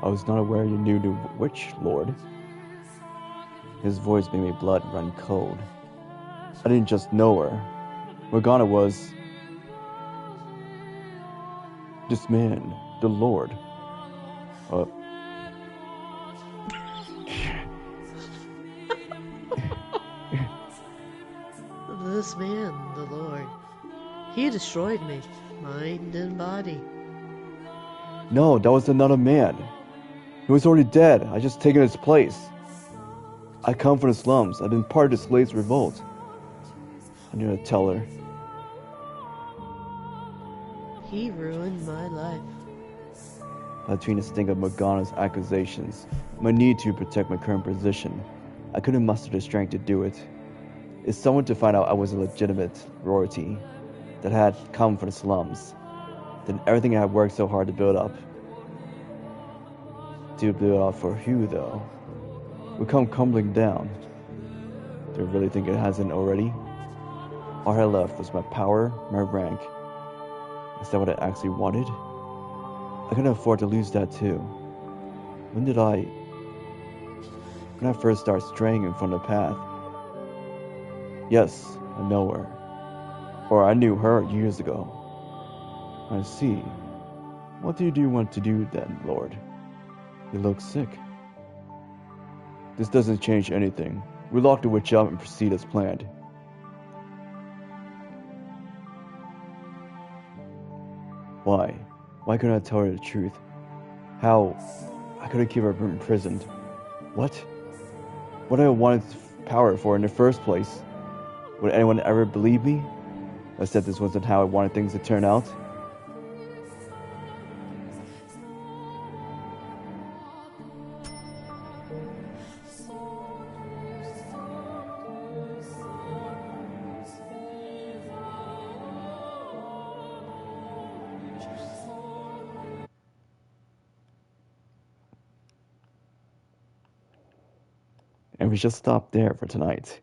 I was not aware you knew the witch, Lord. His voice made my blood run cold. I didn't just know her. Morgana was... this man, the Lord. This man, the Lord, he destroyed me, mind and body. No, that was another man. He was already dead. I just taken his place. I come from the slums. I've been part of the slaves' revolt. I need to tell her. He ruined my life. Between the sting of Morgana's accusations, my need to protect my current position, I couldn't muster the strength to do it. If someone to find out I was a legitimate royalty that had come from the slums, then everything I had worked so hard to build up. To build up for who, though? Would come crumbling down. Do I really think it hasn't already? All I had left was my power, my rank. Is that what I actually wanted? I couldn't afford to lose that too. When I first started straying from the path? Yes, I know her. Or I knew her years ago. I see. What do you want to do then, Lord? You look sick. This doesn't change anything. We lock the witch up and proceed as planned. Why? Why couldn't I tell her the truth? How? I couldn't keep her imprisoned. What? What did I want power for in the first place? Would anyone ever believe me? I said this wasn't how I wanted things to turn out. And we just stop there for tonight.